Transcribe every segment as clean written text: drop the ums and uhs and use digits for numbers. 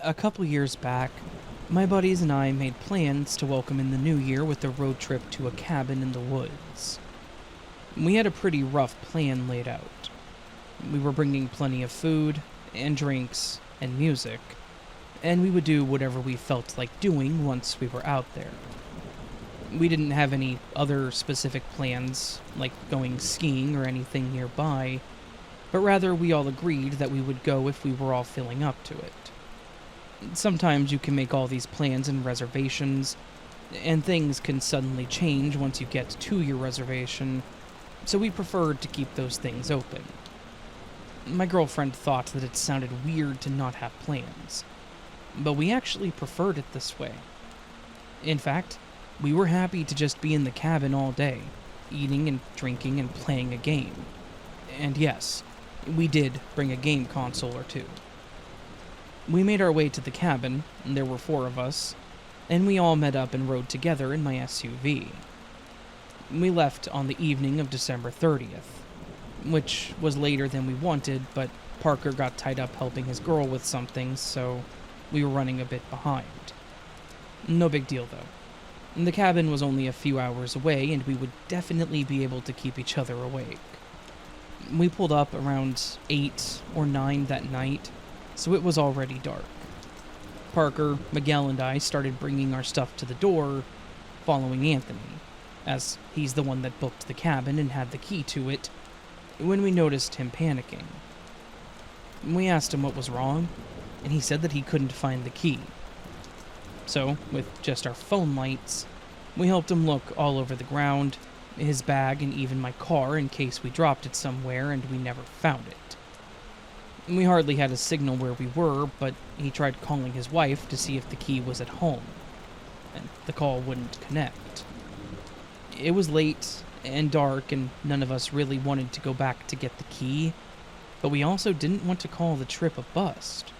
A couple years back, my buddies and I made plans to welcome in the new year with a road trip to a cabin in the woods. We had a pretty rough plan laid out. We were bringing plenty of food, and drinks, and music, and we would do whatever we felt like doing once we were out there. We didn't have any other specific plans, like going skiing or anything nearby, but rather we all agreed that we would go if we were all feeling up to it. Sometimes you can make all these plans and reservations, and things can suddenly change once you get to your reservation, so we preferred to keep those things open. My girlfriend thought that it sounded weird to not have plans, but we actually preferred it this way. In fact, we were happy to just be in the cabin all day, eating and drinking and playing a game. And yes, we did bring a game console or two. We made our way to the cabin, and there were 4 of us, and we all met up and rode together in my SUV. We left on the evening of December 30th, which was later than we wanted, but Parker got tied up helping his girl with something, so we were running a bit behind. No big deal, though. The cabin was only a few hours away, and we would definitely be able to keep each other awake. We pulled up around 8 or 9 that night, so it was already dark. Parker, Miguel, and I started bringing our stuff to the door, following Anthony, as he's the one that booked the cabin and had the key to it, when we noticed him panicking. We asked him what was wrong, and he said that he couldn't find the key. So, with just our phone lights, we helped him look all over the ground, his bag, and even my car in case we dropped it somewhere and we never found it. We hardly had a signal where we were, but he tried calling his wife to see if the key was at home, and the call wouldn't connect. It was late and dark, and none of us really wanted to go back to get the key, but we also didn't want to call the trip a bust.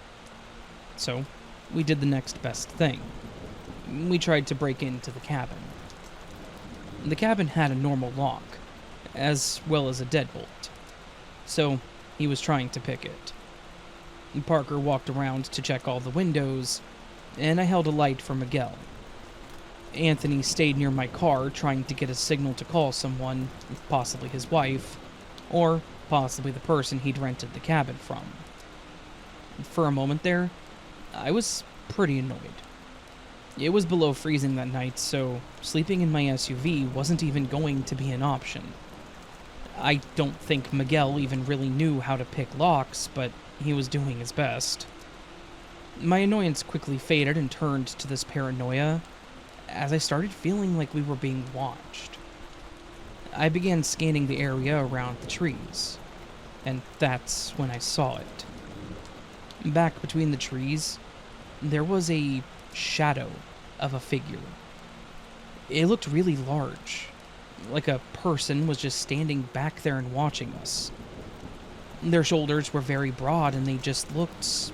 So, we did the next best thing. We tried to break into the cabin. The cabin had a normal lock, as well as a deadbolt, so he was trying to pick it. Parker walked around to check all the windows, and I held a light for Miguel. Anthony stayed near my car trying to get a signal to call someone, possibly his wife, or possibly the person he'd rented the cabin from. For a moment there, I was pretty annoyed. It was below freezing that night, so sleeping in my SUV wasn't even going to be an option. I don't think Miguel even really knew how to pick locks, but he was doing his best. My annoyance quickly faded and turned to this paranoia as I started feeling like we were being watched. I began scanning the area around the trees, and that's when I saw it. Back between the trees, there was a shadow of a figure. It looked really large, like a person was just standing back there and watching us. Their shoulders were very broad and they just looked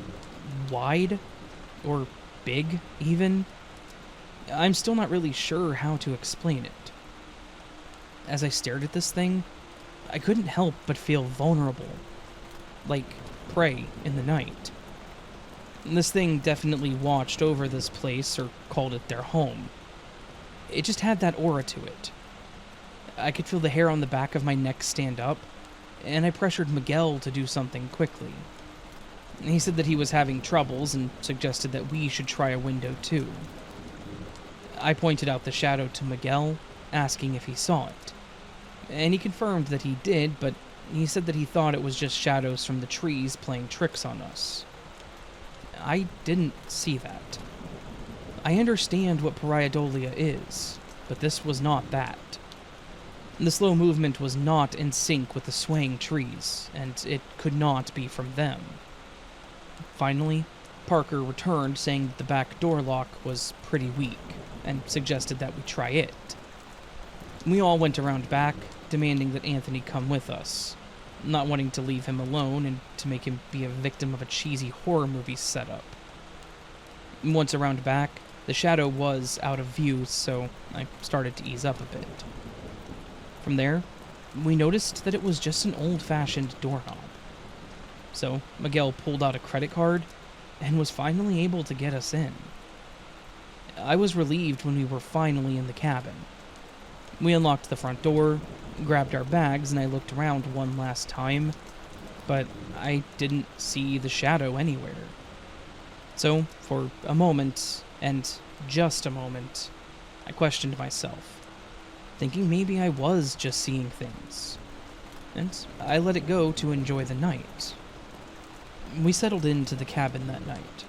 wide, or big even. I'm still not really sure how to explain it. As I stared at this thing, I couldn't help but feel vulnerable, like prey in the night. This thing definitely watched over this place or called it their home. It just had that aura to it. I could feel the hair on the back of my neck stand up, and I pressured Miguel to do something quickly. He said that he was having troubles and suggested that we should try a window too. I pointed out the shadow to Miguel, asking if he saw it. And he confirmed that he did, but he said that he thought it was just shadows from the trees playing tricks on us. I didn't see that. I understand what pareidolia is, but this was not that. The slow movement was not in sync with the swaying trees, and it could not be from them. Finally, Parker returned saying that the back door lock was pretty weak, and suggested that we try it. We all went around back, demanding that Anthony come with us, not wanting to leave him alone and to make him be a victim of a cheesy horror movie setup. Once around back, the shadow was out of view, so I started to ease up a bit. From there, we noticed that it was just an old-fashioned doorknob. So Miguel pulled out a credit card and was finally able to get us in. I was relieved when we were finally in the cabin. We unlocked the front door, grabbed our bags, and I looked around one last time, but I didn't see the shadow anywhere. So, for a moment, and just a moment, I questioned myself, thinking maybe I was just seeing things. And I let it go to enjoy the night. We settled into the cabin that night.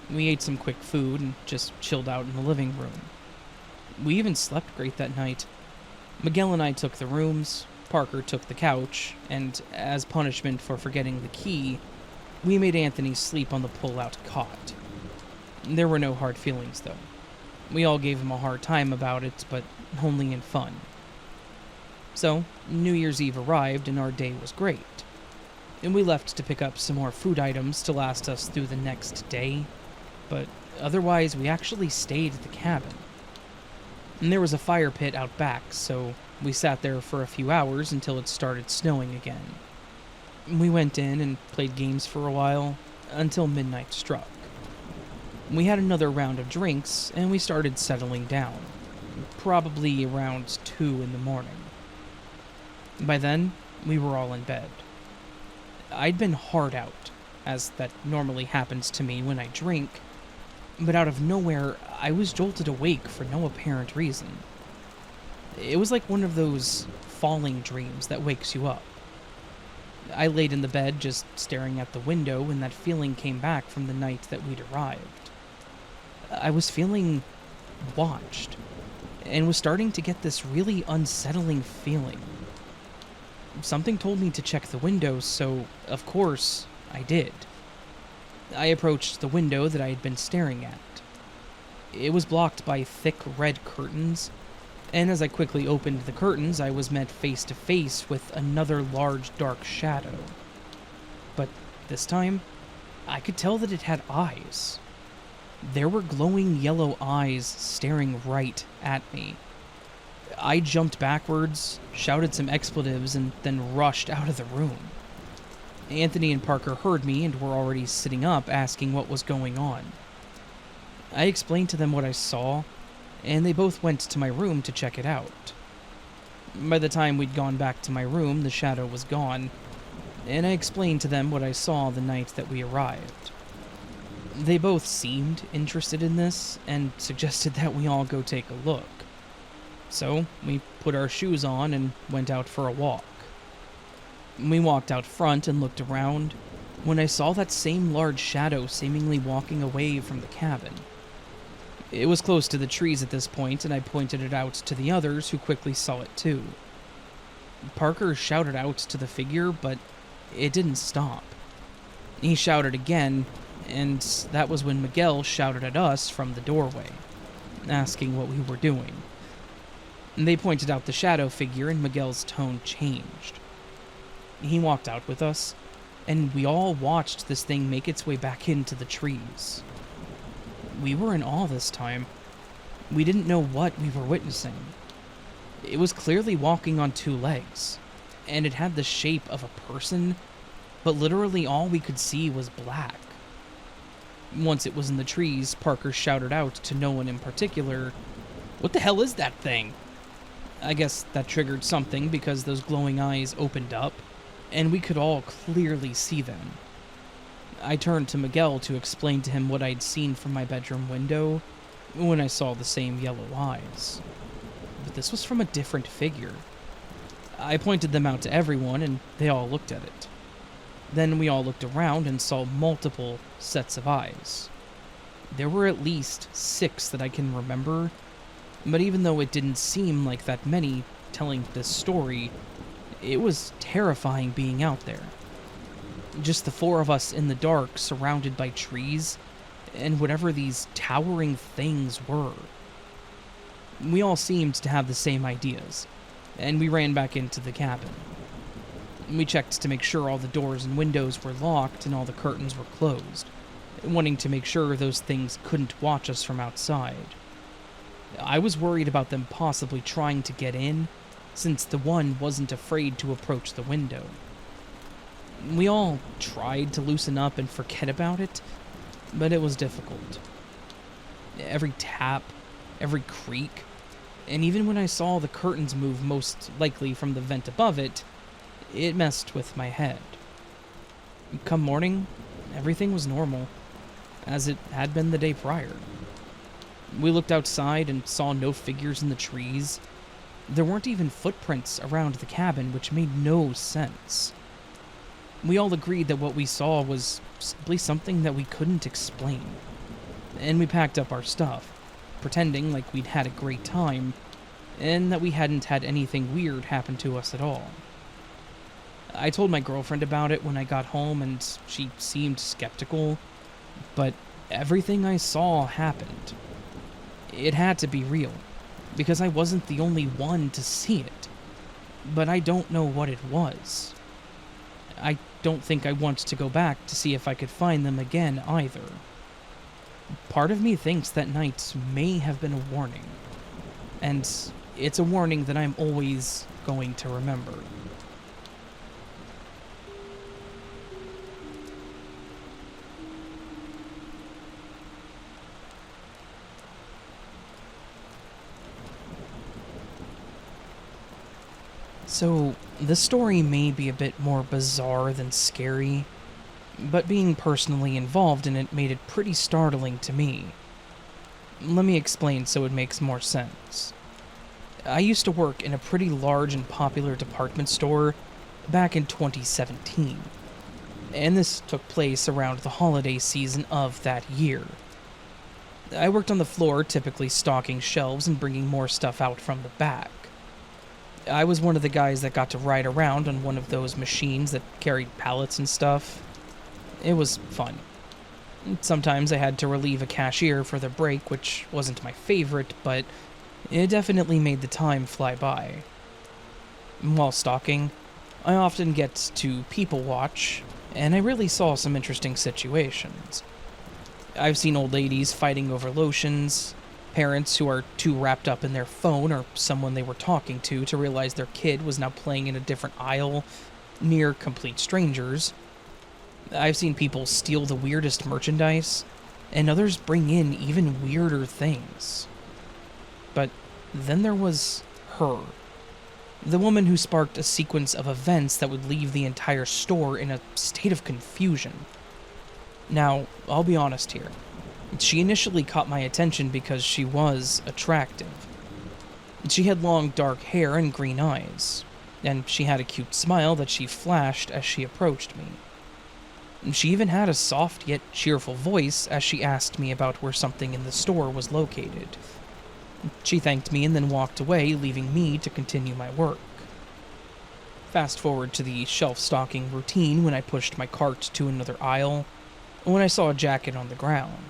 We ate some quick food and just chilled out in the living room. We even slept great that night. Miguel and I took the rooms, Parker took the couch, and as punishment for forgetting the key, we made Anthony sleep on the pull-out cot. There were no hard feelings, though. We all gave him a hard time about it, but only in fun. So, New Year's Eve arrived and our day was great. And we left to pick up some more food items to last us through the next day, but otherwise we actually stayed at the cabin. And there was a fire pit out back, so we sat there for a few hours until it started snowing again. We went in and played games for a while, until midnight struck. We had another round of drinks, and we started settling down, probably around 2 in the morning. By then, we were all in bed. I'd been hard out, as that normally happens to me when I drink, but out of nowhere, I was jolted awake for no apparent reason. It was like one of those falling dreams that wakes you up. I laid in the bed just staring at the window when that feeling came back from the night that we'd arrived. I was feeling watched, and was starting to get this really unsettling feeling. Something told me to check the window, so, of course, I did. I approached the window that I had been staring at. It was blocked by thick red curtains, and as I quickly opened the curtains, I was met face to face with another large dark shadow. But this time, I could tell that it had eyes. There were glowing yellow eyes staring right at me. I jumped backwards, shouted some expletives, and then rushed out of the room. Anthony and Parker heard me and were already sitting up asking what was going on. I explained to them what I saw, and they both went to my room to check it out. By the time we'd gone back to my room, the shadow was gone, and I explained to them what I saw the night that we arrived. They both seemed interested in this, and suggested that we all go take a look. So, we put our shoes on and went out for a walk. We walked out front and looked around, when I saw that same large shadow seemingly walking away from the cabin. It was close to the trees at this point, and I pointed it out to the others, who quickly saw it too. Parker shouted out to the figure, but it didn't stop. He shouted again, and that was when Miguel shouted at us from the doorway, asking what we were doing. They pointed out the shadow figure, and Miguel's tone changed. He walked out with us, and we all watched this thing make its way back into the trees. We were in awe this time. We didn't know what we were witnessing. It was clearly walking on 2 legs, and it had the shape of a person, but literally all we could see was black. Once it was in the trees, Parker shouted out to no one in particular, "What the hell is that thing?" I guess that triggered something because those glowing eyes opened up, and we could all clearly see them. I turned to Miguel to explain to him what I'd seen from my bedroom window when I saw the same yellow eyes. But this was from a different figure. I pointed them out to everyone, and they all looked at it. Then we all looked around and saw multiple sets of eyes. There were at least 6 that I can remember, but even though it didn't seem like that many telling this story, it was terrifying being out there. Just the 4 of us in the dark, surrounded by trees, and whatever these towering things were. We all seemed to have the same ideas, and we ran back into the cabin. We checked to make sure all the doors and windows were locked and all the curtains were closed, wanting to make sure those things couldn't watch us from outside. I was worried about them possibly trying to get in, since the one wasn't afraid to approach the window. We all tried to loosen up and forget about it, but it was difficult. Every tap, every creak, and even when I saw the curtains move most likely from the vent above it, it messed with my head. Come morning, everything was normal, as it had been the day prior. We looked outside and saw no figures in the trees. There weren't even footprints around the cabin, which made no sense. We all agreed that what we saw was simply something that we couldn't explain. And we packed up our stuff, pretending like we'd had a great time, and that we hadn't had anything weird happen to us at all. I told my girlfriend about it when I got home, and she seemed skeptical, but everything I saw happened. It had to be real, because I wasn't the only one to see it. But I don't know what it was. I don't think I want to go back to see if I could find them again either. Part of me thinks that night may have been a warning, and it's a warning that I'm always going to remember. So, this story may be a bit more bizarre than scary, but being personally involved in it made it pretty startling to me. Let me explain so it makes more sense. I used to work in a pretty large and popular department store back in 2017, and this took place around the holiday season of that year. I worked on the floor, typically stocking shelves and bringing more stuff out from the back. I was one of the guys that got to ride around on one of those machines that carried pallets and stuff. It was fun. Sometimes I had to relieve a cashier for their break, which wasn't my favorite, but it definitely made the time fly by. While stocking, I often get to people watch, and I really saw some interesting situations. I've seen old ladies fighting over lotions, parents who are too wrapped up in their phone or someone they were talking to realize their kid was now playing in a different aisle, near complete strangers. I've seen people steal the weirdest merchandise, and others bring in even weirder things. But then there was her. The woman who sparked a sequence of events that would leave the entire store in a state of confusion. Now, I'll be honest here. She initially caught my attention because she was attractive. She had long dark hair and green eyes, and she had a cute smile that she flashed as she approached me. She even had a soft yet cheerful voice as she asked me about where something in the store was located. She thanked me and then walked away, leaving me to continue my work. Fast forward to the shelf-stocking routine when I pushed my cart to another aisle, when I saw a jacket on the ground.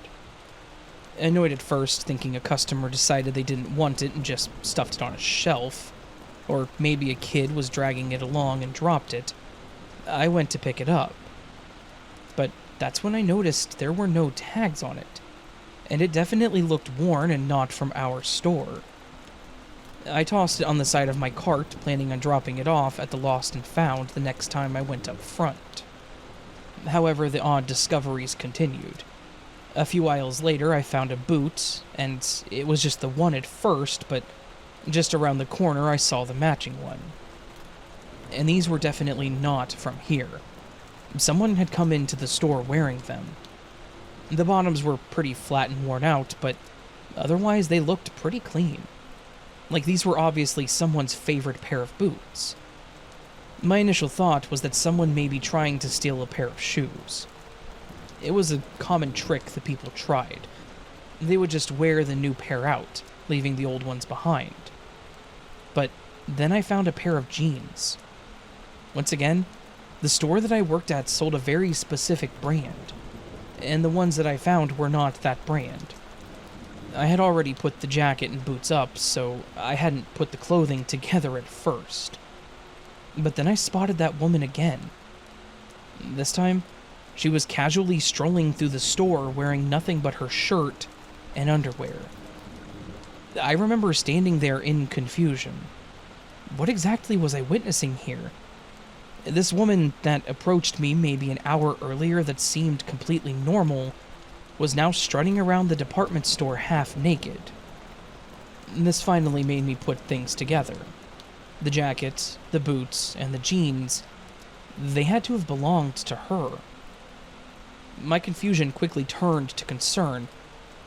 Annoyed at first, thinking a customer decided they didn't want it and just stuffed it on a shelf, or maybe a kid was dragging it along and dropped it, I went to pick it up. But that's when I noticed there were no tags on it, and it definitely looked worn and not from our store. I tossed it on the side of my cart, planning on dropping it off at the Lost and Found the next time I went up front. However, the odd discoveries continued. A few aisles later, I found a boot, and it was just the one at first, but just around the corner I saw the matching one. And these were definitely not from here. Someone had come into the store wearing them. The bottoms were pretty flat and worn out, but otherwise they looked pretty clean. Like these were obviously someone's favorite pair of boots. My initial thought was that someone may be trying to steal a pair of shoes. It was a common trick the people tried. They would just wear the new pair out, leaving the old ones behind. But then I found a pair of jeans. Once again, the store that I worked at sold a very specific brand, and the ones that I found were not that brand. I had already put the jacket and boots up, so I hadn't put the clothing together at first. But then I spotted that woman again. This time, she was casually strolling through the store wearing nothing but her shirt and underwear. I remember standing there in confusion. What exactly was I witnessing here? This woman that approached me maybe an hour earlier that seemed completely normal was now strutting around the department store half naked. This finally made me put things together. The jacket, the boots, and the jeans, they had to have belonged to her. My confusion quickly turned to concern,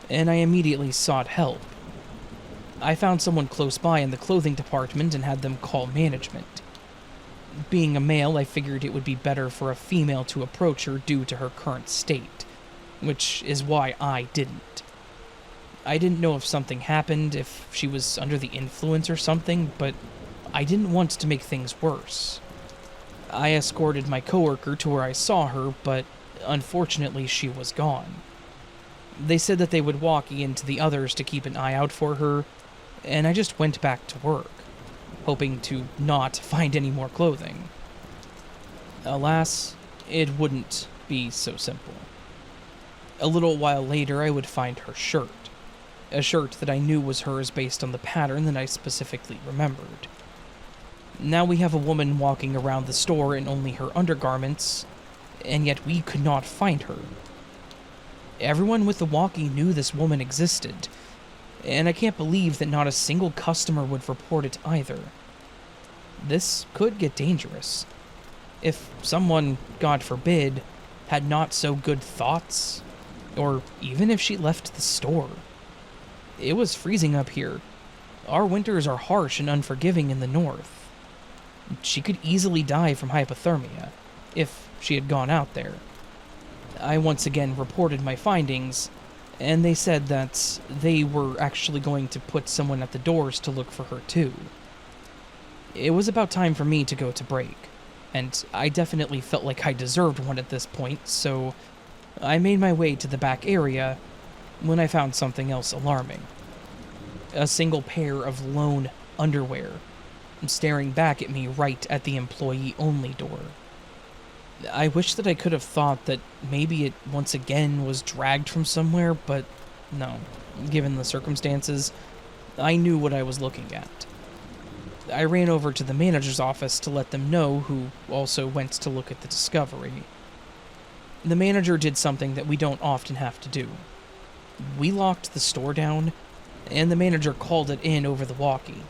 and I immediately sought help. I found someone close by in the clothing department and had them call management. Being a male, I figured it would be better for a female to approach her due to her current state, which is why I didn't. I didn't know if something happened, if she was under the influence or something, but I didn't want to make things worse. I escorted my coworker to where I saw her, but unfortunately she was gone. They said that they would walk into the others to keep an eye out for her, and I just went back to work, hoping to not find any more clothing. Alas, it wouldn't be so simple. A little while later, I would find her shirt, a shirt that I knew was hers based on the pattern that I specifically remembered. Now we have a woman walking around the store in only her undergarments, and yet we could not find her. Everyone with the walkie knew this woman existed, and I can't believe that not a single customer would report it either. This could get dangerous. If someone, God forbid, had not so good thoughts, or even if she left the store. It was freezing up here. Our winters are harsh and unforgiving in the north. She could easily die from hypothermia, if she had gone out there. I once again reported my findings, and they said that they were actually going to put someone at the doors to look for her too. It was about time for me to go to break, and I definitely felt like I deserved one at this point, so I made my way to the back area when I found something else alarming. A single pair of lone underwear, staring back at me right at the employee-only door. I wish that I could have thought that maybe it once again was dragged from somewhere, but no. Given the circumstances, I knew what I was looking at. I ran over to the manager's office to let them know, who also went to look at the discovery. The manager did something that we don't often have to do. We locked the store down, and the manager called it in over the walkie.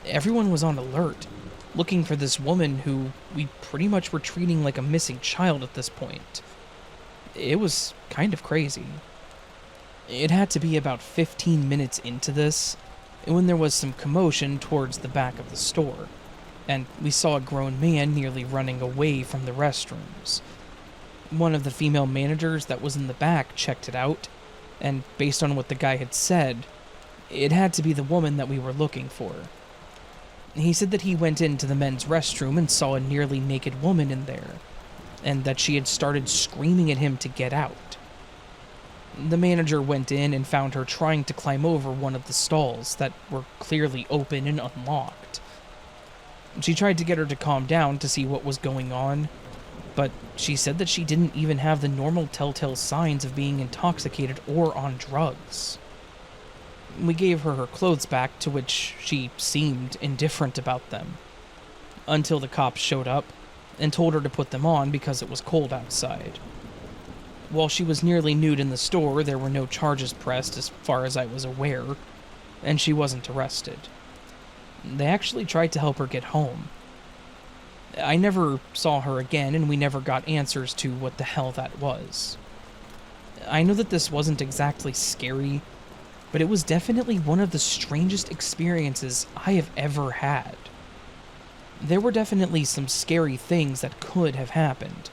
Everyone was on alert, looking for this woman who we pretty much were treating like a missing child at this point. It was kind of crazy. It had to be about 15 minutes into this when there was some commotion towards the back of the store, and we saw a grown man nearly running away from the restrooms. One of the female managers that was in the back checked it out, and based on what the guy had said, it had to be the woman that we were looking for. He said that he went into the men's restroom and saw a nearly naked woman in there, and that she had started screaming at him to get out. The manager went in and found her trying to climb over one of the stalls that were clearly open and unlocked. She tried to get her to calm down to see what was going on, but she said that she didn't even have the normal telltale signs of being intoxicated or on drugs. We gave her her clothes back, to which she seemed indifferent about them, until the cops showed up and told her to put them on because it was cold outside. While she was nearly nude in the store, there were no charges pressed as far as I was aware, and she wasn't arrested. They actually tried to help her get home. I never saw her again, and we never got answers to what the hell that was. I know that this wasn't exactly scary, but it was definitely one of the strangest experiences I have ever had. There were definitely some scary things that could have happened,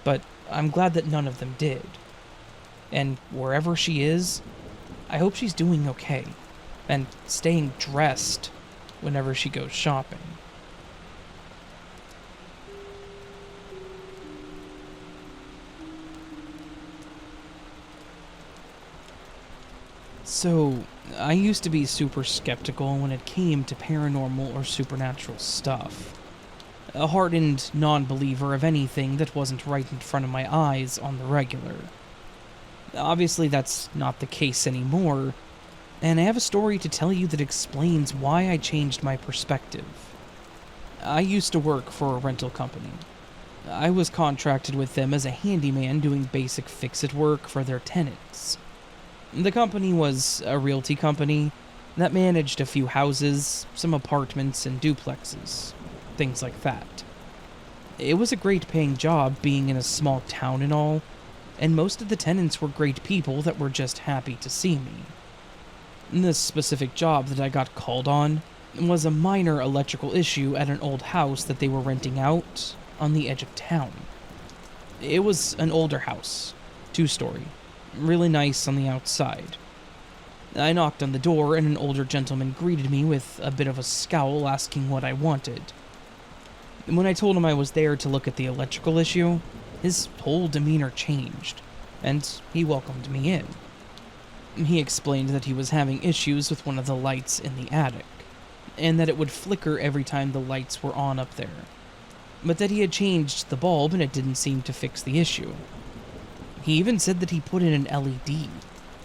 but I'm glad that none of them did. And wherever she is, I hope she's doing okay, and staying dressed whenever she goes shopping. So, I used to be super skeptical when it came to paranormal or supernatural stuff. A hardened non-believer of anything that wasn't right in front of my eyes on the regular. Obviously, that's not the case anymore, and I have a story to tell you that explains why I changed my perspective. I used to work for a rental company. I was contracted with them as a handyman doing basic fix-it work for their tenants. The company was a realty company that managed a few houses, some apartments, and duplexes, things like that. It was a great paying job being in a small town and all, and most of the tenants were great people that were just happy to see me. This specific job that I got called on was a minor electrical issue at an old house that they were renting out on the edge of town. It was an older house, 2-story, really nice on the outside. I knocked on the door and an older gentleman greeted me with a bit of a scowl asking what I wanted. When I told him I was there to look at the electrical issue, his whole demeanor changed, and he welcomed me in. He explained that he was having issues with one of the lights in the attic, and that it would flicker every time the lights were on up there, but that he had changed the bulb and it didn't seem to fix the issue. He even said that he put in an LED,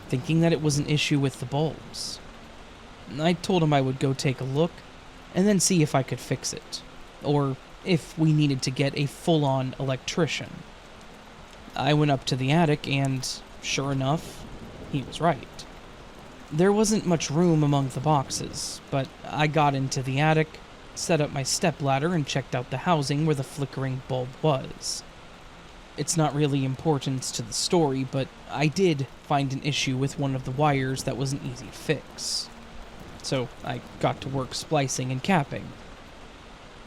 thinking that it was an issue with the bulbs. I told him I would go take a look, and then see if I could fix it, or if we needed to get a full-on electrician. I went up to the attic and, sure enough, he was right. There wasn't much room among the boxes, but I got into the attic, set up my stepladder, and checked out the housing where the flickering bulb was. It's not really important to the story, but I did find an issue with one of the wires that wasn't easy to fix. So I got to work splicing and capping.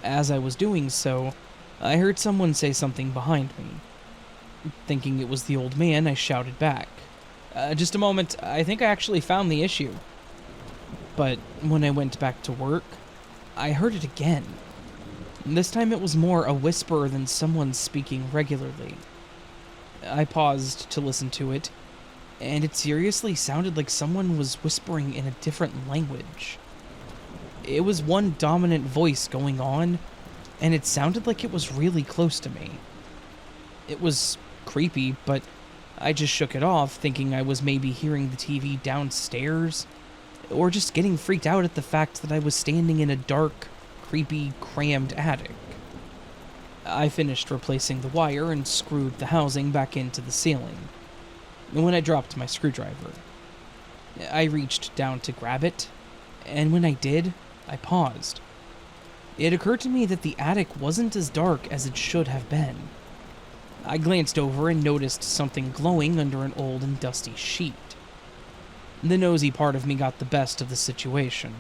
As I was doing so, I heard someone say something behind me. Thinking it was the old man, I shouted back, "Just a moment, I think I actually found the issue." But when I went back to work, I heard it again. This time it was more a whisper than someone speaking regularly. I paused to listen to it, and it seriously sounded like someone was whispering in a different language. It was one dominant voice going on, and it sounded like it was really close to me. It was creepy, but I just shook it off, thinking I was maybe hearing the TV downstairs, or just getting freaked out at the fact that I was standing in a dark, creepy, crammed attic. I finished replacing the wire and screwed the housing back into the ceiling. When I dropped my screwdriver, I reached down to grab it, and when I did, I paused. It occurred to me that the attic wasn't as dark as it should have been. I glanced over and noticed something glowing under an old and dusty sheet. The nosy part of me got the best of the situation,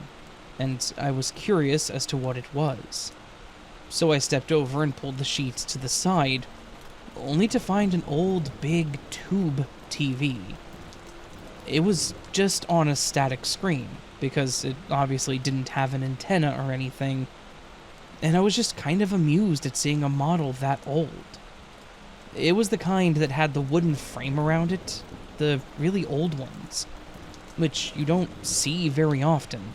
and I was curious as to what it was. So I stepped over and pulled the sheets to the side, only to find an old, big tube TV. It was just on a static screen, because it obviously didn't have an antenna or anything, and I was just kind of amused at seeing a model that old. It was the kind that had the wooden frame around it, the really old ones, which you don't see very often,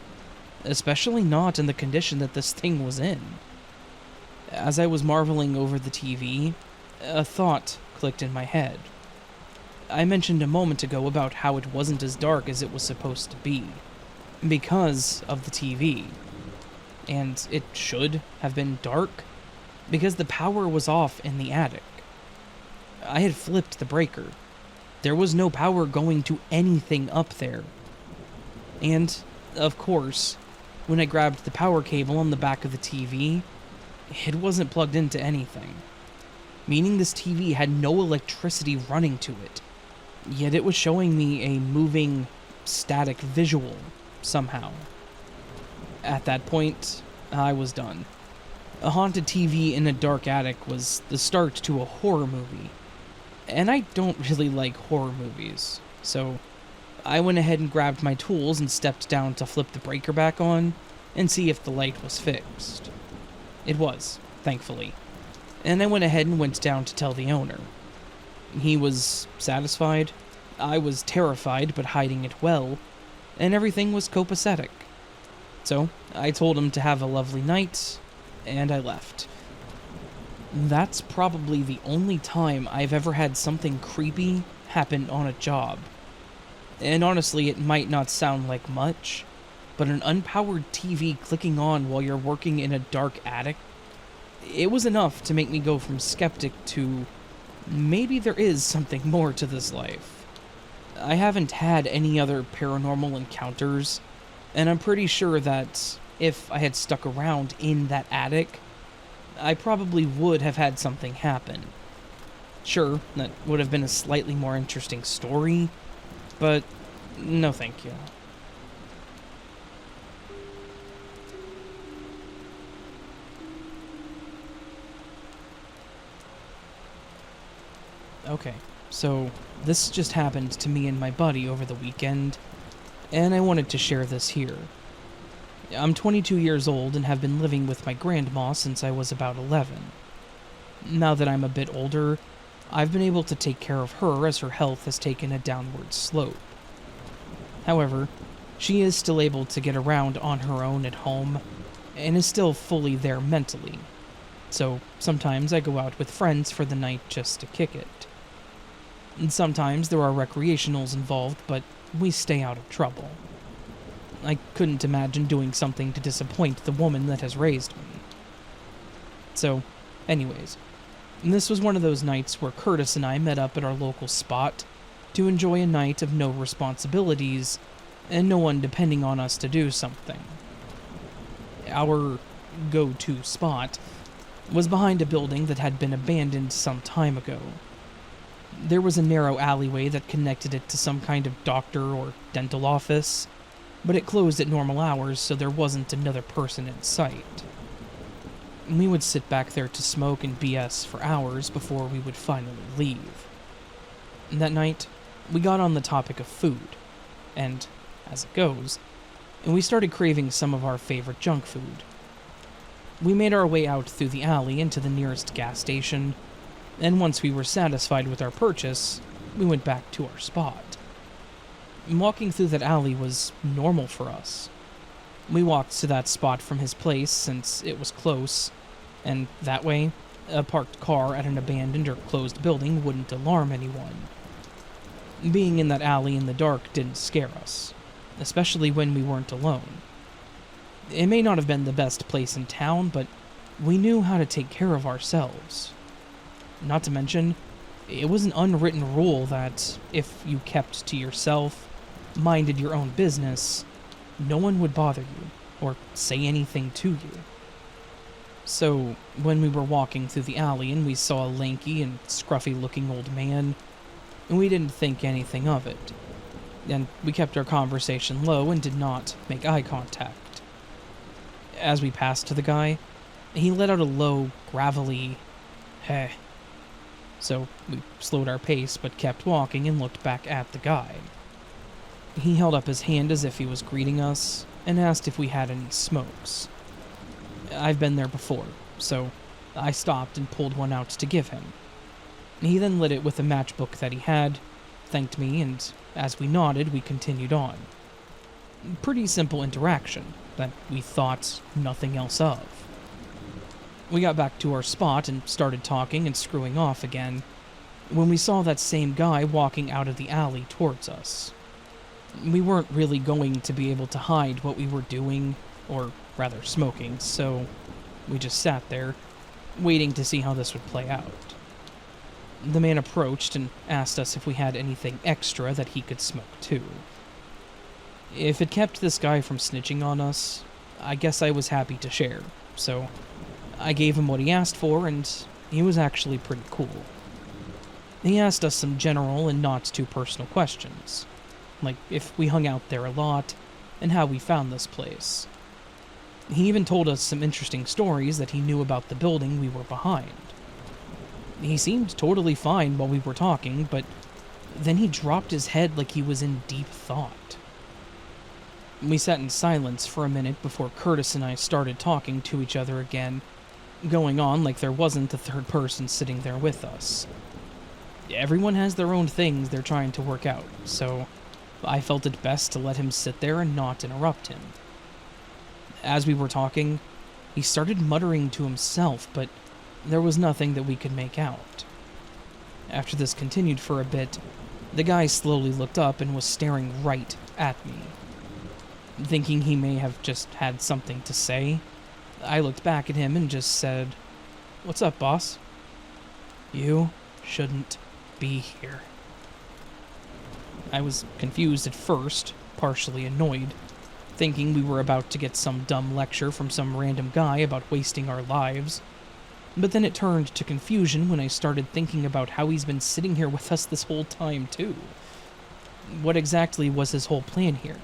especially not in the condition that this thing was in. As I was marveling over the TV, a thought clicked in my head. I mentioned a moment ago about how it wasn't as dark as it was supposed to be, because of the TV. And it should have been dark, because the power was off in the attic. I had flipped the breaker. There was no power going to anything up there. And, of course, when I grabbed the power cable on the back of the TV, it wasn't plugged into anything, meaning this TV had no electricity running to it, yet it was showing me a moving, static visual somehow. At that point, I was done. A haunted TV in a dark attic was the start to a horror movie, and I don't really like horror movies, so I went ahead and grabbed my tools and stepped down to flip the breaker back on and see if the light was fixed. It was, thankfully, and I went ahead and went down to tell the owner. He was satisfied, I was terrified but hiding it well, and everything was copacetic. So I told him to have a lovely night, and I left. That's probably the only time I've ever had something creepy happen on a job. And honestly, it might not sound like much, but an unpowered TV clicking on while you're working in a dark attic, It was enough to make me go from skeptic to maybe there is something more to this life. I haven't had any other paranormal encounters, and I'm pretty sure that if I had stuck around in that attic, I probably would have had something happen. Sure, that would have been a slightly more interesting story, but no thank you. Okay, so this just happened to me and my buddy over the weekend, and I wanted to share this here. I'm 22 years old and have been living with my grandma since I was about 11. Now that I'm a bit older, I've been able to take care of her as her health has taken a downward slope. However, she is still able to get around on her own at home, and is still fully there mentally. So sometimes I go out with friends for the night just to kick it. And sometimes there are recreationals involved, but we stay out of trouble. I couldn't imagine doing something to disappoint the woman that has raised me. So, anyways, this was one of those nights where Curtis and I met up at our local spot to enjoy a night of no responsibilities and no one depending on us to do something. Our go-to spot was behind a building that had been abandoned some time ago. There was a narrow alleyway that connected it to some kind of doctor or dental office, but it closed at normal hours, so there wasn't another person in sight. We would sit back there to smoke and BS for hours before we would finally leave. That night, we got on the topic of food, and, as it goes, we started craving some of our favorite junk food. We made our way out through the alley into the nearest gas station, and once we were satisfied with our purchase, we went back to our spot. Walking through that alley was normal for us. We walked to that spot from his place since it was close, and that way, a parked car at an abandoned or closed building wouldn't alarm anyone. Being in that alley in the dark didn't scare us, especially when we weren't alone. It may not have been the best place in town, but we knew how to take care of ourselves. Not to mention, it was an unwritten rule that if you kept to yourself, minded your own business, no one would bother you or say anything to you. So, when we were walking through the alley and we saw a lanky and scruffy-looking old man, we didn't think anything of it, and we kept our conversation low and did not make eye contact. As we passed the guy, he let out a low, gravelly, "Heh." So we slowed our pace but kept walking and looked back at the guy. He held up his hand as if he was greeting us and asked if we had any smokes. I've been there before, so I stopped and pulled one out to give him. He then lit it with a matchbook that he had, thanked me, and as we nodded, we continued on. Pretty simple interaction that we thought nothing else of. We got back to our spot and started talking and screwing off again, when we saw that same guy walking out of the alley towards us. We weren't really going to be able to hide what we were doing, or rather smoking, so we just sat there, waiting to see how this would play out. The man approached and asked us if we had anything extra that he could smoke too. If it kept this guy from snitching on us, I guess I was happy to share, so I gave him what he asked for, and he was actually pretty cool. He asked us some general and not too personal questions, like if we hung out there a lot, and how we found this place. He even told us some interesting stories that he knew about the building we were behind. He seemed totally fine while we were talking, but then he dropped his head like he was in deep thought. We sat in silence for a minute before Curtis and I started talking to each other again, going on like there wasn't a third person sitting there with us. Everyone has their own things they're trying to work out, so I felt it best to let him sit there and not interrupt him. As we were talking, he started muttering to himself, but there was nothing that we could make out. After this continued for a bit, the guy slowly looked up and was staring right at me. Thinking he may have just had something to say, I looked back at him and just said, What's up, boss? You shouldn't be here. I was confused at first, partially annoyed, thinking we were about to get some dumb lecture from some random guy about wasting our lives. But then it turned to confusion when I started thinking about how he's been sitting here with us this whole time, too. What exactly was his whole plan here?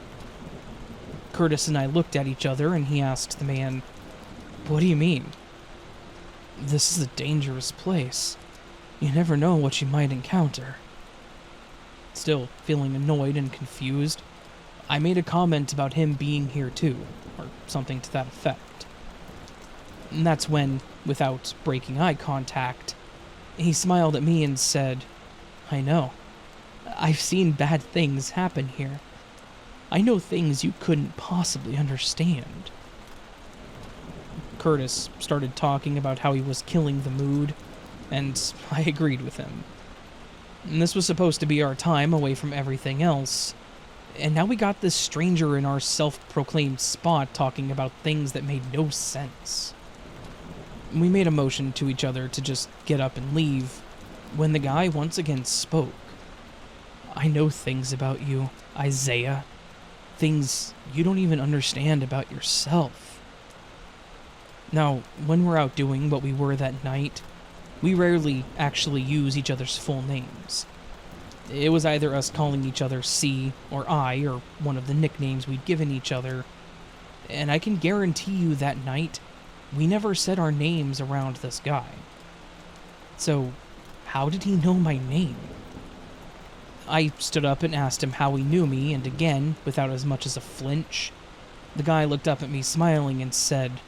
Curtis and I looked at each other, and he asked the man, "What do you mean?" "This is a dangerous place. You never know what you might encounter." Still feeling annoyed and confused, I made a comment about him being here too, or something to that effect. And that's when, without breaking eye contact, he smiled at me and said, "I know. I've seen bad things happen here. I know things you couldn't possibly understand." Curtis started talking about how he was killing the mood, and I agreed with him. And this was supposed to be our time away from everything else, and now we got this stranger in our self-proclaimed spot talking about things that made no sense. We made a motion to each other to just get up and leave, when the guy once again spoke. "I know things about you, Isaiah. Things you don't even understand about yourself." Now, when we're out doing what we were that night, we rarely actually use each other's full names. It was either us calling each other C or I, or one of the nicknames we'd given each other, and I can guarantee you that night, we never said our names around this guy. So, how did he know my name? I stood up and asked him how he knew me, and again, without as much as a flinch, the guy looked up at me smiling and said,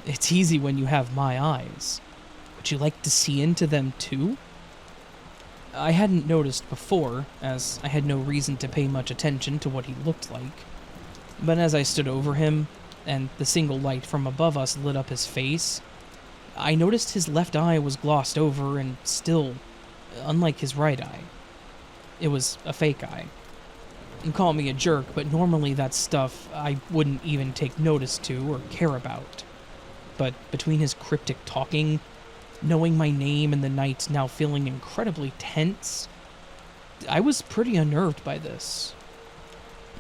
"It's easy when you have my eyes. Would you like to see into them too?" I hadn't noticed before, as I had no reason to pay much attention to what he looked like. But as I stood over him, and the single light from above us lit up his face, I noticed his left eye was glossed over and still, unlike his right eye. It was a fake eye. And call me a jerk, but normally that's stuff I wouldn't even take notice to or care about. But between his cryptic talking, knowing my name, and the night now feeling incredibly tense, I was pretty unnerved by this.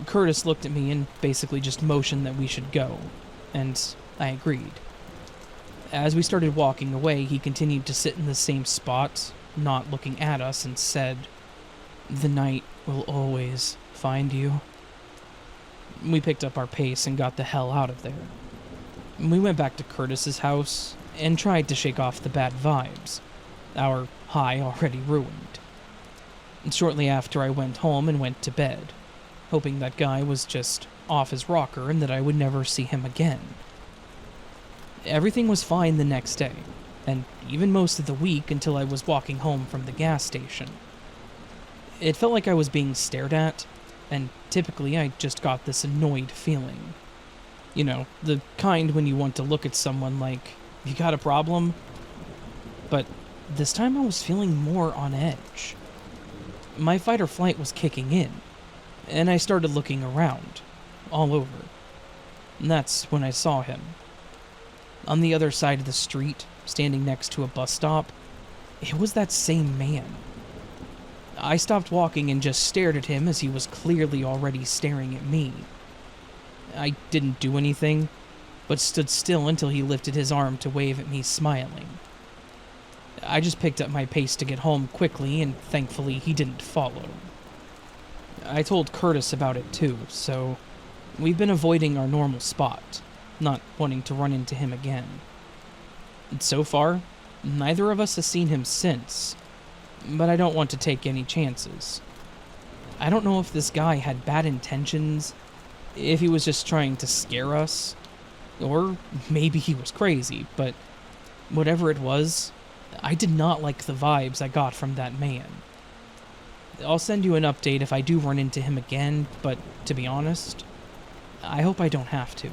Curtis looked at me and basically just motioned that we should go, and I agreed. As we started walking away, he continued to sit in the same spot, not looking at us, and said, "The night will always find you." We picked up our pace and got the hell out of there. We went back to Curtis's house and tried to shake off the bad vibes, our high already ruined. And shortly after, I went home and went to bed, hoping that guy was just off his rocker and that I would never see him again. Everything was fine the next day, and even most of the week until I was walking home from the gas station. It felt like I was being stared at, and typically I just got this annoyed feeling. You know, the kind when you want to look at someone like, "You got a problem?" But this time I was feeling more on edge. My fight or flight was kicking in, and I started looking around, all over. And that's when I saw him. On the other side of the street, standing next to a bus stop, it was that same man. I stopped walking and just stared at him as he was clearly already staring at me. I didn't do anything, but stood still until he lifted his arm to wave at me, smiling. I just picked up my pace to get home quickly, and thankfully he didn't follow. I told Curtis about it too, so we've been avoiding our normal spot, not wanting to run into him again. And so far, neither of us has seen him since, but I don't want to take any chances. I don't know if this guy had bad intentions, if he was just trying to scare us, or maybe he was crazy, but whatever it was, I did not like the vibes I got from that man. I'll send you an update if I do run into him again, but to be honest, I hope I don't have to.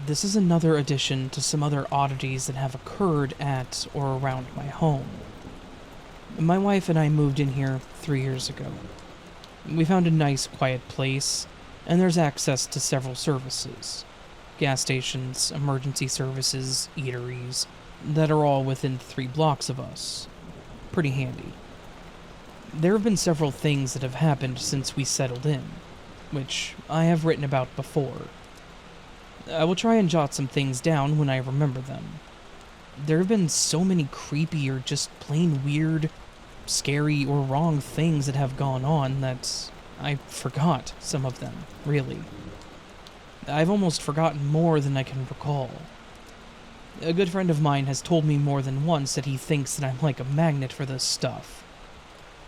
This is another addition to some other oddities that have occurred at or around my home. My wife and I moved in here 3 years ago. We found a nice, quiet place, and there's access to several services. Gas stations, emergency services, eateries, that are all within 3 blocks of us. Pretty handy. There have been several things that have happened since we settled in, which I have written about before. I will try and jot some things down when I remember them. There have been so many creepy or just plain weird, scary, or wrong things that have gone on that I forgot some of them, really. I've almost forgotten more than I can recall. A good friend of mine has told me more than once that he thinks that I'm like a magnet for this stuff.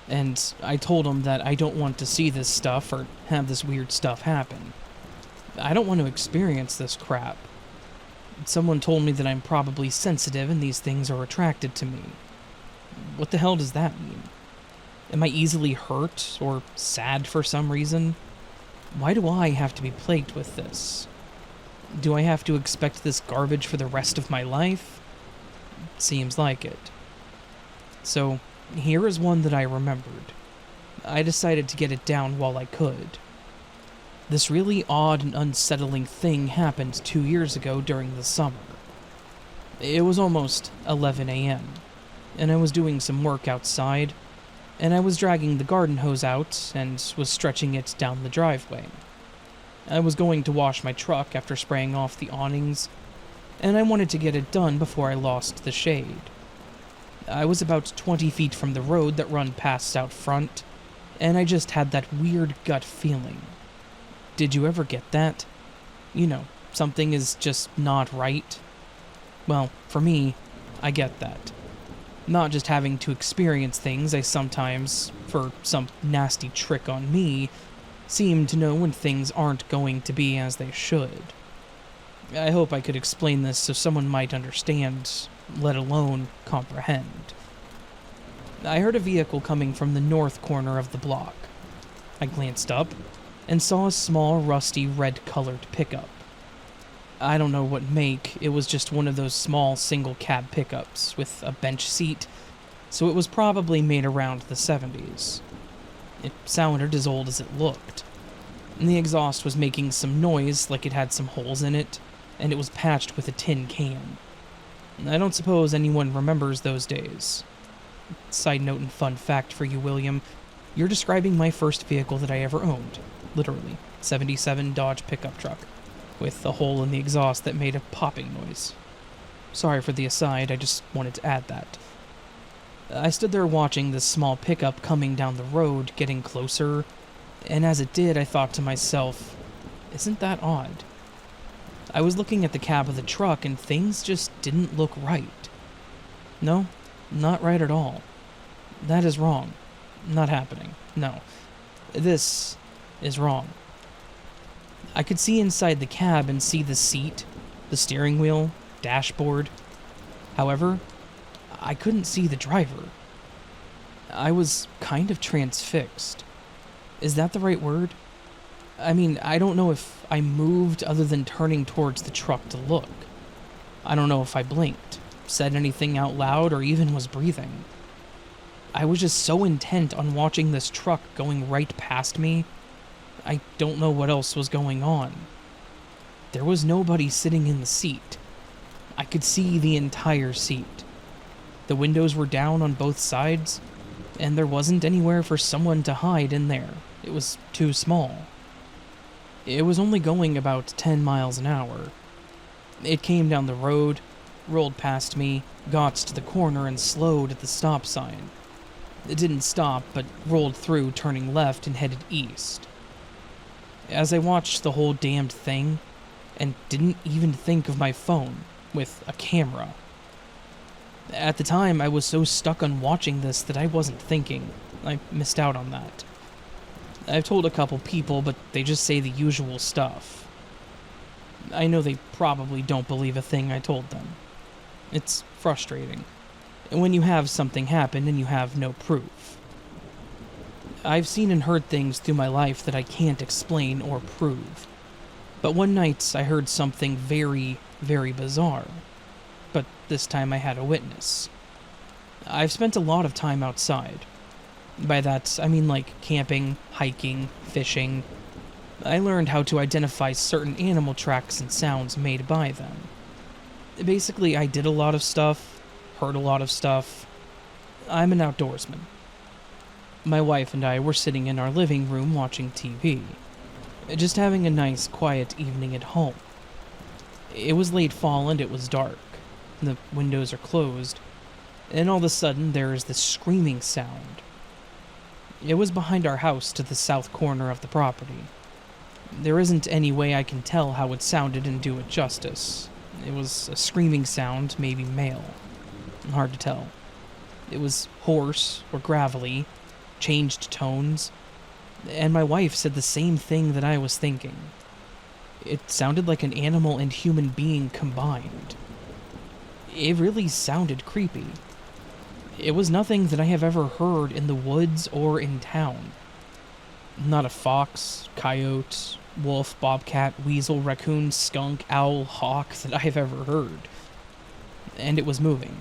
And I told him that I don't want to see this stuff or have this weird stuff happen. I don't want to experience this crap. Someone told me that I'm probably sensitive and these things are attracted to me. What the hell does that mean? Am I easily hurt or sad for some reason? Why do I have to be plagued with this? Do I have to expect this garbage for the rest of my life? Seems like it. So, here is one that I remembered. I decided to get it down while I could. This really odd and unsettling thing happened 2 years ago during the summer. It was almost 11 a.m., and I was doing some work outside, and I was dragging the garden hose out and was stretching it down the driveway. I was going to wash my truck after spraying off the awnings, and I wanted to get it done before I lost the shade. I was about 20 feet from the road that run past out front, and I just had that weird gut feeling. Did you ever get that? You know, something is just not right. Well, for me, I get that. Not just having to experience things, I sometimes, for some nasty trick on me, seem to know when things aren't going to be as they should. I hope I could explain this so someone might understand, let alone comprehend. I heard a vehicle coming from the north corner of the block. I glanced up and saw a small, rusty, red-colored pickup. I don't know what make, it was just one of those small single-cab pickups with a bench seat, so it was probably made around the 70s. It sounded as old as it looked. And the exhaust was making some noise like it had some holes in it, and it was patched with a tin can. I don't suppose anyone remembers those days. Side note and fun fact for you, William, you're describing my first vehicle that I ever owned. Literally, 77 Dodge pickup truck, with a hole in the exhaust that made a popping noise. Sorry for the aside, I just wanted to add that. I stood there watching this small pickup coming down the road, getting closer, and as it did, I thought to myself, isn't that odd? I was looking at the cab of the truck and things just didn't look right. No, not right at all. That is wrong. Not happening. No. This is wrong. I could see inside the cab and see the seat, the steering wheel, dashboard. However, I couldn't see the driver. I was kind of transfixed. Is that the right word? I mean, I don't know if I moved other than turning towards the truck to look. I don't know if I blinked, said anything out loud, or even was breathing. I was just so intent on watching this truck going right past me, I don't know what else was going on. There was nobody sitting in the seat. I could see the entire seat. The windows were down on both sides, and there wasn't anywhere for someone to hide in there. It was too small. It was only going about 10 miles an hour. It came down the road, rolled past me, got to the corner, and slowed at the stop sign. It didn't stop, but rolled through, turning left and headed east. As I watched the whole damned thing, and didn't even think of my phone, with a camera. At the time, I was so stuck on watching this that I wasn't thinking. I missed out on that. I've told a couple people, but they just say the usual stuff. I know they probably don't believe a thing I told them. It's frustrating. When you have something happen and you have no proof. I've seen and heard things through my life that I can't explain or prove. But one night I heard something very, very bizarre. But this time I had a witness. I've spent a lot of time outside. By that, I mean like camping, hiking, fishing. I learned how to identify certain animal tracks and sounds made by them. Basically, I did a lot of stuff, heard a lot of stuff. I'm an outdoorsman. My wife and I were sitting in our living room watching TV, just having a nice, quiet evening at home. It was late fall and it was dark. The windows are closed, and all of a sudden there is this screaming sound. It was behind our house to the south corner of the property. There isn't any way I can tell how it sounded and do it justice. It was a screaming sound, maybe male. Hard to tell. It was hoarse or gravelly, changed tones, and my wife said the same thing that I was thinking. It sounded like an animal and human being combined. It really sounded creepy. It was nothing that I have ever heard in the woods or in town. Not a fox, coyote, wolf, bobcat, weasel, raccoon, skunk, owl, hawk that I have ever heard. And it was moving.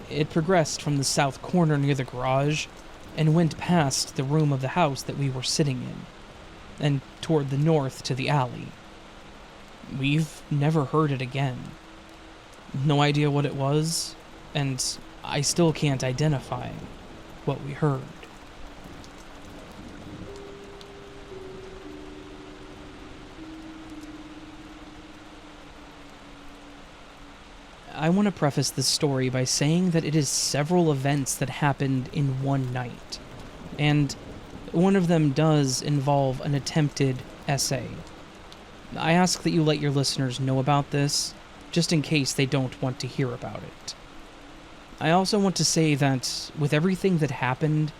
It progressed from the south corner near the garage and went past the room of the house that we were sitting in, and toward the north to the alley. We've never heard it again. No idea what it was, and I still can't identify what we heard. I want to preface this story by saying that it is several events that happened in one night, and one of them does involve an attempted essay. I ask that you let your listeners know about this, just in case they don't want to hear about it. I also want to say that with everything that happened,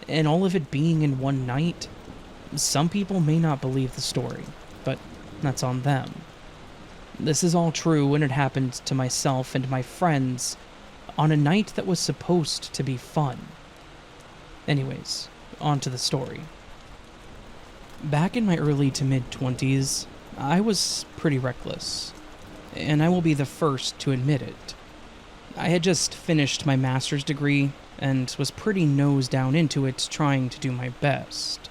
and all of it being in one night, some people may not believe the story, but that's on them. This is all true and it happened to myself and my friends on a night that was supposed to be fun. Anyways, on to the story. Back in my early to mid-20s, I was pretty reckless, and I will be the first to admit it. I had just finished my master's degree and was pretty nose down into it, trying to do my best.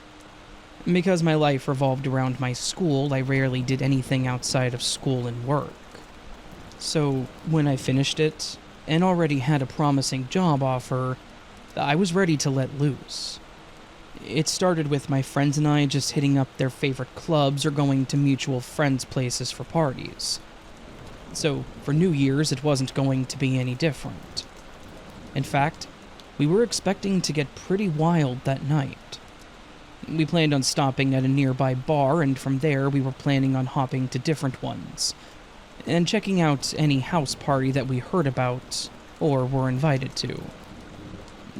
Because my life revolved around my school, I rarely did anything outside of school and work. So, when I finished it, and already had a promising job offer, I was ready to let loose. It started with my friends and I just hitting up their favorite clubs or going to mutual friends' places for parties. So, for New Year's, it wasn't going to be any different. In fact, we were expecting to get pretty wild that night. We planned on stopping at a nearby bar, and from there we were planning on hopping to different ones, and checking out any house party that we heard about or were invited to.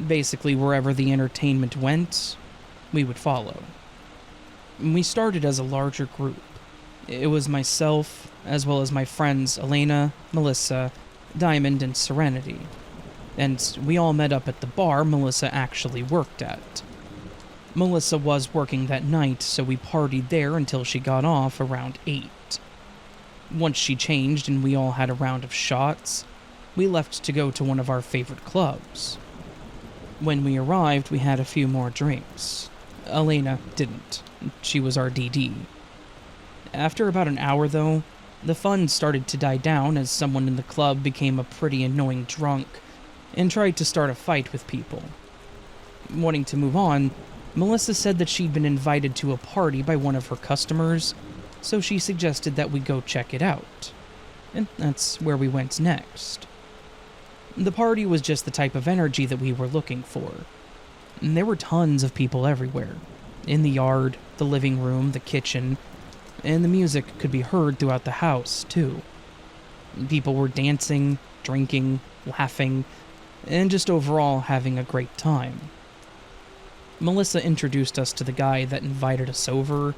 Basically, wherever the entertainment went, we would follow. We started as a larger group. It was myself, as well as my friends Elena, Melissa, Diamond, and Serenity. And we all met up at the bar Melissa actually worked at. Melissa was working that night, so we partied there until she got off around 8. Once she changed and we all had a round of shots, we left to go to one of our favorite clubs. When we arrived, we had a few more drinks. Elena didn't. She was our DD. After about an hour, though, the fun started to die down as someone in the club became a pretty annoying drunk and tried to start a fight with people. Wanting to move on, Melissa said that she'd been invited to a party by one of her customers, so she suggested that we go check it out. And that's where we went next. The party was just the type of energy that we were looking for. And there were tons of people everywhere. In the yard, the living room, the kitchen, and the music could be heard throughout the house, too. People were dancing, drinking, laughing, and just overall having a great time. Melissa introduced us to the guy that invited us over,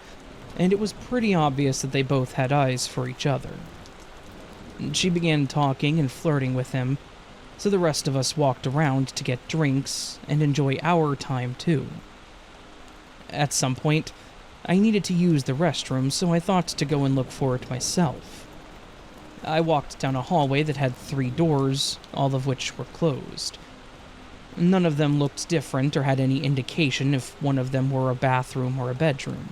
and it was pretty obvious that they both had eyes for each other. She began talking and flirting with him, so the rest of us walked around to get drinks and enjoy our time too. At some point, I needed to use the restroom, so I thought to go and look for it myself. I walked down a hallway that had 3 doors, all of which were closed. None of them looked different or had any indication if one of them were a bathroom or a bedroom.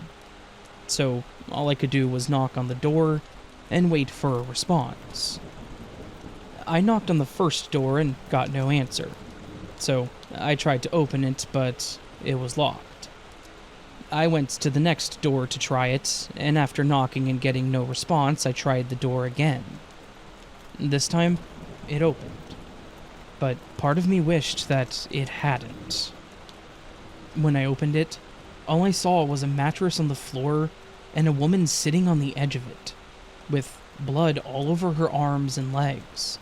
So all I could do was knock on the door and wait for a response. I knocked on the first door and got no answer, so I tried to open it, but it was locked. I went to the next door to try it, and after knocking and getting no response, I tried the door again. This time, it opened, but part of me wished that it hadn't. When I opened it, all I saw was a mattress on the floor and a woman sitting on the edge of it, with blood all over her arms and legs.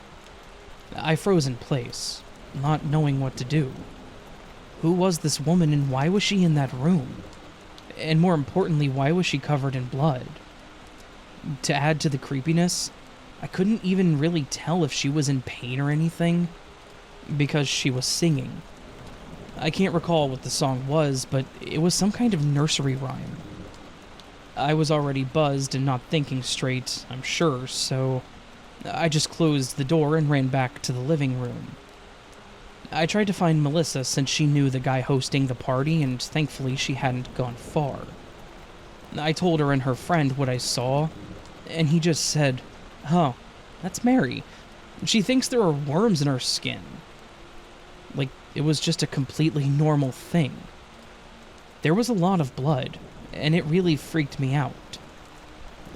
I froze in place, not knowing what to do. Who was this woman and why was she in that room? And more importantly, why was she covered in blood? To add to the creepiness, I couldn't even really tell if she was in pain or anything, because she was singing. I can't recall what the song was, but it was some kind of nursery rhyme. I was already buzzed and not thinking straight, I'm sure, so I just closed the door and ran back to the living room. I tried to find Melissa since she knew the guy hosting the party, and thankfully she hadn't gone far. I told her and her friend what I saw, and he just said, "Oh, that's Mary. She thinks there are worms in her skin." Like, it was just a completely normal thing. There was a lot of blood, and it really freaked me out.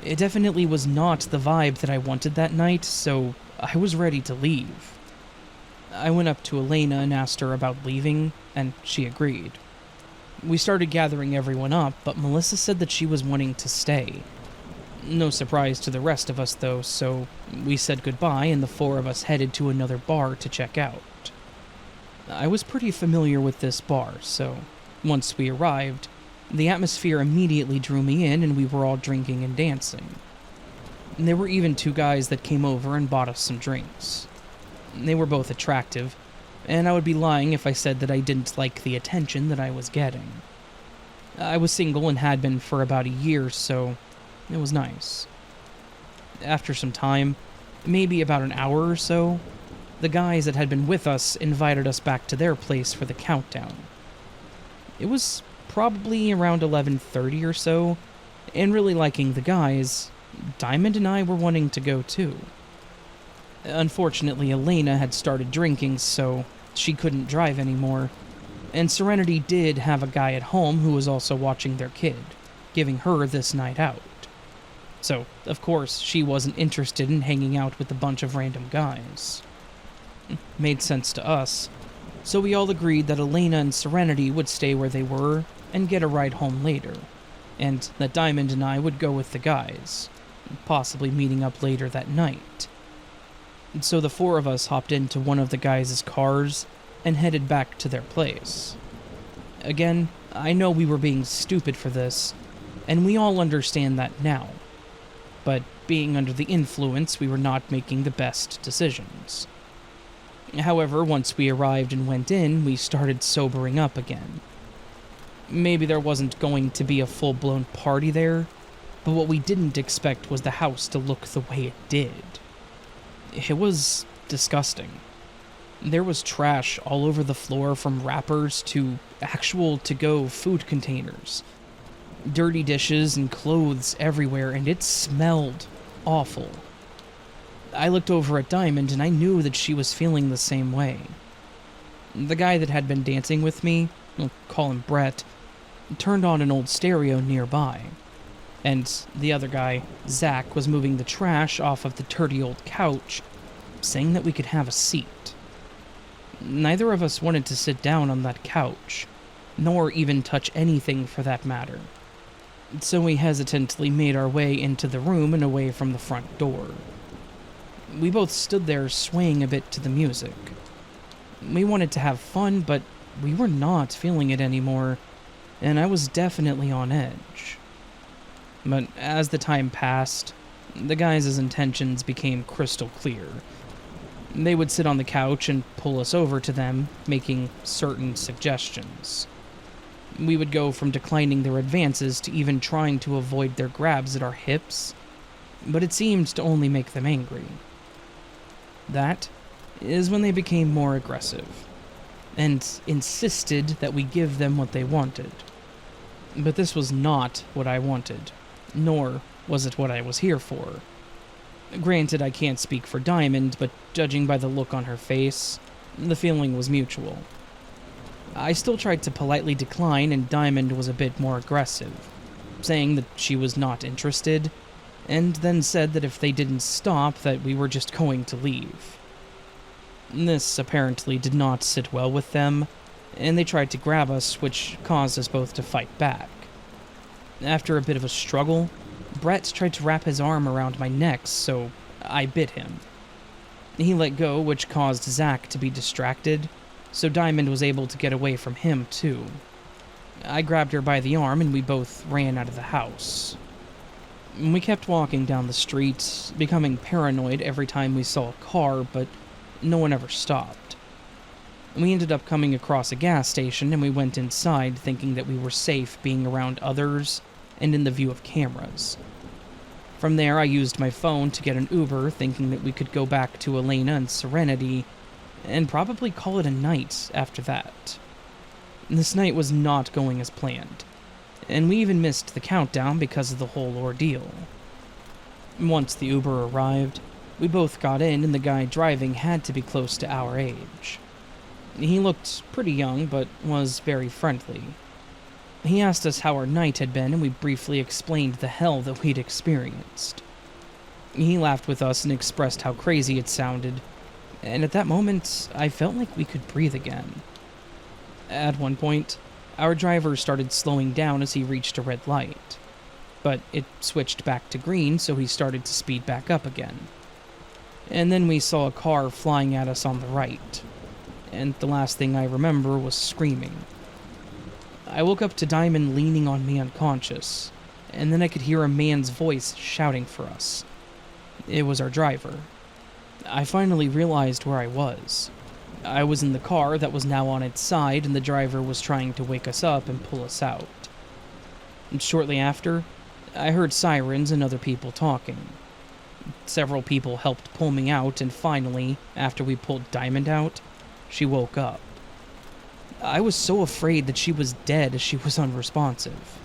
It definitely was not the vibe that I wanted that night, so I was ready to leave. I went up to Elena and asked her about leaving, and she agreed. We started gathering everyone up, but Melissa said that she was wanting to stay. No surprise to the rest of us, though, so we said goodbye and the four of us headed to another bar to check out. I was pretty familiar with this bar, so once we arrived, the atmosphere immediately drew me in and we were all drinking and dancing. There were even two guys that came over and bought us some drinks. They were both attractive, and I would be lying if I said that I didn't like the attention that I was getting. I was single and had been for about a year, so it was nice. After some time, maybe about an hour or so, the guys that had been with us invited us back to their place for the countdown. It was probably around 11:30 or so, and really liking the guys, Diamond and I were wanting to go too. Unfortunately, Elena had started drinking, so she couldn't drive anymore, and Serenity did have a guy at home who was also watching their kid, giving her this night out. So, of course, she wasn't interested in hanging out with a bunch of random guys. Made sense to us, so we all agreed that Elena and Serenity would stay where they were and get a ride home later, and that Diamond and I would go with the guys, possibly meeting up later that night. So the four of us hopped into one of the guys' cars and headed back to their place. Again, I know we were being stupid for this, and we all understand that now. But being under the influence, we were not making the best decisions. However, once we arrived and went in, we started sobering up again. Maybe there wasn't going to be a full-blown party there, but what we didn't expect was the house to look the way it did. It was disgusting. There was trash all over the floor, from wrappers to actual to-go food containers. Dirty dishes and clothes everywhere, and it smelled awful. I looked over at Diamond and I knew that she was feeling the same way. The guy that had been dancing with me, we'll call him Brett, turned on an old stereo nearby. And the other guy, Zach, was moving the trash off of the dirty old couch, saying that we could have a seat. Neither of us wanted to sit down on that couch, nor even touch anything for that matter. So we hesitantly made our way into the room and away from the front door. We both stood there swaying a bit to the music. We wanted to have fun, but we were not feeling it anymore, and I was definitely on edge. But as the time passed, the guys' intentions became crystal clear. They would sit on the couch and pull us over to them, making certain suggestions. We would go from declining their advances to even trying to avoid their grabs at our hips, but it seemed to only make them angry. That is when they became more aggressive. and insisted that we give them what they wanted. But this was not what I wanted, nor was it what I was here for. Granted, I can't speak for Diamond, but judging by the look on her face, the feeling was mutual. I still tried to politely decline, and Diamond was a bit more aggressive, saying that she was not interested, and then said that if they didn't stop, that we were just going to leave. This apparently did not sit well with them, and they tried to grab us, which caused us both to fight back. After a bit of a struggle, Brett tried to wrap his arm around my neck, so I bit him. He let go, which caused Zach to be distracted, so Diamond was able to get away from him too. I grabbed her by the arm and we both ran out of the house. We kept walking down the street, becoming paranoid every time we saw a car, but no one ever stopped. We ended up coming across a gas station and we went inside thinking that we were safe being around others and in the view of cameras. From there, I used my phone to get an Uber, thinking that we could go back to Elena and Serenity, and probably call it a night after that. This night was not going as planned, and we even missed the countdown because of the whole ordeal. Once the Uber arrived, we both got in, and the guy driving had to be close to our age. He looked pretty young, but was very friendly. He asked us how our night had been, and we briefly explained the hell that we'd experienced. He laughed with us and expressed how crazy it sounded, and at that moment, I felt like we could breathe again. At one point, our driver started slowing down as he reached a red light, but it switched back to green, so he started to speed back up again. And then we saw a car flying at us on the right, and the last thing I remember was screaming. I woke up to Diamond leaning on me unconscious, and then I could hear a man's voice shouting for us. It was our driver. I finally realized where I was. I was in the car that was now on its side, and the driver was trying to wake us up and pull us out. And shortly after, I heard sirens and other people talking. Several people helped pull me out, and finally, after we pulled Diamond out, she woke up. I was so afraid that she was dead as she was unresponsive.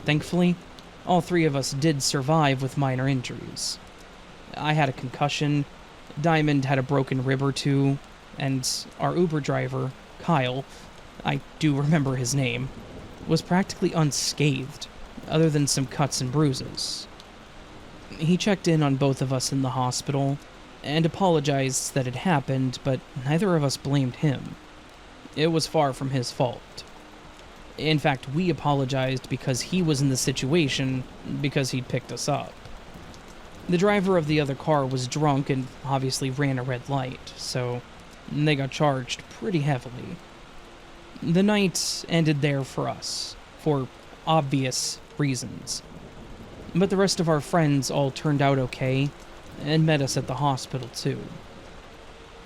Thankfully, all three of us did survive with minor injuries. I had a concussion, Diamond had a broken rib or two, and our Uber driver, Kyle, I do remember his name, was practically unscathed, other than some cuts and bruises. He checked in on both of us in the hospital, and apologized that it happened, but neither of us blamed him. It was far from his fault. In fact, we apologized because he was in the situation because he'd picked us up. The driver of the other car was drunk and obviously ran a red light, so they got charged pretty heavily. The night ended there for us, for obvious reasons. But the rest of our friends all turned out okay, and met us at the hospital too.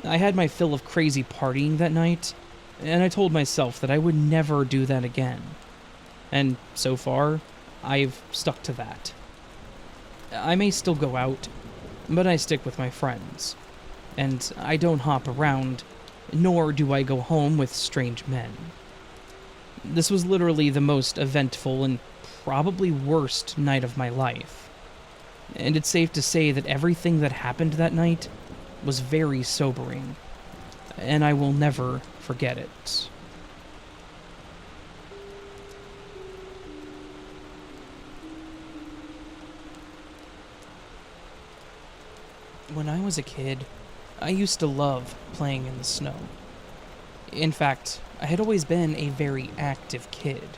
I had my fill of crazy partying that night, and I told myself that I would never do that again. And so far, I've stuck to that. I may still go out, but I stick with my friends. And I don't hop around, nor do I go home with strange men. This was literally the most eventful and probably worst night of my life. And it's safe to say that everything that happened that night was very sobering, and I will never forget it. When I was a kid, I used to love playing in the snow. In fact, I had always been a very active kid,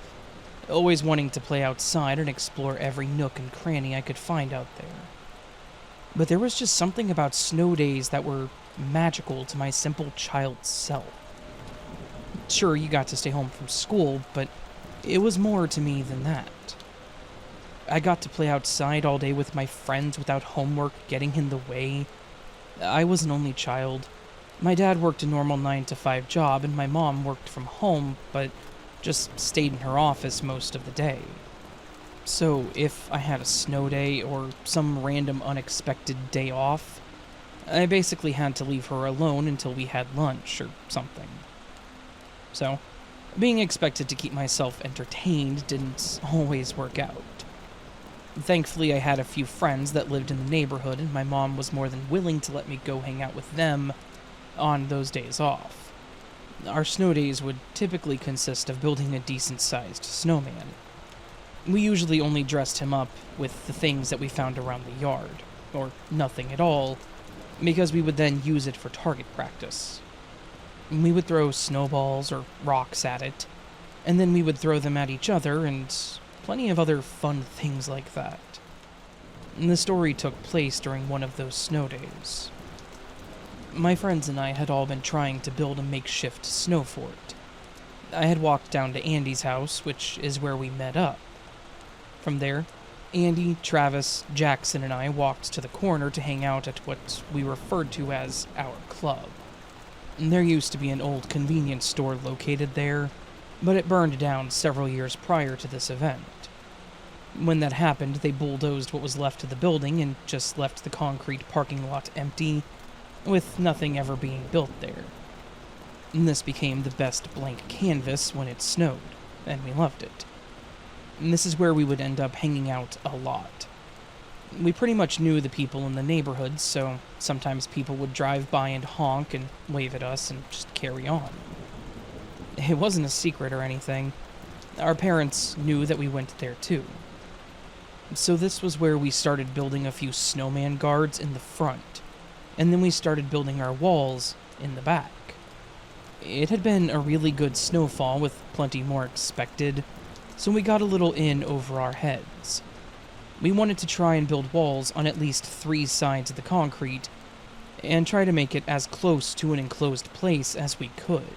always wanting to play outside and explore every nook and cranny I could find out there. But there was just something about snow days that were magical to my simple child self. Sure, you got to stay home from school, but it was more to me than that. I got to play outside all day with my friends without homework getting in the way. I was an only child. My dad worked a normal 9-to-5 job, and my mom worked from home, but just stayed in her office most of the day. So if I had a snow day or some random unexpected day off, I basically had to leave her alone until we had lunch or something. So, being expected to keep myself entertained didn't always work out. Thankfully, I had a few friends that lived in the neighborhood, and my mom was more than willing to let me go hang out with them on those days off. Our snow days would typically consist of building a decent-sized snowman. We usually only dressed him up with the things that we found around the yard, or nothing at all, because we would then use it for target practice. We would throw snowballs or rocks at it, and then we would throw them at each other and plenty of other fun things like that. And the story took place during one of those snow days. My friends and I had all been trying to build a makeshift snow fort. I had walked down to Andy's house, which is where we met up. From there, Andy, Travis, Jackson, and I walked to the corner to hang out at what we referred to as our club. There used to be an old convenience store located there, but it burned down several years prior to this event. When that happened, they bulldozed what was left of the building and just left the concrete parking lot empty, with nothing ever being built there. And this became the best blank canvas when it snowed, and we loved it. And this is where we would end up hanging out a lot. We pretty much knew the people in the neighborhood, so sometimes people would drive by and honk and wave at us and just carry on. It wasn't a secret or anything. Our parents knew that we went there too. So this was where we started building a few snowman guards in the front, and then we started building our walls in the back. It had been a really good snowfall with plenty more expected, so we got a little in over our heads. We wanted to try and build walls on at least 3 sides of the concrete, and try to make it as close to an enclosed place as we could.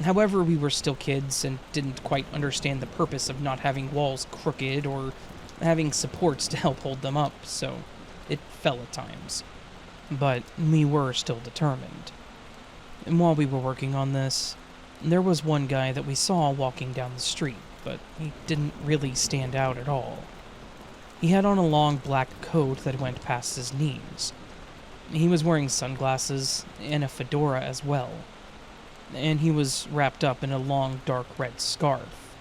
However, we were still kids and didn't quite understand the purpose of not having walls crooked or having supports to help hold them up, so it fell at times. But we were still determined. And while we were working on this, there was one guy that we saw walking down the street, but he didn't really stand out at all. He had on a long black coat that went past his knees. He was wearing sunglasses and a fedora as well, and he was wrapped up in a long dark red scarf.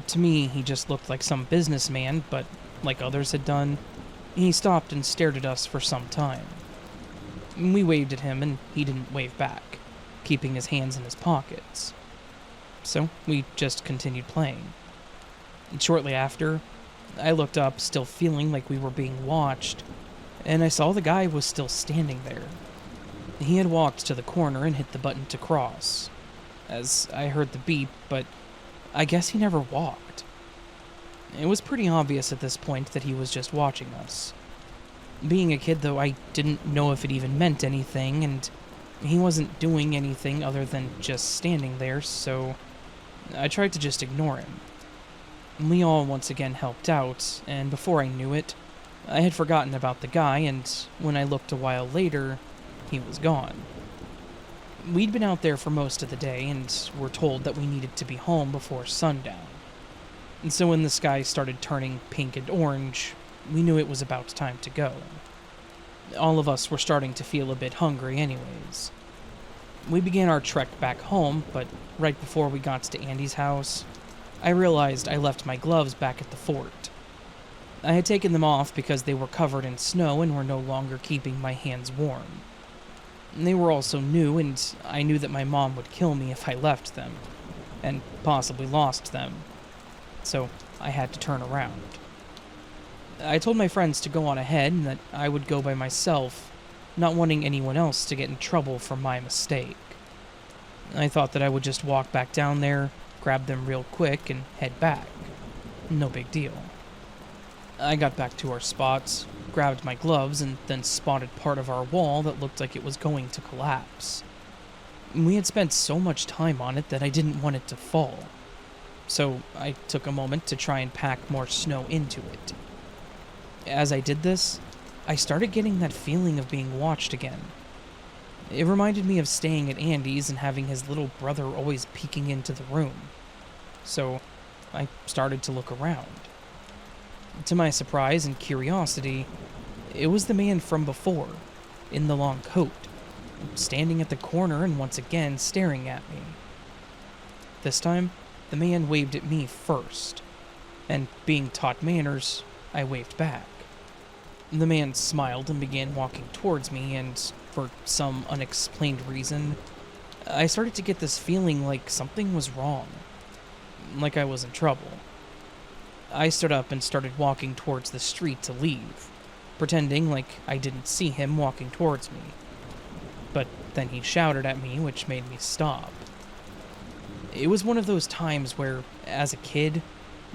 To me, he just looked like some businessman, but like others had done, he stopped and stared at us for some time. We waved at him and he didn't wave back, keeping his hands in his pockets. So we just continued playing. And shortly after, I looked up, still feeling like we were being watched, and I saw the guy was still standing there. He had walked to the corner and hit the button to cross, as I heard the beep, but I guess he never walked. It was pretty obvious at this point that he was just watching us. Being a kid, though, I didn't know if it even meant anything, and he wasn't doing anything other than just standing there, so I tried to just ignore him. We all once again helped out, and before I knew it, I had forgotten about the guy, and when I looked a while later, he was gone. We'd been out there for most of the day, and were told that we needed to be home before sundown. And so when the sky started turning pink and orange, we knew it was about time to go. All of us were starting to feel a bit hungry anyways. We began our trek back home, but right before we got to Andy's house, I realized I left my gloves back at the fort. I had taken them off because they were covered in snow and were no longer keeping my hands warm. They were also new, and I knew that my mom would kill me if I left them, and possibly lost them. So I had to turn around. I told my friends to go on ahead and that I would go by myself, not wanting anyone else to get in trouble for my mistake. I thought that I would just walk back down there, grab them real quick, and head back. No big deal. I got back to our spots, grabbed my gloves, and then spotted part of our wall that looked like it was going to collapse. We had spent so much time on it that I didn't want it to fall, so I took a moment to try and pack more snow into it. As I did this, I started getting that feeling of being watched again. It reminded me of staying at Andy's and having his little brother always peeking into the room. So I started to look around. To my surprise and curiosity, it was the man from before, in the long coat, standing at the corner and once again staring at me. This time, the man waved at me first, and being taught manners, I waved back. The man smiled and began walking towards me, and for some unexplained reason, I started to get this feeling like something was wrong, like I was in trouble. I stood up and started walking towards the street to leave, pretending like I didn't see him walking towards me. But then he shouted at me, which made me stop. It was one of those times where, as a kid,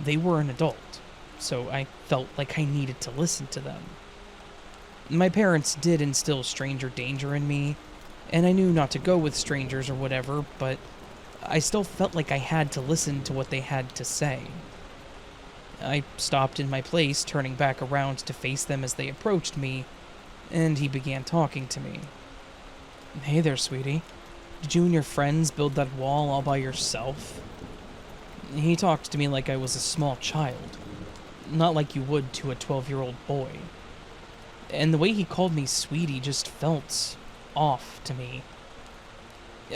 they were an adult, so I felt like I needed to listen to them. My parents did instill stranger danger in me, and I knew not to go with strangers or whatever, but I still felt like I had to listen to what they had to say. I stopped in my place, turning back around to face them as they approached me, and he began talking to me. "Hey there, sweetie. Did you and your friends build that wall all by yourself?" He talked to me like I was a small child, not like you would to a 12-year-old boy. And the way he called me sweetie just felt off to me.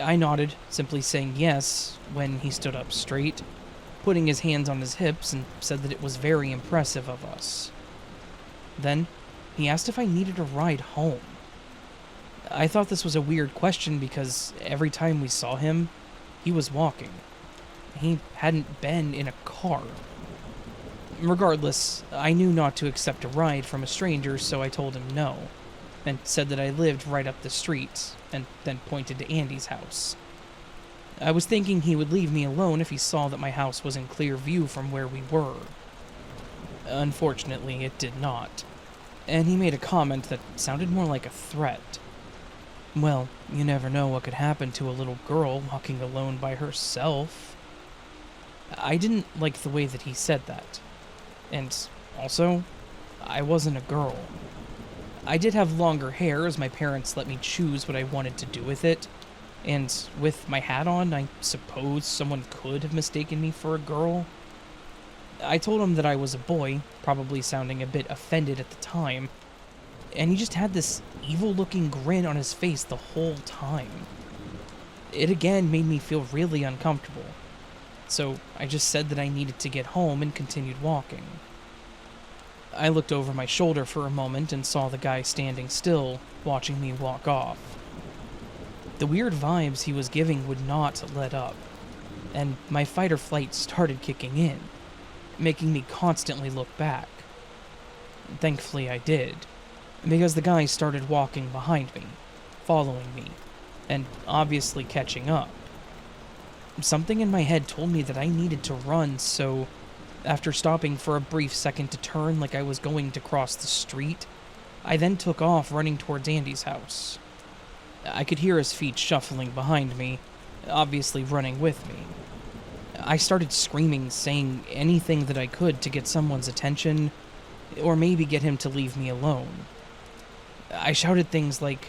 I nodded, simply saying yes, when he stood up straight, putting his hands on his hips, and said that it was very impressive of us. Then, he asked if I needed a ride home. I thought this was a weird question because every time we saw him, he was walking. He hadn't been in a car. Regardless, I knew not to accept a ride from a stranger, so I told him no, and said that I lived right up the street, and then pointed to Andy's house. I was thinking he would leave me alone if he saw that my house was in clear view from where we were. Unfortunately, it did not, and he made a comment that sounded more like a threat. Well, you never know what could happen to a little girl walking alone by herself. I didn't like the way that he said that. And also, I wasn't a girl. I did have longer hair, as my parents let me choose what I wanted to do with it, and with my hat on, I suppose someone could have mistaken me for a girl. I told him that I was a boy, probably sounding a bit offended at the time, and he just had this evil-looking grin on his face the whole time. It again made me feel really uncomfortable. So I just said that I needed to get home and continued walking. I looked over my shoulder for a moment and saw the guy standing still, watching me walk off. The weird vibes he was giving would not let up, and my fight or flight started kicking in, making me constantly look back. Thankfully I did, because the guy started walking behind me, following me, and obviously catching up. Something in my head told me that I needed to run, so after stopping for a brief second to turn like I was going to cross the street, I then took off running towards Andy's house. I could hear his feet shuffling behind me, obviously running with me. I started screaming, saying anything that I could to get someone's attention, or maybe get him to leave me alone. I shouted things like,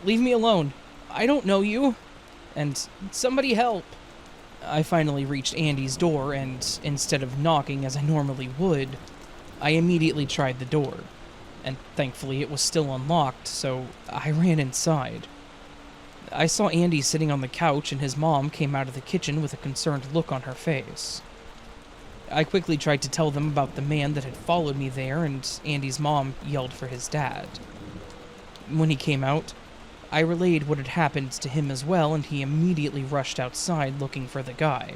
"Leave me alone! I don't know you!" and "Somebody help!" I finally reached Andy's door, and instead of knocking as I normally would, I immediately tried the door, and thankfully it was still unlocked, so I ran inside. I saw Andy sitting on the couch, and his mom came out of the kitchen with a concerned look on her face. I quickly tried to tell them about the man that had followed me there, and Andy's mom yelled for his dad. When he came out, I relayed what had happened to him as well, and he immediately rushed outside looking for the guy.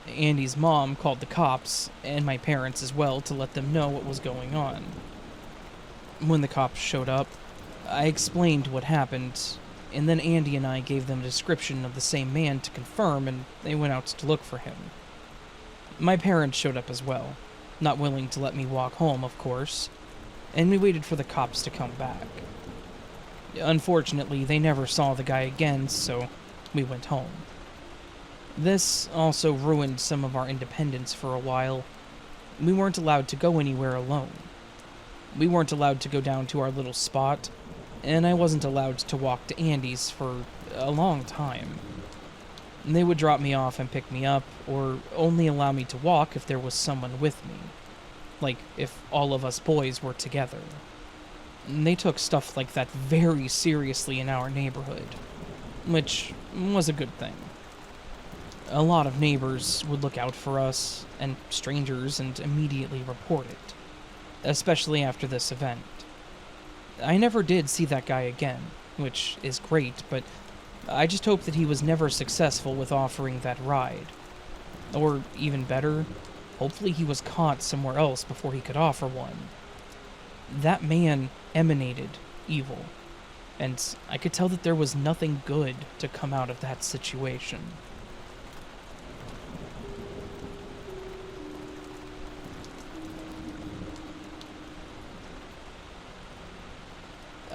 Andy's mom called the cops, and my parents as well, to let them know what was going on. When the cops showed up, I explained what happened, and then Andy and I gave them a description of the same man to confirm, and they went out to look for him. My parents showed up as well, not willing to let me walk home, of course, and we waited for the cops to come back. Unfortunately, they never saw the guy again, so we went home. This also ruined some of our independence for a while. We weren't allowed to go anywhere alone. We weren't allowed to go down to our little spot, and I wasn't allowed to walk to Andy's for a long time. They would drop me off and pick me up, or only allow me to walk if there was someone with me, like if all of us boys were together. They took stuff like that very seriously in our neighborhood, which was a good thing. A lot of neighbors would look out for us and strangers and immediately report it, especially after this event. I never did see that guy again, which is great, but I just hope that he was never successful with offering that ride. Or, even better, hopefully he was caught somewhere else before he could offer one. That man emanated evil, and I could tell that there was nothing good to come out of that situation.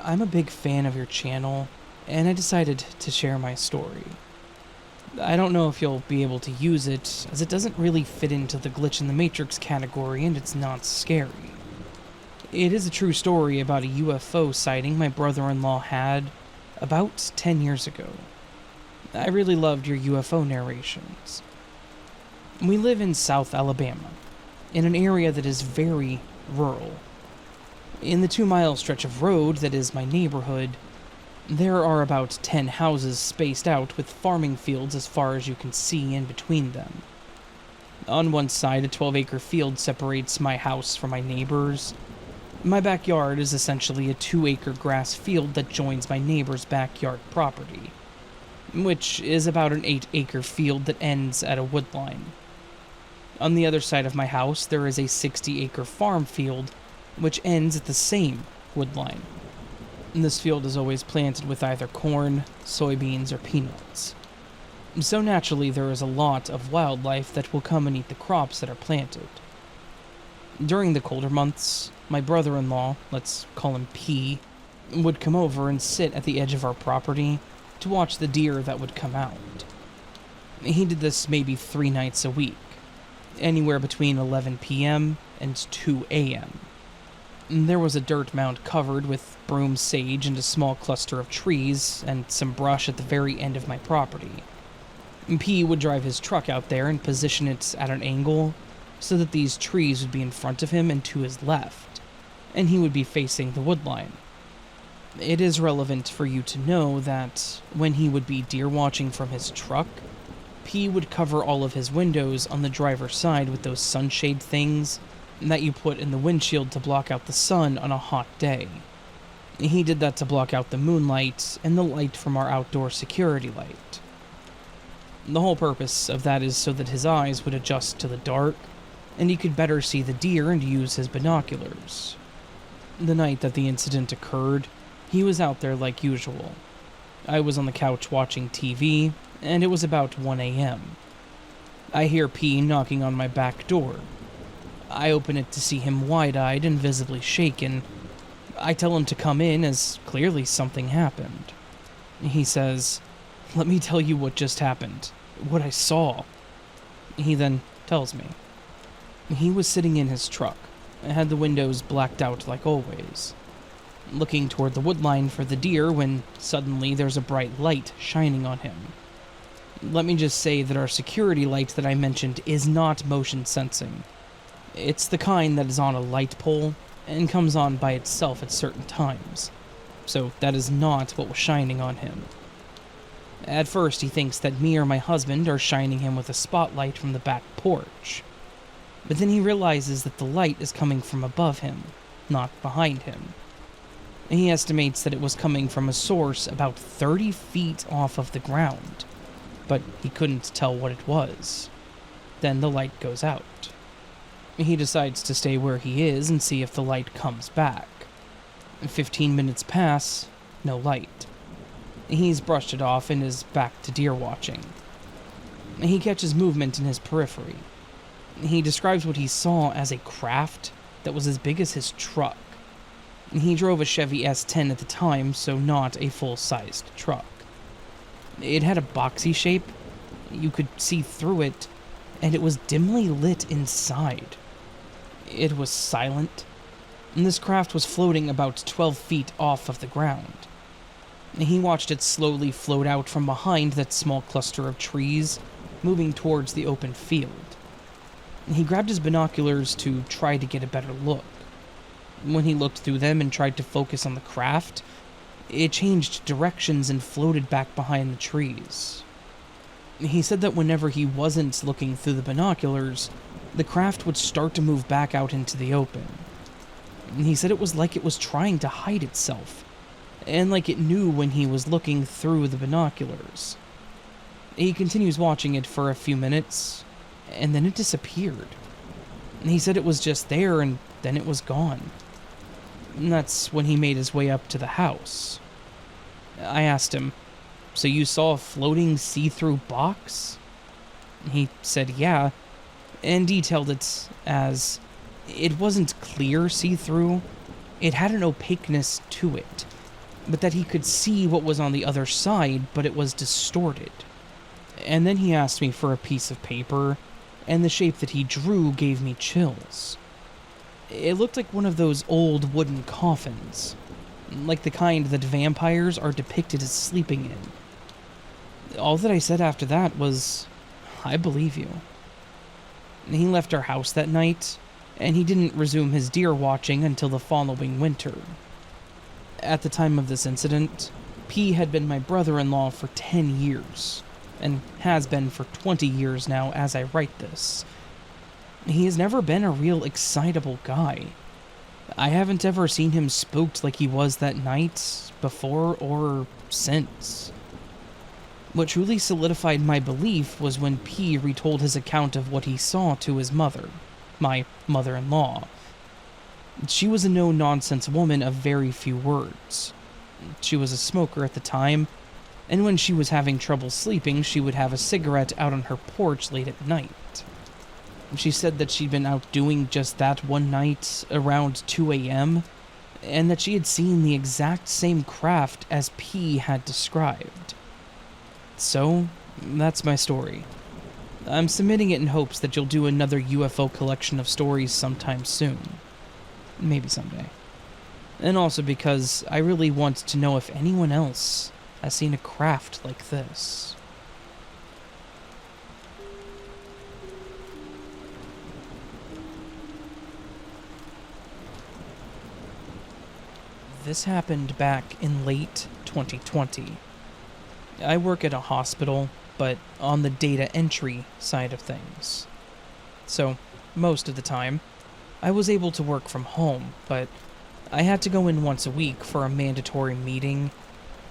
I'm a big fan of your channel, and I decided to share my story. I don't know if you'll be able to use it, as it doesn't really fit into the glitch in the Matrix category and it's not scary. It is a true story about a UFO sighting my brother-in-law had about 10 years ago. I really loved your UFO narrations. We live in South Alabama, in an area that is very rural. In the 2-mile stretch of road that is my neighborhood, there are about 10 houses spaced out with farming fields as far as you can see in between them. On one side, a 12-acre field separates my house from my neighbor's. My backyard is essentially a 2-acre grass field that joins my neighbor's backyard property, which is about an 8-acre field that ends at a woodline. On the other side of my house, there is a 60-acre farm field which ends at the same woodline. This field is always planted with either corn, soybeans, or peanuts. So naturally, there is a lot of wildlife that will come and eat the crops that are planted. During the colder months, my brother-in-law, let's call him P, would come over and sit at the edge of our property to watch the deer that would come out. He did this maybe 3 nights a week, anywhere between 11 p.m. and 2 a.m. There was a dirt mound covered with broom sage and a small cluster of trees and some brush at the very end of my property. P would drive his truck out there and position it at an angle so that these trees would be in front of him and to his left, and he would be facing the woodline. It is relevant for you to know that when he would be deer watching from his truck, P would cover all of his windows on the driver's side with those sunshade things that you put in the windshield to block out the sun on a hot day. He did that to block out the moonlight and the light from our outdoor security light. The whole purpose of that is so that his eyes would adjust to the dark, and he could better see the deer and use his binoculars. The night that the incident occurred, he was out there like usual. I was on the couch watching TV, and it was about 1 a.m. I hear P knocking on my back door. I open it to see him wide-eyed and visibly shaken. I tell him to come in, as clearly something happened. He says, "Let me tell you what just happened, what I saw." He then tells me. He was sitting in his truck, had the windows blacked out like always, looking toward the woodline for the deer when suddenly there's a bright light shining on him. Let me just say that our security light that I mentioned is not motion sensing. It's the kind that is on a light pole and comes on by itself at certain times, so that is not what was shining on him. At first he thinks that me or my husband are shining him with a spotlight from the back porch, but then he realizes that the light is coming from above him, not behind him. He estimates that it was coming from a source about 30 feet off of the ground, but he couldn't tell what it was. Then the light goes out. He decides to stay where he is and see if the light comes back. 15 minutes pass, no light. He's brushed it off and is back to deer watching. He catches movement in his periphery. He describes what he saw as a craft that was as big as his truck. He drove a Chevy S10 at the time, so not a full-sized truck. It had a boxy shape, you could see through it, and it was dimly lit inside. It was silent, and this craft was floating about 12 feet off of the ground. He watched it slowly float out from behind that small cluster of trees, moving towards the open field. He grabbed his binoculars to try to get a better look. When he looked through them and tried to focus on the craft, it changed directions and floated back behind the trees. He said that whenever he wasn't looking through the binoculars, the craft would start to move back out into the open. He said it was like it was trying to hide itself, and like it knew when he was looking through the binoculars. He continues watching it for a few minutes, and then it disappeared. He said it was just there, and then it was gone. And that's when he made his way up to the house. I asked him, "So you saw a floating see-through box?" He said yeah, and detailed it as it wasn't clear see-through, it had an opaqueness to it, but that he could see what was on the other side, but it was distorted. And then he asked me for a piece of paper, and the shape that he drew gave me chills. It looked like one of those old wooden coffins, like the kind that vampires are depicted as sleeping in. All that I said after that was, "I believe you." He left our house that night, and he didn't resume his deer watching until the following winter. At the time of this incident, P had been my brother-in-law for 10 years, and has been for 20 years now as I write this. He has never been a real excitable guy. I haven't ever seen him spooked like he was that night, before or since. What truly solidified my belief was when P retold his account of what he saw to his mother, my mother-in-law. She was a no-nonsense woman of very few words. She was a smoker at the time, and when she was having trouble sleeping, she would have a cigarette out on her porch late at night. She said that she'd been out doing just that one night around 2 a.m., and that she had seen the exact same craft as P had described. So, that's my story. I'm submitting it in hopes that you'll do another UFO collection of stories sometime soon. Maybe someday. And also because I really want to know if anyone else has seen a craft like this. This happened back in late 2020. I work at a hospital, but on the data entry side of things. So, most of the time, I was able to work from home, but I had to go in once a week for a mandatory meeting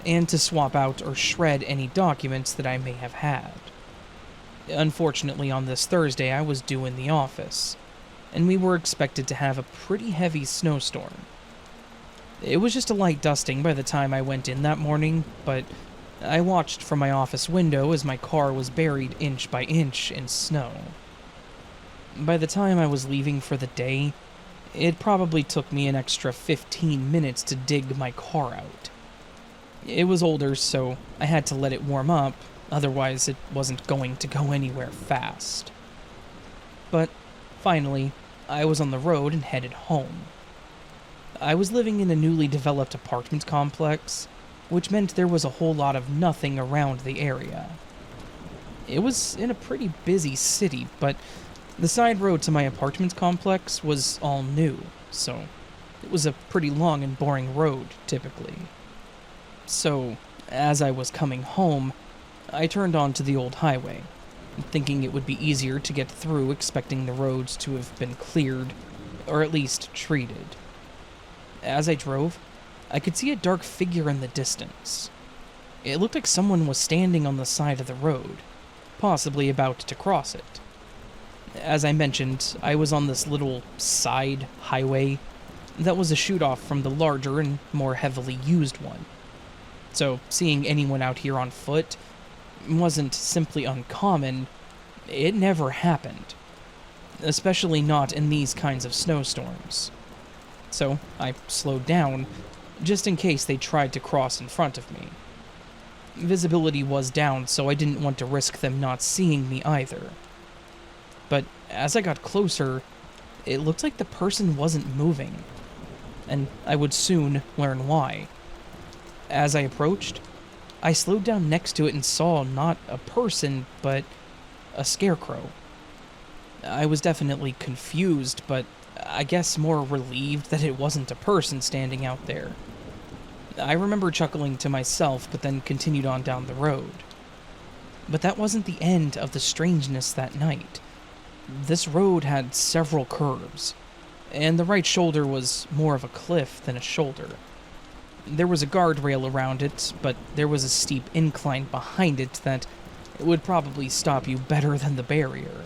and to swap out or shred any documents that I may have had. Unfortunately, on this Thursday, I was due in the office, and we were expected to have a pretty heavy snowstorm. It was just a light dusting by the time I went in that morning, but I watched from my office window as my car was buried inch by inch in snow. By the time I was leaving for the day, it probably took me an extra 15 minutes to dig my car out. It was older, so I had to let it warm up, otherwise it wasn't going to go anywhere fast. But finally, I was on the road and headed home. I was living in a newly developed apartment complex, which meant there was a whole lot of nothing around the area. It was in a pretty busy city, but the side road to my apartment complex was all new, so it was a pretty long and boring road, typically. So, as I was coming home, I turned onto the old highway, thinking it would be easier to get through, expecting the roads to have been cleared, or at least treated. As I drove, I could see a dark figure in the distance. It looked like someone was standing on the side of the road, possibly about to cross it. As I mentioned, I was on this little side highway that was a shoot-off from the larger and more heavily used one. So seeing anyone out here on foot wasn't simply uncommon, it never happened. Especially not in these kinds of snowstorms. So I slowed down, just in case they tried to cross in front of me. Visibility was down, so I didn't want to risk them not seeing me either. But as I got closer, it looked like the person wasn't moving, and I would soon learn why. As I approached, I slowed down next to it and saw not a person, but a scarecrow. I was definitely confused, but I guess more relieved that it wasn't a person standing out there. I remember chuckling to myself, but then continued on down the road. But that wasn't the end of the strangeness that night. This road had several curves, and the right shoulder was more of a cliff than a shoulder. There was a guardrail around it, but there was a steep incline behind it that would probably stop you better than the barrier.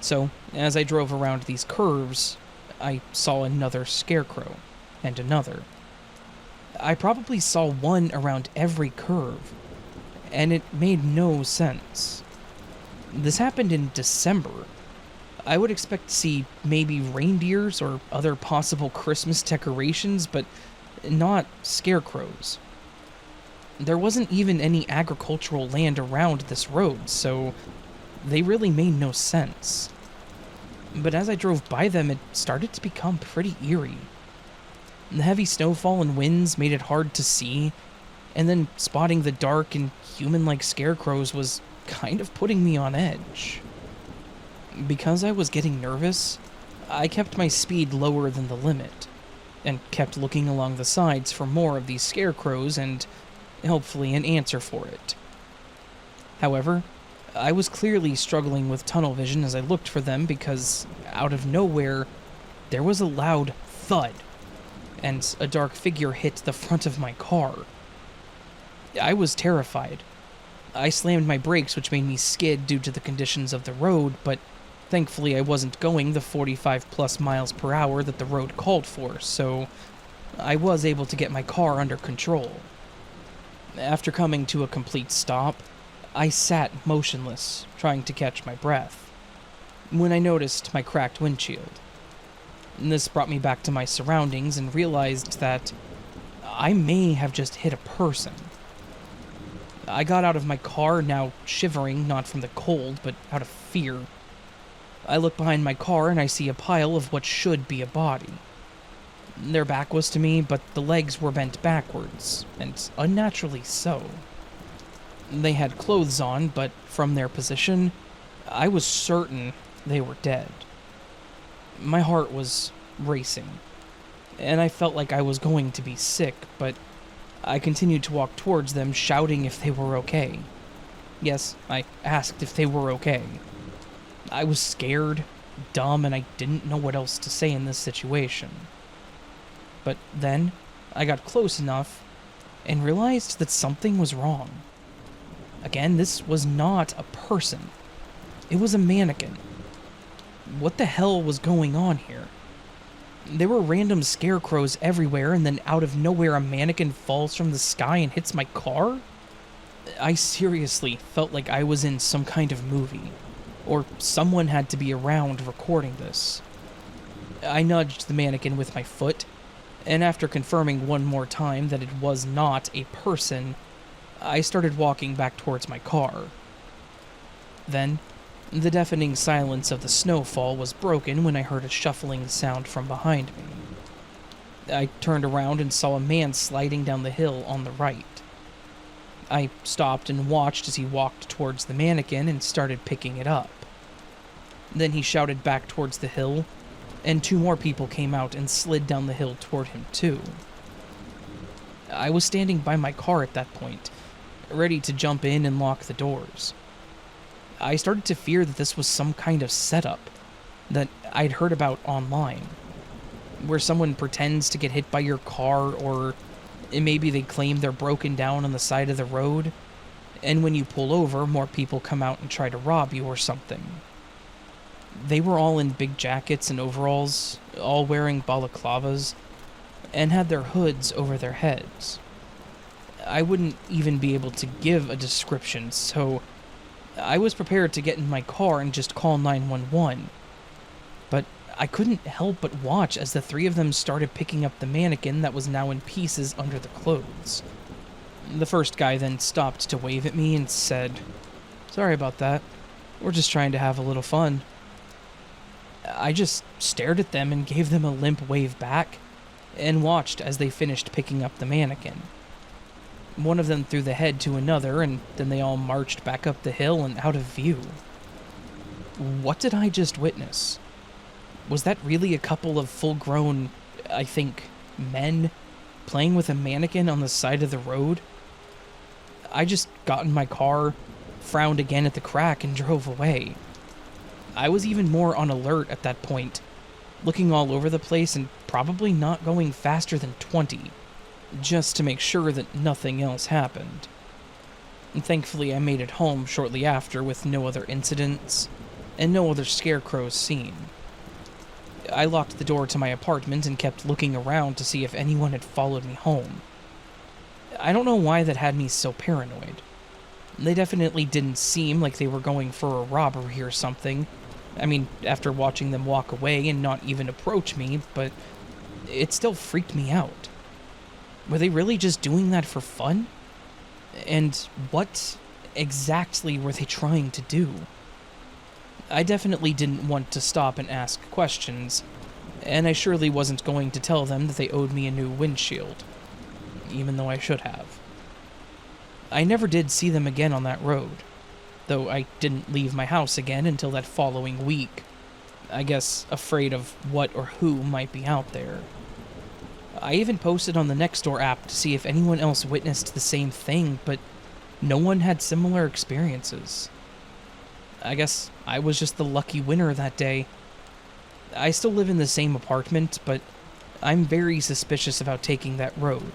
So, as I drove around these curves, I saw another scarecrow, and another. I probably saw one around every curve, and it made no sense. This happened in December. I would expect to see maybe reindeers or other possible Christmas decorations, but not scarecrows. There wasn't even any agricultural land around this road, so they really made no sense. But as I drove by them, it started to become pretty eerie. The heavy snowfall and winds made it hard to see, and then spotting the dark and human-like scarecrows was kind of putting me on edge. Because I was getting nervous, I kept my speed lower than the limit, and kept looking along the sides for more of these scarecrows and hopefully an answer for it. However, I was clearly struggling with tunnel vision as I looked for them because, out of nowhere, there was a loud thud, and a dark figure hit the front of my car. I was terrified. I slammed my brakes, which made me skid due to the conditions of the road, but thankfully I wasn't going the 45 plus miles per hour that the road called for, so I was able to get my car under control. After coming to a complete stop, I sat motionless, trying to catch my breath, when I noticed my cracked windshield. This brought me back to my surroundings and realized that I may have just hit a person. I got out of my car, now shivering, not from the cold, but out of fear. I look behind my car and I see a pile of what should be a body. Their back was to me, but the legs were bent backwards, and unnaturally so. They had clothes on, but from their position, I was certain they were dead. My heart was racing, and I felt like I was going to be sick, but I continued to walk towards them, shouting if they were okay. Yes, I asked if they were okay. I was scared, dumb, and I didn't know what else to say in this situation. But then, I got close enough and realized that something was wrong. Again, this was not a person. It was a mannequin. What the hell was going on here? There were random scarecrows everywhere, and then out of nowhere a mannequin falls from the sky and hits my car? I seriously felt like I was in some kind of movie, or someone had to be around recording this. I nudged the mannequin with my foot, and after confirming one more time that it was not a person, I started walking back towards my car. Then, the deafening silence of the snowfall was broken when I heard a shuffling sound from behind me. I turned around and saw a man sliding down the hill on the right. I stopped and watched as he walked towards the mannequin and started picking it up. Then he shouted back towards the hill, and two more people came out and slid down the hill toward him too. I was standing by my car at that point, ready to jump in and lock the doors. I started to fear that this was some kind of setup that I'd heard about online, where someone pretends to get hit by your car, or maybe they claim they're broken down on the side of the road, and when you pull over, more people come out and try to rob you or something. They were all in big jackets and overalls, all wearing balaclavas, and had their hoods over their heads. I wouldn't even be able to give a description, so I was prepared to get in my car and just call 911. But I couldn't help but watch as the three of them started picking up the mannequin that was now in pieces under the clothes. The first guy then stopped to wave at me and said, "Sorry about that. We're just trying to have a little fun." I just stared at them and gave them a limp wave back, and watched as they finished picking up the mannequin. One of them threw the head to another, and then they all marched back up the hill and out of view. What did I just witness? Was that really a couple of full-grown, I think, men playing with a mannequin on the side of the road? I just got in my car, frowned again at the crack and drove away. I was even more on alert at that point, looking all over the place and probably not going faster than 20, just to make sure that nothing else happened. And thankfully I made it home shortly after with no other incidents, and no other scarecrows seen. I locked the door to my apartment and kept looking around to see if anyone had followed me home. I don't know why that had me so paranoid. They definitely didn't seem like they were going for a robbery or something. I mean, after watching them walk away and not even approach me, but it still freaked me out. Were they really just doing that for fun? And what exactly were they trying to do? I definitely didn't want to stop and ask questions, and I surely wasn't going to tell them that they owed me a new windshield, even though I should have. I never did see them again on that road, though I didn't leave my house again until that following week, I guess afraid of what or who might be out there. I even posted on the Nextdoor app to see if anyone else witnessed the same thing, but no one had similar experiences. I guess I was just the lucky winner that day. I still live in the same apartment, but I'm very suspicious about taking that road.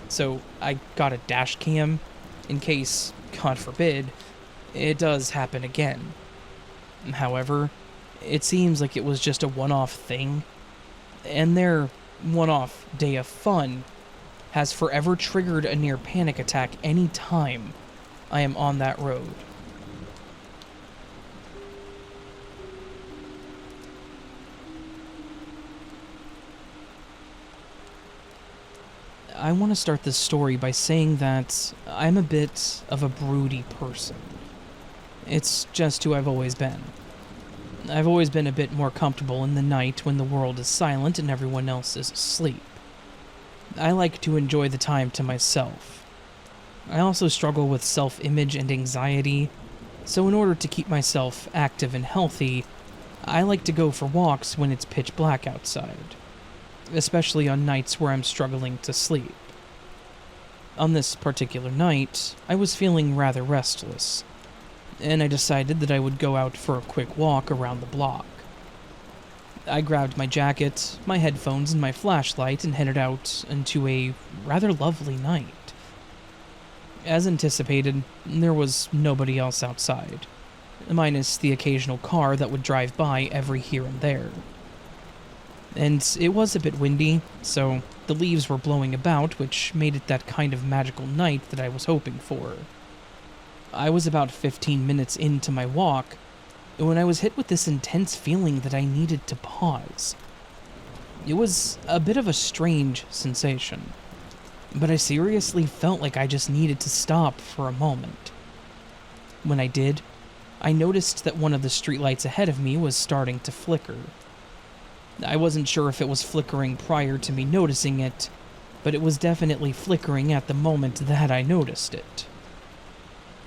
So I got a dash cam, in case, God forbid, it does happen again. However, it seems like it was just a one-off thing, and their one-off day of fun has forever triggered a near panic attack any time I am on that road. I want to start this story by saying that I'm a bit of a broody person. It's just who I've always been. I've always been a bit more comfortable in the night when the world is silent and everyone else is asleep. I like to enjoy the time to myself. I also struggle with self-image and anxiety, so in order to keep myself active and healthy, I like to go for walks when it's pitch black outside, especially on nights where I'm struggling to sleep. On this particular night, I was feeling rather restless, and I decided that I would go out for a quick walk around the block. I grabbed my jacket, my headphones, and my flashlight and headed out into a rather lovely night. As anticipated, there was nobody else outside, minus the occasional car that would drive by every here and there. And it was a bit windy, so the leaves were blowing about, which made it that kind of magical night that I was hoping for. I was about 15 minutes into my walk when I was hit with this intense feeling that I needed to pause. It was a bit of a strange sensation, but I seriously felt like I just needed to stop for a moment. When I did, I noticed that one of the streetlights ahead of me was starting to flicker. I wasn't sure if it was flickering prior to me noticing it, but it was definitely flickering at the moment that I noticed it.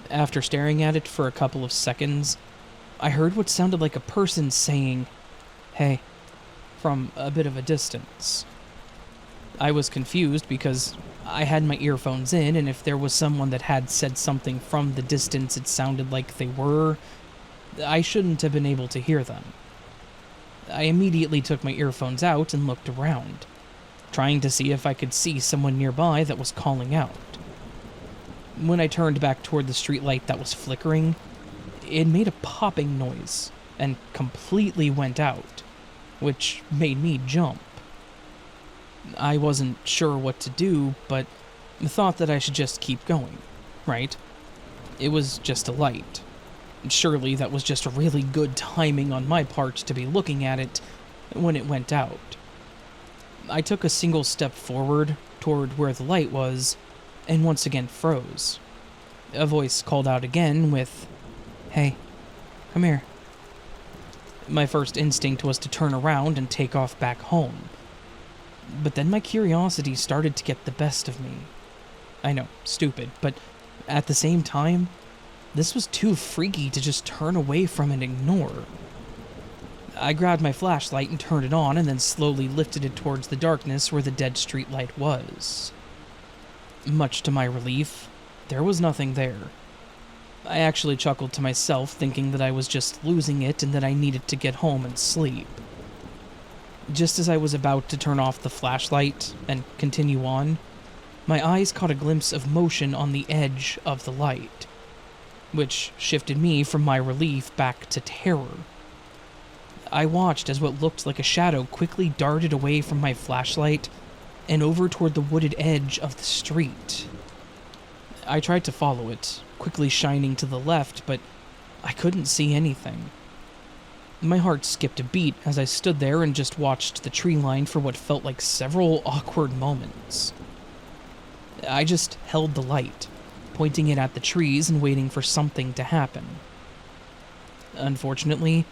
After staring at it for a couple of seconds, I heard what sounded like a person saying, "Hey," from a bit of a distance. I was confused because I had my earphones in, and if there was someone that had said something from the distance it sounded like they were, I shouldn't have been able to hear them. I immediately took my earphones out and looked around, trying to see if I could see someone nearby that was calling out. When I turned back toward the streetlight that was flickering, it made a popping noise and completely went out, which made me jump. I wasn't sure what to do, but thought that I should just keep going, right? It was just a light. Surely that was just a really good timing on my part to be looking at it when it went out. I took a single step forward toward where the light was, and once again froze. A voice called out again with, "Hey, come here." My first instinct was to turn around and take off back home. But then my curiosity started to get the best of me. I know, stupid, but at the same time, this was too freaky to just turn away from and ignore. I grabbed my flashlight and turned it on and then slowly lifted it towards the darkness where the dead streetlight was. Much to my relief, there was nothing there. I actually chuckled to myself, thinking that I was just losing it and that I needed to get home and sleep. Just as I was about to turn off the flashlight and continue on, my eyes caught a glimpse of motion on the edge of the light, which shifted me from my relief back to terror. I watched as what looked like a shadow quickly darted away from my flashlight and over toward the wooded edge of the street. I tried to follow it, quickly shining to the left, but I couldn't see anything. My heart skipped a beat as I stood there and just watched the tree line for what felt like several awkward moments. I just held the light, pointing it at the trees and waiting for something to happen. Unfortunately,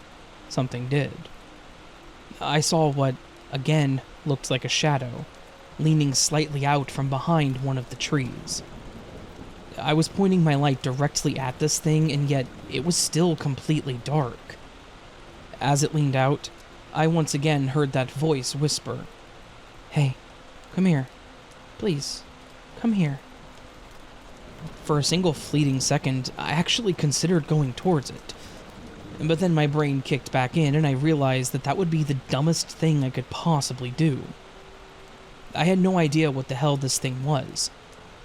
something did. I saw what, again, looked like a shadow, leaning slightly out from behind one of the trees. I was pointing my light directly at this thing, and yet it was still completely dark. As it leaned out, I once again heard that voice whisper, "Hey, come here. Please, come here." For a single fleeting second, I actually considered going towards it. But then my brain kicked back in and I realized that that would be the dumbest thing I could possibly do. I had no idea what the hell this thing was.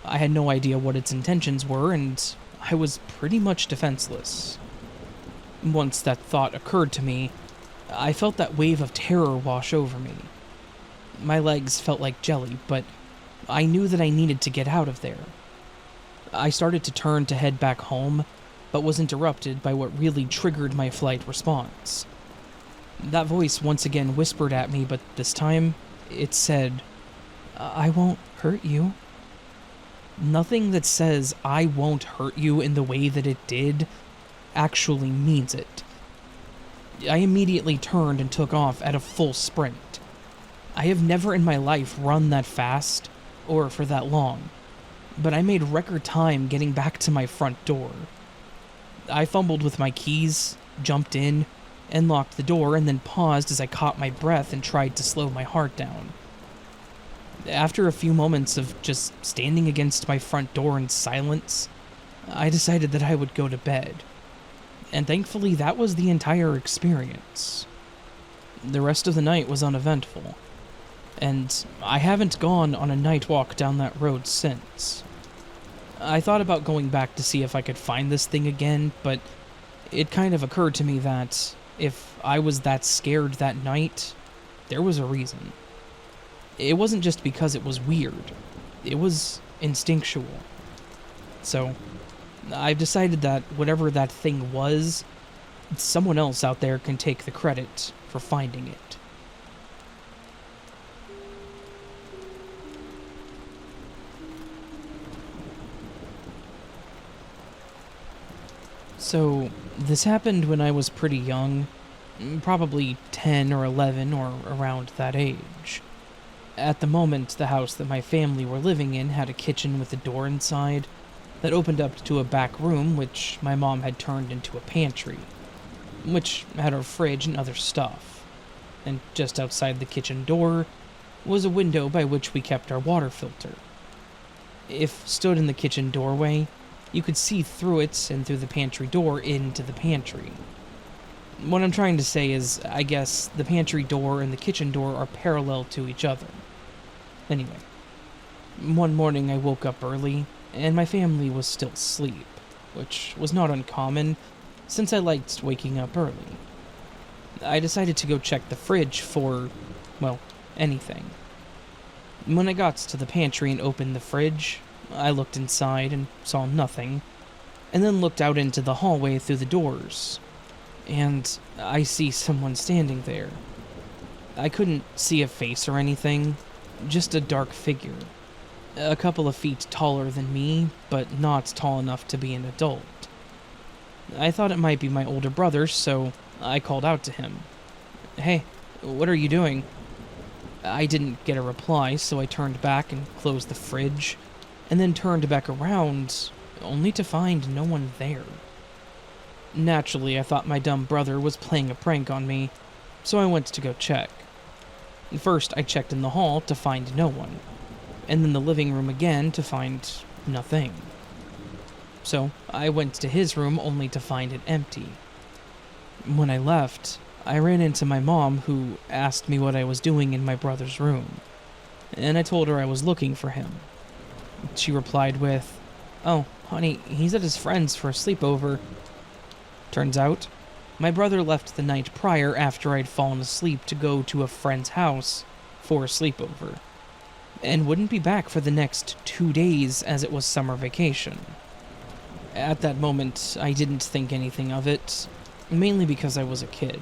I had no idea what its intentions were, and I was pretty much defenseless. Once that thought occurred to me, I felt that wave of terror wash over me. My legs felt like jelly, but I knew that I needed to get out of there. I started to turn to head back home, but was interrupted by what really triggered my flight response. That voice once again whispered at me, but this time, it said, "I won't hurt you." Nothing that says "I won't hurt you" in the way that it did actually means it. I immediately turned and took off at a full sprint. I have never in my life run that fast, or for that long, but I made record time getting back to my front door. I fumbled with my keys, jumped in, and locked the door, and then paused as I caught my breath and tried to slow my heart down. After a few moments of just standing against my front door in silence, I decided that I would go to bed. And thankfully, that was the entire experience. The rest of the night was uneventful, and I haven't gone on a night walk down that road since. I thought about going back to see if I could find this thing again, but it kind of occurred to me that if I was that scared that night, there was a reason. It wasn't just because it was weird, it was instinctual. So, I've decided that whatever that thing was, someone else out there can take the credit for finding it. So, this happened when I was pretty young, probably 10 or 11 or around that age. At the moment, the house that my family were living in had a kitchen with a door inside that opened up to a back room which my mom had turned into a pantry, which had our fridge and other stuff. And just outside the kitchen door was a window by which we kept our water filter. If stood in the kitchen doorway, you could see through it and through the pantry door into the pantry. What I'm trying to say is, I guess, the pantry door and the kitchen door are parallel to each other. Anyway, one morning I woke up early, and my family was still asleep, which was not uncommon, since I liked waking up early. I decided to go check the fridge for, well, anything. When I got to the pantry and opened the fridge, I looked inside and saw nothing, and then looked out into the hallway through the doors, and I see someone standing there. I couldn't see a face or anything, just a dark figure. A couple of feet taller than me, but not tall enough to be an adult. I thought it might be my older brother, so I called out to him. "Hey, what are you doing?" I didn't get a reply, so I turned back and closed the fridge, and then turned back around, only to find no one there. Naturally, I thought my dumb brother was playing a prank on me, so I went to go check. First, I checked in the hall to find no one, and then the living room again to find nothing. so I went to his room only to find it empty. When I left, I ran into my mom, who asked me what I was doing in my brother's room, and I told her I was looking for him. She replied with, "Oh, honey, he's at his friend's for a sleepover." Turns out, my brother left the night prior after I'd fallen asleep to go to a friend's house for a sleepover, and wouldn't be back for the next 2 days as it was summer vacation. At that moment, I didn't think anything of it, mainly because I was a kid,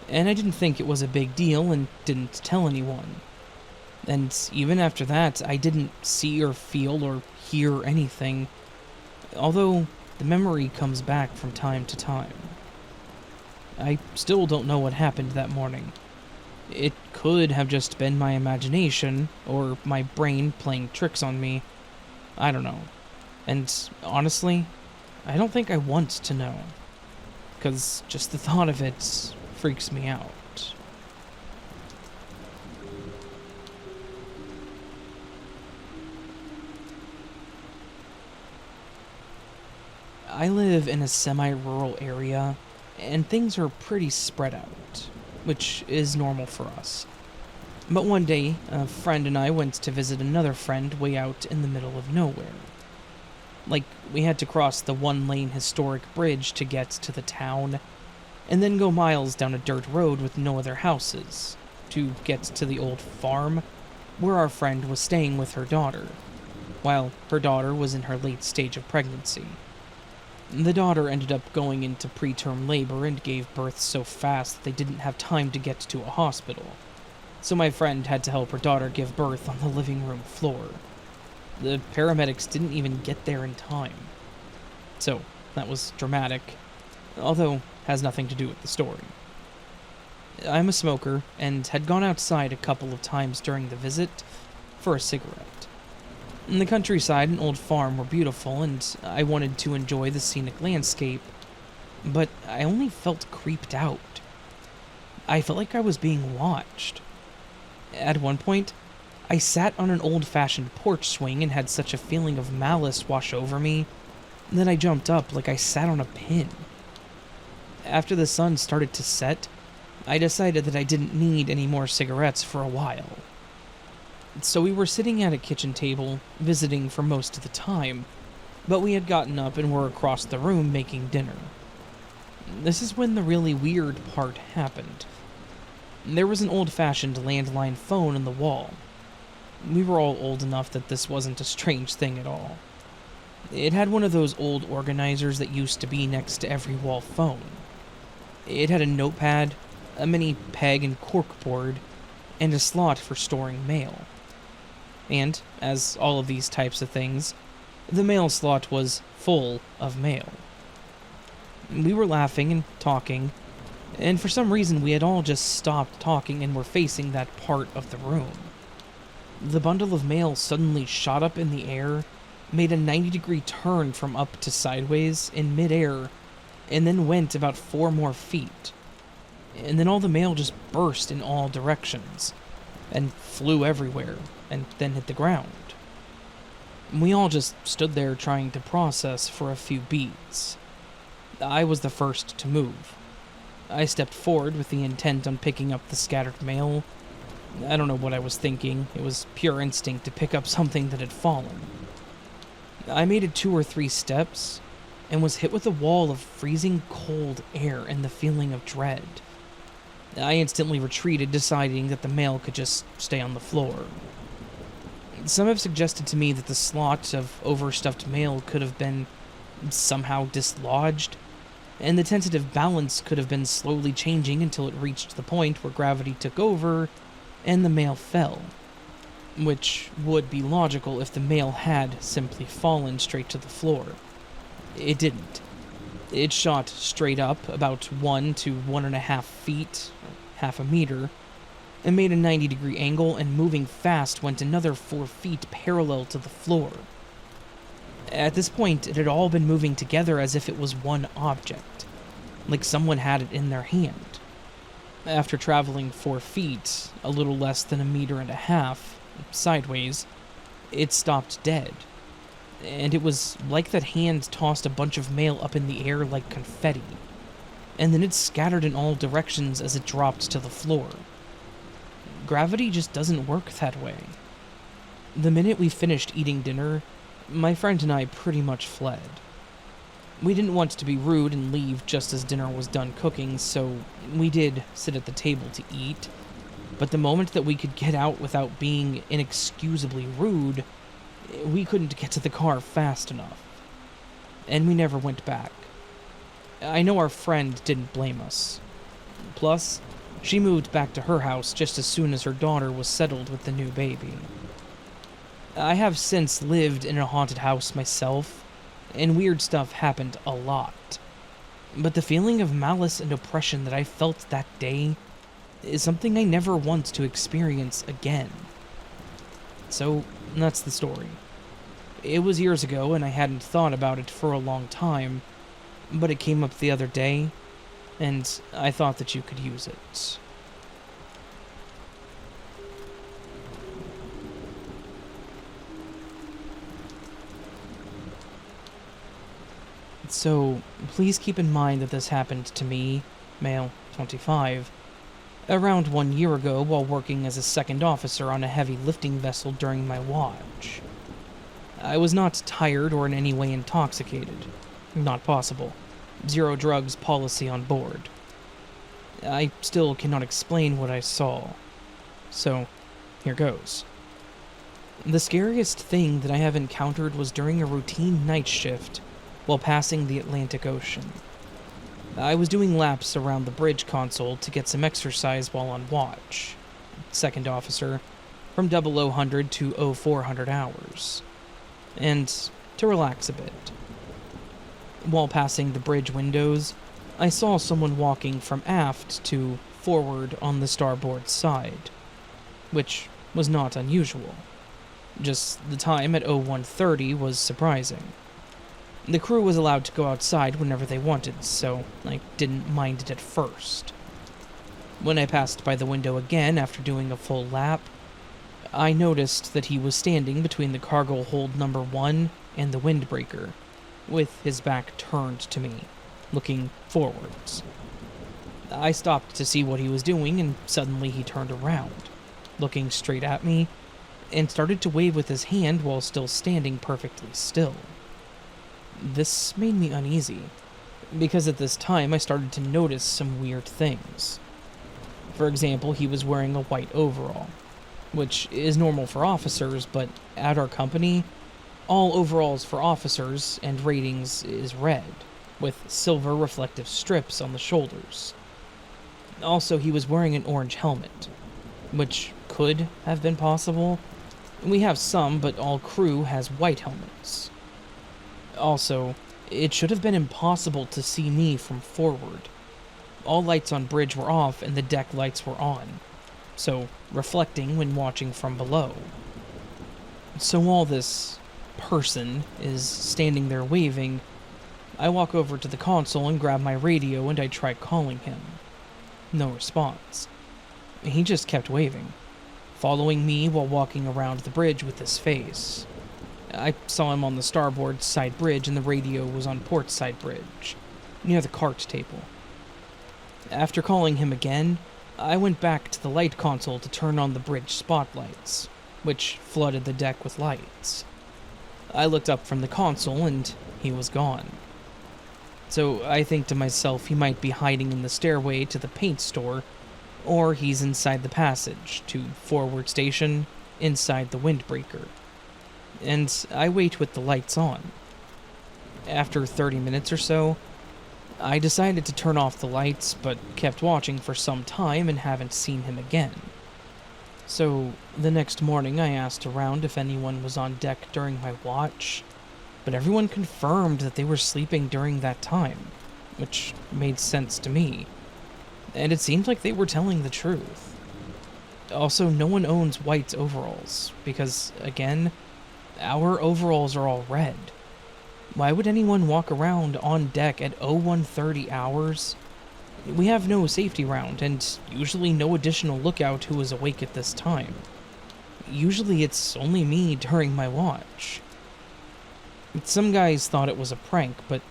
and I didn't think it was a big deal and didn't tell anyone. And even after that, I didn't see or feel or hear anything, although the memory comes back from time to time. I still don't know what happened that morning. It could have just been my imagination, or my brain playing tricks on me. I don't know. And honestly, I don't think I want to know, because just the thought of it freaks me out. I live in a semi-rural area, and things are pretty spread out, which is normal for us. But one day, a friend and I went to visit another friend way out in the middle of nowhere. Like, we had to cross the one-lane historic bridge to get to the town, and then go miles down a dirt road with no other houses, to get to the old farm, where our friend was staying with her daughter, while her daughter was in her late stage of pregnancy. The daughter ended up going into preterm labor and gave birth so fast that they didn't have time to get to a hospital, so my friend had to help her daughter give birth on the living room floor. The paramedics didn't even get there in time. So, that was dramatic, although has nothing to do with the story. I'm a smoker, and had gone outside a couple of times during the visit for a cigarette. The countryside and old farm were beautiful, and I wanted to enjoy the scenic landscape, but I only felt creeped out. I felt like I was being watched. At one point, I sat on an old-fashioned porch swing and had such a feeling of malice wash over me that I jumped up like I sat on a pin. After the sun started to set, I decided that I didn't need any more cigarettes for a while. So we were sitting at a kitchen table, visiting for most of the time, but we had gotten up and were across the room making dinner. This is when the really weird part happened. There was an old-fashioned landline phone on the wall. We were all old enough that this wasn't a strange thing at all. It had one of those old organizers that used to be next to every wall phone. It had a notepad, a mini peg and cork board, and a slot for storing mail. And, as all of these types of things, the mail slot was full of mail. We were laughing and talking, and for some reason we had all just stopped talking and were facing that part of the room. The bundle of mail suddenly shot up in the air, made a 90-degree turn from up to sideways in midair, and then went about 4 more feet. And then all the mail just burst in all directions, and flew everywhere, and then hit the ground. We all just stood there trying to process for a few beats. I was the first to move. I stepped forward with the intent on picking up the scattered mail. I don't know what I was thinking. It was pure instinct to pick up something that had fallen. I made it 2 or 3 steps, and was hit with a wall of freezing cold air and the feeling of dread. I instantly retreated, deciding that the mail could just stay on the floor. Some have suggested to me that the slot of overstuffed mail could have been somehow dislodged, and the tentative balance could have been slowly changing until it reached the point where gravity took over and the mail fell, which would be logical if the mail had simply fallen straight to the floor. It didn't. It shot straight up about 1 to 1.5 feet, half a meter, and made a 90-degree angle, and moving fast went another 4 feet parallel to the floor. At this point, it had all been moving together as if it was one object, like someone had it in their hand. After traveling 4 feet, a little less than 1.5 meters, sideways, it stopped dead. and it was like that hand tossed a bunch of mail up in the air like confetti, and then it scattered in all directions as it dropped to the floor. Gravity just doesn't work that way. The minute we finished eating dinner, my friend and I pretty much fled. We didn't want to be rude and leave just as dinner was done cooking, so we did sit at the table to eat, but the moment that we could get out without being inexcusably rude, we couldn't get to the car fast enough. And we never went back. I know our friend didn't blame us. Plus, she moved back to her house just as soon as her daughter was settled with the new baby. I have since lived in a haunted house myself, and weird stuff happened a lot. But the feeling of malice and oppression that I felt that day is something I never want to experience again. So, that's the story. It was years ago, and I hadn't thought about it for a long time, but it came up the other day, and I thought that you could use it. So, please keep in mind that this happened to me, male, 25, around 1 year ago while working as a second officer on a heavy lifting vessel during my watch. I was not tired or in any way intoxicated. Not possible. Zero drugs policy on board. I still cannot explain what I saw. So, here goes. The scariest thing that I have encountered was during a routine night shift while passing the Atlantic Ocean. I was doing laps around the bridge console to get some exercise while on watch. Second officer, from 0000 to 0400 hours. And to relax a bit. While passing the bridge windows, I saw someone walking from aft to forward on the starboard side, which was not unusual. Just the time at 0130 was surprising. The crew was allowed to go outside whenever they wanted, so I didn't mind it at first. When I passed by the window again after doing a full lap, I noticed that he was standing between the cargo hold number 1 and the windbreaker, with his back turned to me, looking forwards. I stopped to see what he was doing, and suddenly he turned around, looking straight at me, and started to wave with his hand while still standing perfectly still. This made me uneasy, because at this time I started to notice some weird things. For example, he was wearing a white overall, which is normal for officers, but at our company, all overalls for officers and ratings is red, with silver reflective strips on the shoulders. Also, he was wearing an orange helmet, which could have been possible. We have some, but all crew has white helmets. Also, it should have been impossible to see me from forward. All lights on bridge were off and the deck lights were on, so reflecting when watching from below. So all this person is standing there waving. I walk over to the console and grab my radio and I try calling him. No response. He just kept waving, following me while walking around the bridge with his face. I saw him on the starboard side bridge and the radio was on port side bridge, near the cart table. After calling him again, I went back to the light console to turn on the bridge spotlights, which flooded the deck with lights. I looked up from the console and he was gone. So I think to myself he might be hiding in the stairway to the paint store, or he's inside the passage to forward station inside the windbreaker. And I wait with the lights on. After 30 minutes or so, I decided to turn off the lights, but kept watching for some time and haven't seen him again. So the next morning I asked around if anyone was on deck during my watch, but everyone confirmed that they were sleeping during that time, which made sense to me. And it seemed like they were telling the truth. Also, no one owns white overalls, because, again, our overalls are all red. Why would anyone walk around on deck at 0130 hours? We have no safety round, and usually no additional lookout who is awake at this time. Usually it's only me during my watch. Some guys thought it was a prank, but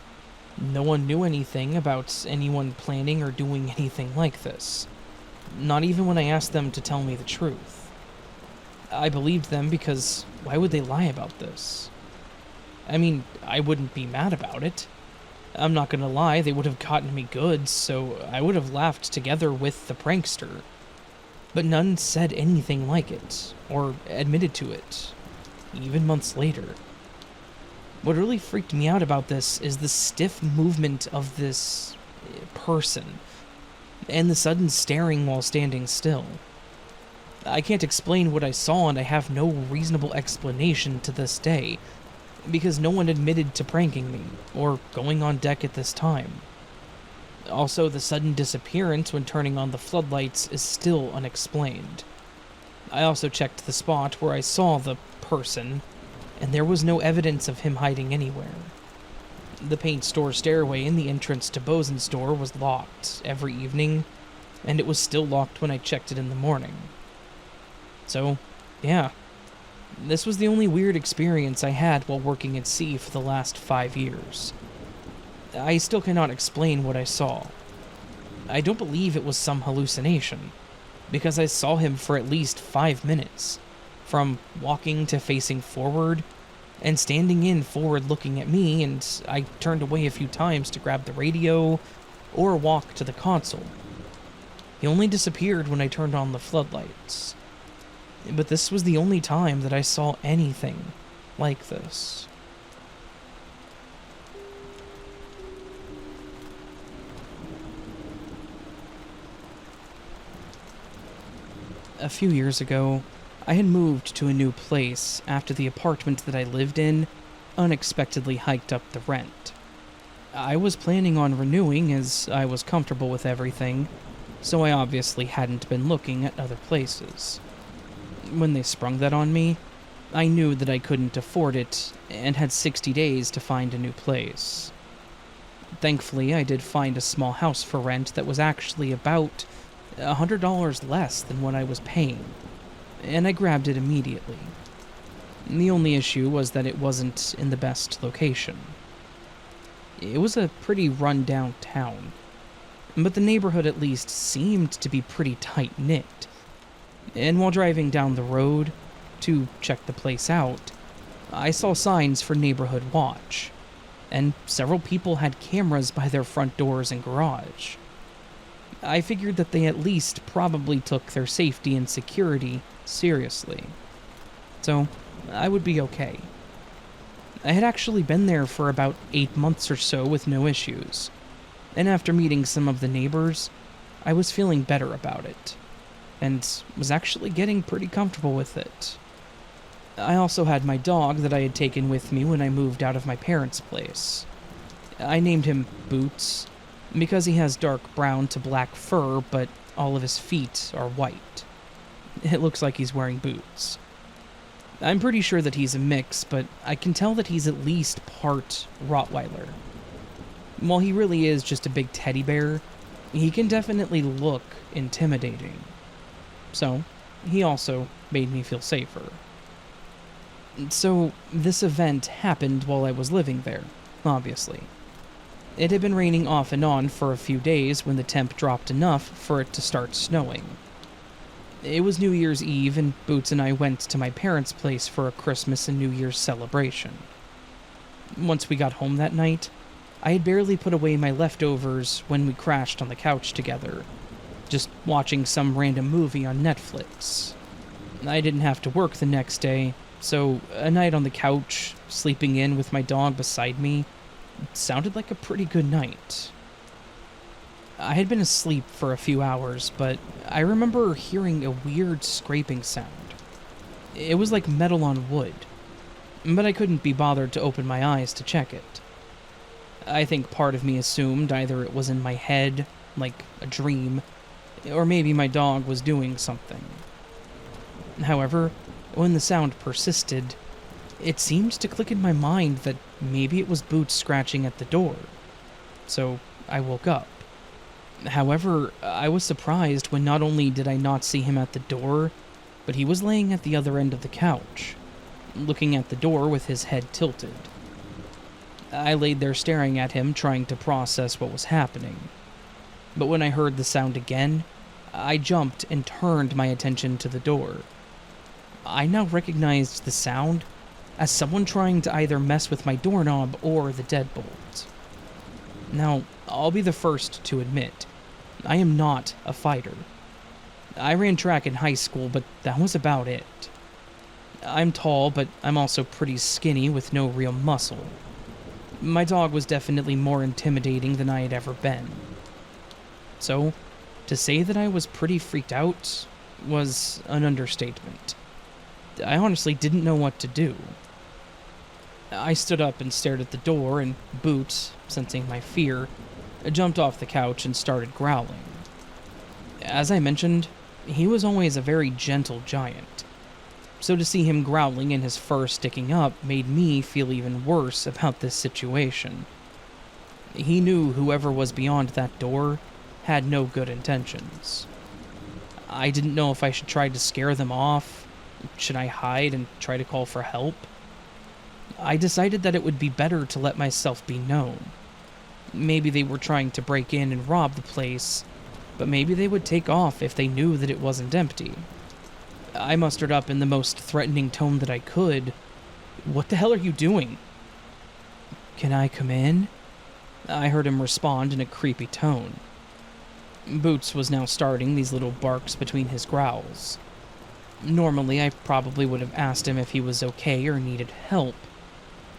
no one knew anything about anyone planning or doing anything like this. Not even when I asked them to tell me the truth. I believed them because why would they lie about this? I mean, I wouldn't be mad about it. I'm not gonna lie, they would have gotten me goods, so I would have laughed together with the prankster. But none said anything like it, or admitted to it, even months later. What really freaked me out about this is the stiff movement of this person, and the sudden staring while standing still. I can't explain what I saw, and I have no reasonable explanation to this day, because no one admitted to pranking me, or going on deck at this time. Also, the sudden disappearance when turning on the floodlights is still unexplained. I also checked the spot where I saw the person, and there was no evidence of him hiding anywhere. The paint store stairway in the entrance to Bosun's store was locked every evening, and it was still locked when I checked it in the morning. So, yeah. This was the only weird experience I had while working at sea for the last 5 years. I still cannot explain what I saw. I don't believe it was some hallucination, because I saw him for at least 5 minutes, from walking to facing forward, and standing in forward looking at me, and I turned away a few times to grab the radio or walk to the console. He only disappeared when I turned on the floodlights. But this was the only time that I saw anything like this. A few years ago, I had moved to a new place after the apartment that I lived in unexpectedly hiked up the rent. I was planning on renewing as I was comfortable with everything, so I obviously hadn't been looking at other places. When they sprung that on me, I knew that I couldn't afford it and had 60 days to find a new place. Thankfully, I did find a small house for rent that was actually about $100 less than what I was paying, and I grabbed it immediately. The only issue was that it wasn't in the best location. It was a pretty run-down town, but the neighborhood at least seemed to be pretty tight-knit. And while driving down the road to check the place out, I saw signs for neighborhood watch, and several people had cameras by their front doors and garage. I figured that they at least probably took their safety and security seriously, so I would be okay. I had actually been there for about 8 months or so with no issues, and after meeting some of the neighbors, I was feeling better about it, and was actually getting pretty comfortable with it. I also had my dog that I had taken with me when I moved out of my parents' place. I named him Boots, because he has dark brown to black fur, but all of his feet are white. It looks like he's wearing boots. I'm pretty sure that he's a mix, but I can tell that he's at least part Rottweiler. While he really is just a big teddy bear, he can definitely look intimidating. So, he also made me feel safer. So, this event happened while I was living there, obviously. It had been raining off and on for a few days when the temp dropped enough for it to start snowing. It was New Year's Eve, and Boots and I went to my parents' place for a Christmas and New Year's celebration. Once we got home that night, I had barely put away my leftovers when we crashed on the couch together, just watching some random movie on Netflix. I didn't have to work the next day, so a night on the couch, sleeping in with my dog beside me, sounded like a pretty good night. I had been asleep for a few hours, but I remember hearing a weird scraping sound. It was like metal on wood, but I couldn't be bothered to open my eyes to check it. I think part of me assumed either it was in my head, like a dream, or maybe my dog was doing something. However, when the sound persisted, it seemed to click in my mind that maybe it was Boots scratching at the door. So I woke up. However, I was surprised when not only did I not see him at the door, but he was laying at the other end of the couch, looking at the door with his head tilted. I laid there staring at him, trying to process what was happening. But when I heard the sound again, I jumped and turned my attention to the door. I now recognized the sound as someone trying to either mess with my doorknob or the deadbolt. Now, I'll be the first to admit, I am not a fighter. I ran track in high school, but that was about it. I'm tall, but I'm also pretty skinny with no real muscle. My dog was definitely more intimidating than I had ever been. So, to say that I was pretty freaked out was an understatement. I honestly didn't know what to do. I stood up and stared at the door, and Boots, sensing my fear, jumped off the couch and started growling. As I mentioned, he was always a very gentle giant, so to see him growling and his fur sticking up made me feel even worse about this situation. He knew whoever was beyond that door had no good intentions. I didn't know if I should try to scare them off. Should I hide and try to call for help? I decided that it would be better to let myself be known. Maybe they were trying to break in and rob the place, but maybe they would take off if they knew that it wasn't empty. I mustered up in the most threatening tone that I could. "What the hell are you doing?" "Can I come in?" I heard him respond in a creepy tone. Boots was now starting these little barks between his growls. Normally, I probably would have asked him if he was okay or needed help,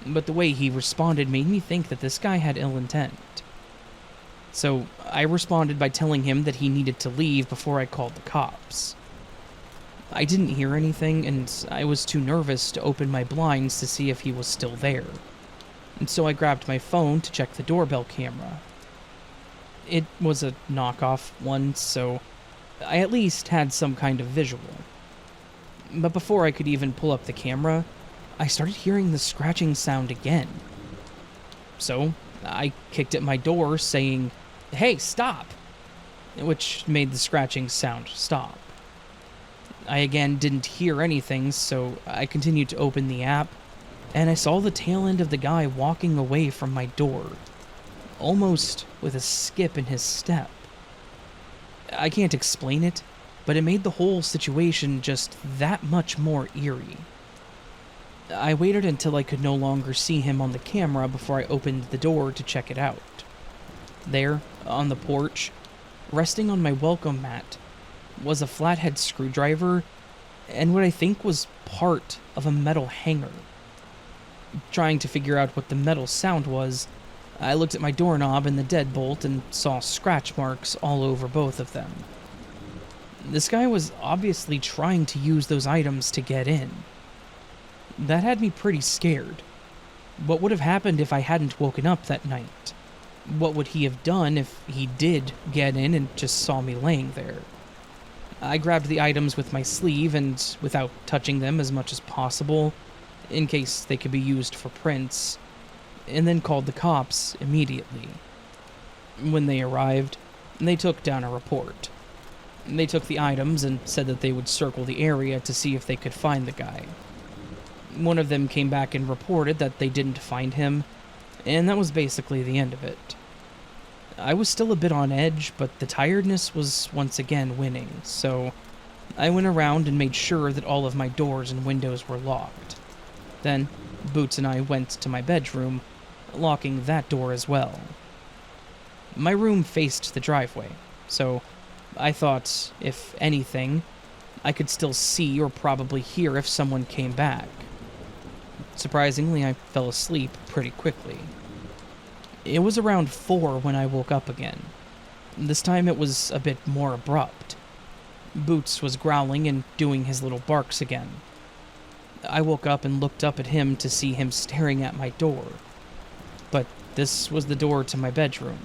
but the way he responded made me think that this guy had ill intent. So I responded by telling him that he needed to leave before I called the cops. I didn't hear anything, and I was too nervous to open my blinds to see if he was still there, and so I grabbed my phone to check the doorbell camera. It was a knockoff one, so I at least had some kind of visual. But before I could even pull up the camera, I started hearing the scratching sound again. So I kicked at my door saying, "Hey, stop!" which made the scratching sound stop. I again didn't hear anything, so I continued to open the app, and I saw the tail end of the guy walking away from my door, almost with a skip in his step. I can't explain it, but it made the whole situation just that much more eerie. I waited until I could no longer see him on the camera before I opened the door to check it out. There, on the porch, resting on my welcome mat, was a flathead screwdriver and what I think was part of a metal hanger. Trying to figure out what the metal sound was, I looked at my doorknob and the deadbolt and saw scratch marks all over both of them. This guy was obviously trying to use those items to get in. That had me pretty scared. What would have happened if I hadn't woken up that night? What would he have done if he did get in and just saw me laying there? I grabbed the items with my sleeve and, without touching them as much as possible, in case they could be used for prints, and then called the cops immediately. When they arrived, they took down a report. They took the items and said that they would circle the area to see if they could find the guy. One of them came back and reported that they didn't find him, and that was basically the end of it. I was still a bit on edge, but the tiredness was once again winning, so I went around and made sure that all of my doors and windows were locked. Then, Boots and I went to my bedroom, locking that door as well. My room faced the driveway, so I thought, if anything, I could still see or probably hear if someone came back. Surprisingly, I fell asleep pretty quickly. It was around 4 when I woke up again. This time it was a bit more abrupt. Boots was growling and doing his little barks again. I woke up and looked up at him to see him staring at my door. But this was the door to my bedroom,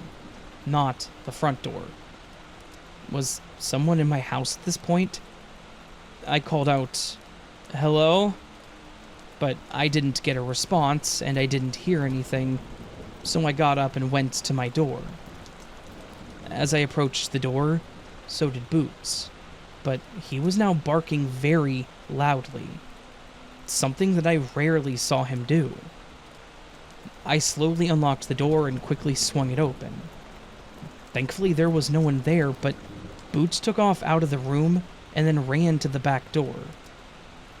not the front door. Was someone in my house at this point? I called out, "Hello?" But I didn't get a response, and I didn't hear anything, so I got up and went to my door. As I approached the door, so did Boots, but he was now barking very loudly, something that I rarely saw him do. I slowly unlocked the door and quickly swung it open. Thankfully, there was no one there, but Boots took off out of the room and then ran to the back door.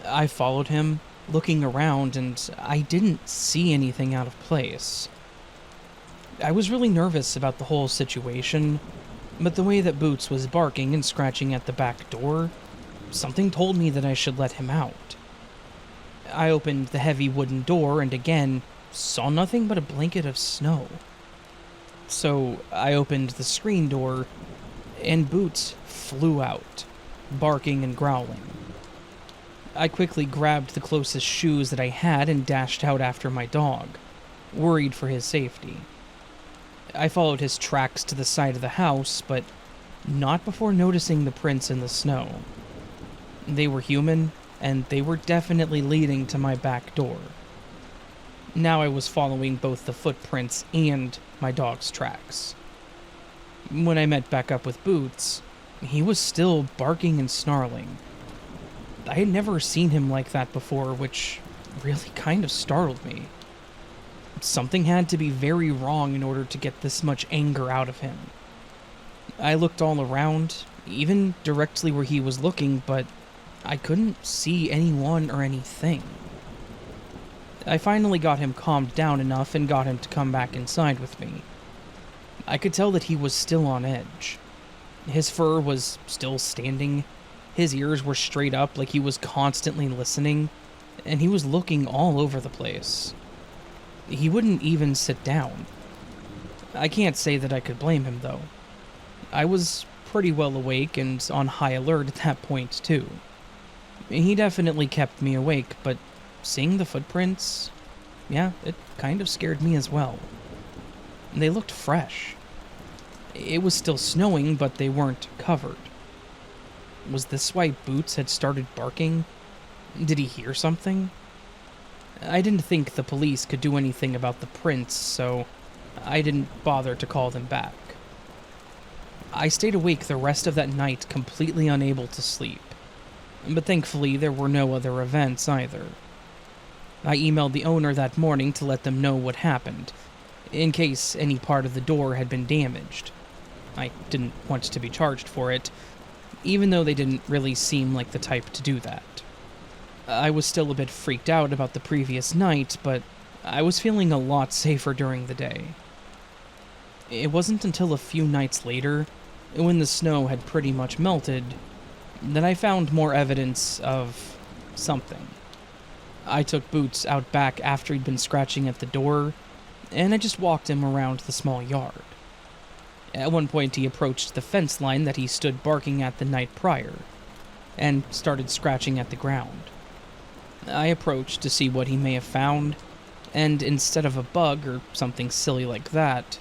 I followed him, looking around, and I didn't see anything out of place. I was really nervous about the whole situation, but the way that Boots was barking and scratching at the back door, something told me that I should let him out. I opened the heavy wooden door and again saw nothing but a blanket of snow. So I opened the screen door, and Boots flew out, barking and growling. I quickly grabbed the closest shoes that I had and dashed out after my dog, worried for his safety. I followed his tracks to the side of the house, but not before noticing the prints in the snow. They were human, and they were definitely leading to my back door. Now I was following both the footprints and my dog's tracks. When I met back up with Boots, he was still barking and snarling. I had never seen him like that before, which really kind of startled me. Something had to be very wrong in order to get this much anger out of him. I looked all around, even directly where he was looking, but I couldn't see anyone or anything. I finally got him calmed down enough and got him to come back inside with me. I could tell that he was still on edge. His fur was still standing, his ears were straight up like he was constantly listening, and he was looking all over the place. He wouldn't even sit down. I can't say that I could blame him, though. I was pretty well awake and on high alert at that point, too. He definitely kept me awake, but seeing the footprints, yeah, it kind of scared me as well. They looked fresh. It was still snowing, but they weren't covered. Was this why Boots had started barking? Did he hear something? I didn't think the police could do anything about the prints, so I didn't bother to call them back. I stayed awake the rest of that night, completely unable to sleep. But thankfully, there were no other events either. I emailed the owner that morning to let them know what happened, in case any part of the door had been damaged. I didn't want to be charged for it, even though they didn't really seem like the type to do that. I was still a bit freaked out about the previous night, but I was feeling a lot safer during the day. It wasn't until a few nights later, when the snow had pretty much melted, that I found more evidence of something. I took Boots out back after he'd been scratching at the door, and I just walked him around the small yard. At one point he approached the fence line that he stood barking at the night prior, and started scratching at the ground. I approached to see what he may have found, and instead of a bug or something silly like that,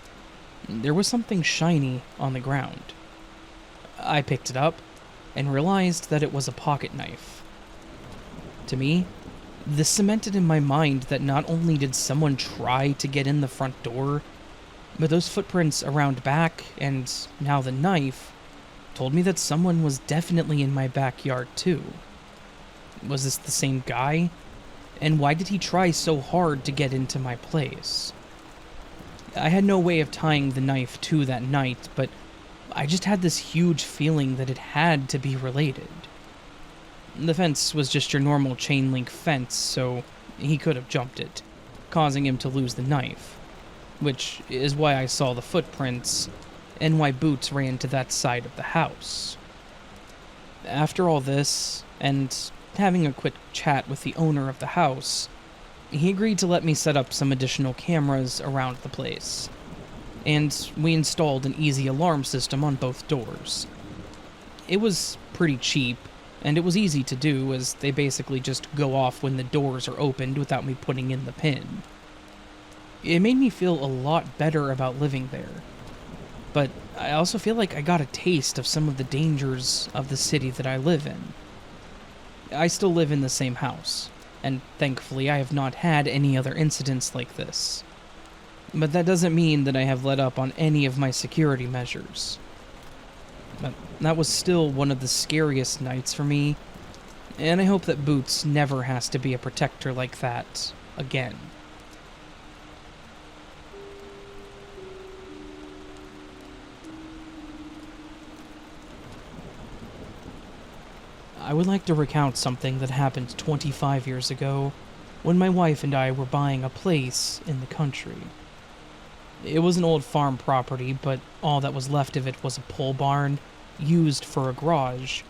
there was something shiny on the ground. I picked it up, and realized that it was a pocket knife. To me, this cemented in my mind that not only did someone try to get in the front door, but those footprints around back, and now the knife, told me that someone was definitely in my backyard too. Was this the same guy? And why did he try so hard to get into my place? I had no way of tying the knife to that night, but I just had this huge feeling that it had to be related. The fence was just your normal chain link fence, so he could have jumped it, causing him to lose the knife, which is why I saw the footprints, and why Boots ran to that side of the house. After all this, and having a quick chat with the owner of the house, he agreed to let me set up some additional cameras around the place, and we installed an easy alarm system on both doors. It was pretty cheap, and it was easy to do, as they basically just go off when the doors are opened without me putting in the pin. It made me feel a lot better about living there, but I also feel like I got a taste of some of the dangers of the city that I live in. I still live in the same house, and thankfully I have not had any other incidents like this. But that doesn't mean that I have let up on any of my security measures. But that was still one of the scariest nights for me, and I hope that Boots never has to be a protector like that again. I would like to recount something that happened 25 years ago when my wife and I were buying a place in the country. It was an old farm property, but all that was left of it was a pole barn used for a garage,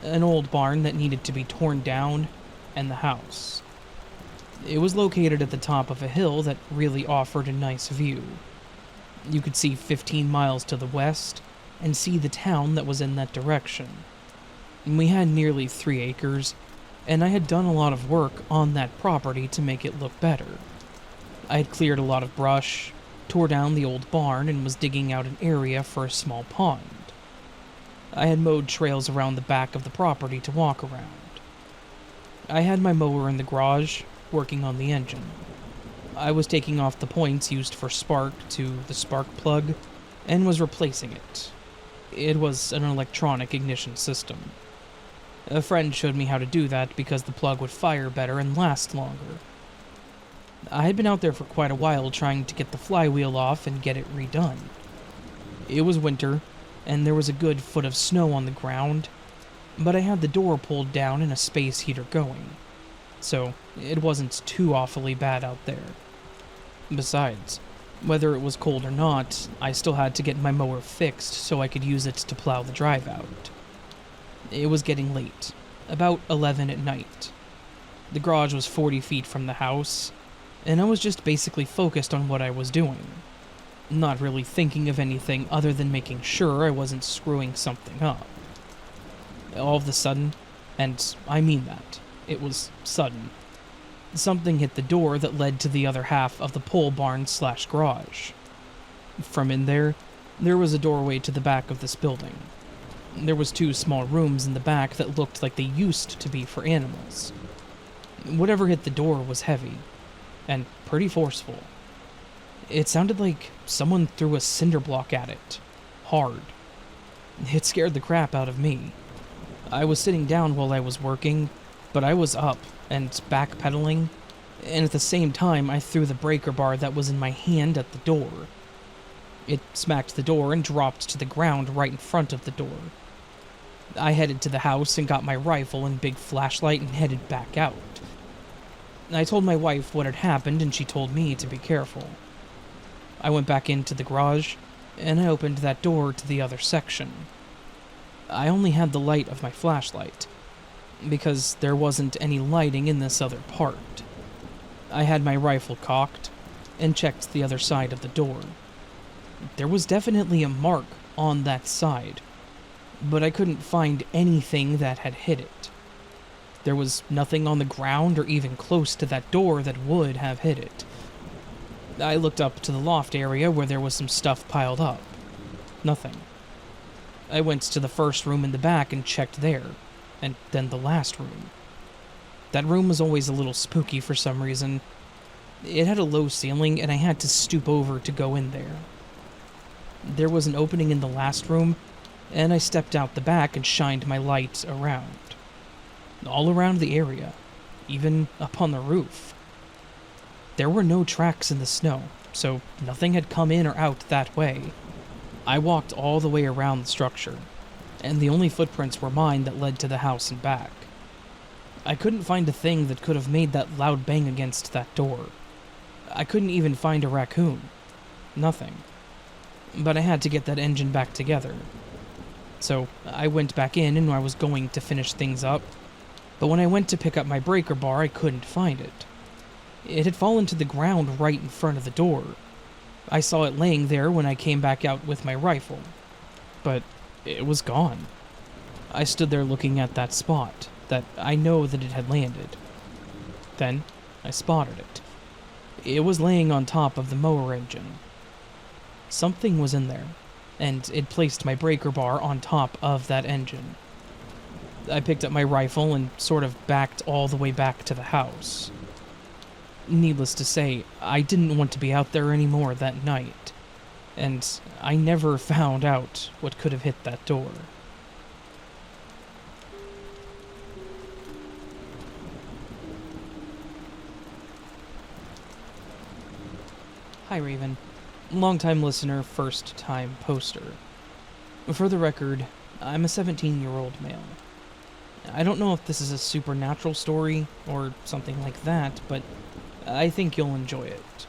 an old barn that needed to be torn down, and the house. It was located at the top of a hill that really offered a nice view. You could see 15 miles to the west and see the town that was in that direction. We had nearly 3 acres, and I had done a lot of work on that property to make it look better. I had cleared a lot of brush, tore down the old barn, and was digging out an area for a small pond. I had mowed trails around the back of the property to walk around. I had my mower in the garage, working on the engine. I was taking off the points used for spark to the spark plug, and was replacing it. It was an electronic ignition system. A friend showed me how to do that because the plug would fire better and last longer. I had been out there for quite a while trying to get the flywheel off and get it redone. It was winter, and there was a good foot of snow on the ground, but I had the door pulled down and a space heater going, so it wasn't too awfully bad out there. Besides, whether it was cold or not, I still had to get my mower fixed so I could use it to plow the drive out. It was getting late, about 11 at night. The garage was 40 feet from the house, and I was just basically focused on what I was doing, not really thinking of anything other than making sure I wasn't screwing something up. All of a sudden, and I mean that, it was sudden, something hit the door that led to the other half of the pole barn/garage. From in there was a doorway to the back of this building. There was 2 small rooms in the back that looked like they used to be for animals. Whatever hit the door was heavy, and pretty forceful. It sounded like someone threw a cinder block at it, hard. It scared the crap out of me. I was sitting down while I was working, but I was up and backpedaling, and at the same time I threw the breaker bar that was in my hand at the door. It smacked the door and dropped to the ground right in front of the door. I headed to the house and got my rifle and big flashlight and headed back out. I told my wife what had happened, and she told me to be careful. I went back into the garage, and I opened that door to the other section. I only had the light of my flashlight, because there wasn't any lighting in this other part. I had my rifle cocked, and checked the other side of the door. There was definitely a mark on that side, but I couldn't find anything that had hit it. There was nothing on the ground or even close to that door that would have hit it. I looked up to the loft area where there was some stuff piled up. Nothing. I went to the first room in the back and checked there, and then the last room. That room was always a little spooky for some reason. It had a low ceiling, and I had to stoop over to go in there. There was an opening in the last room, and I stepped out the back and shined my light around. All around the area, even up on the roof. There were no tracks in the snow, so nothing had come in or out that way. I walked all the way around the structure, and the only footprints were mine that led to the house and back. I couldn't find a thing that could have made that loud bang against that door. I couldn't even find a raccoon. Nothing. But I had to get that engine back together. So I went back in and I was going to finish things up, but when I went to pick up my breaker bar, I couldn't find it. It had fallen to the ground right in front of the door. I saw it laying there when I came back out with my rifle, but it was gone. I stood there looking at that spot, that I know that it had landed. Then I spotted it. It was laying on top of the mower engine. Something was in there, and it placed my breaker bar on top of that engine. I picked up my rifle and sort of backed all the way back to the house. Needless to say, I didn't want to be out there anymore that night, and I never found out what could have hit that door. Hi, Raven. Long-time listener, first-time poster. For the record, I'm a 17-year-old male. I don't know if this is a supernatural story or something like that, but I think you'll enjoy it.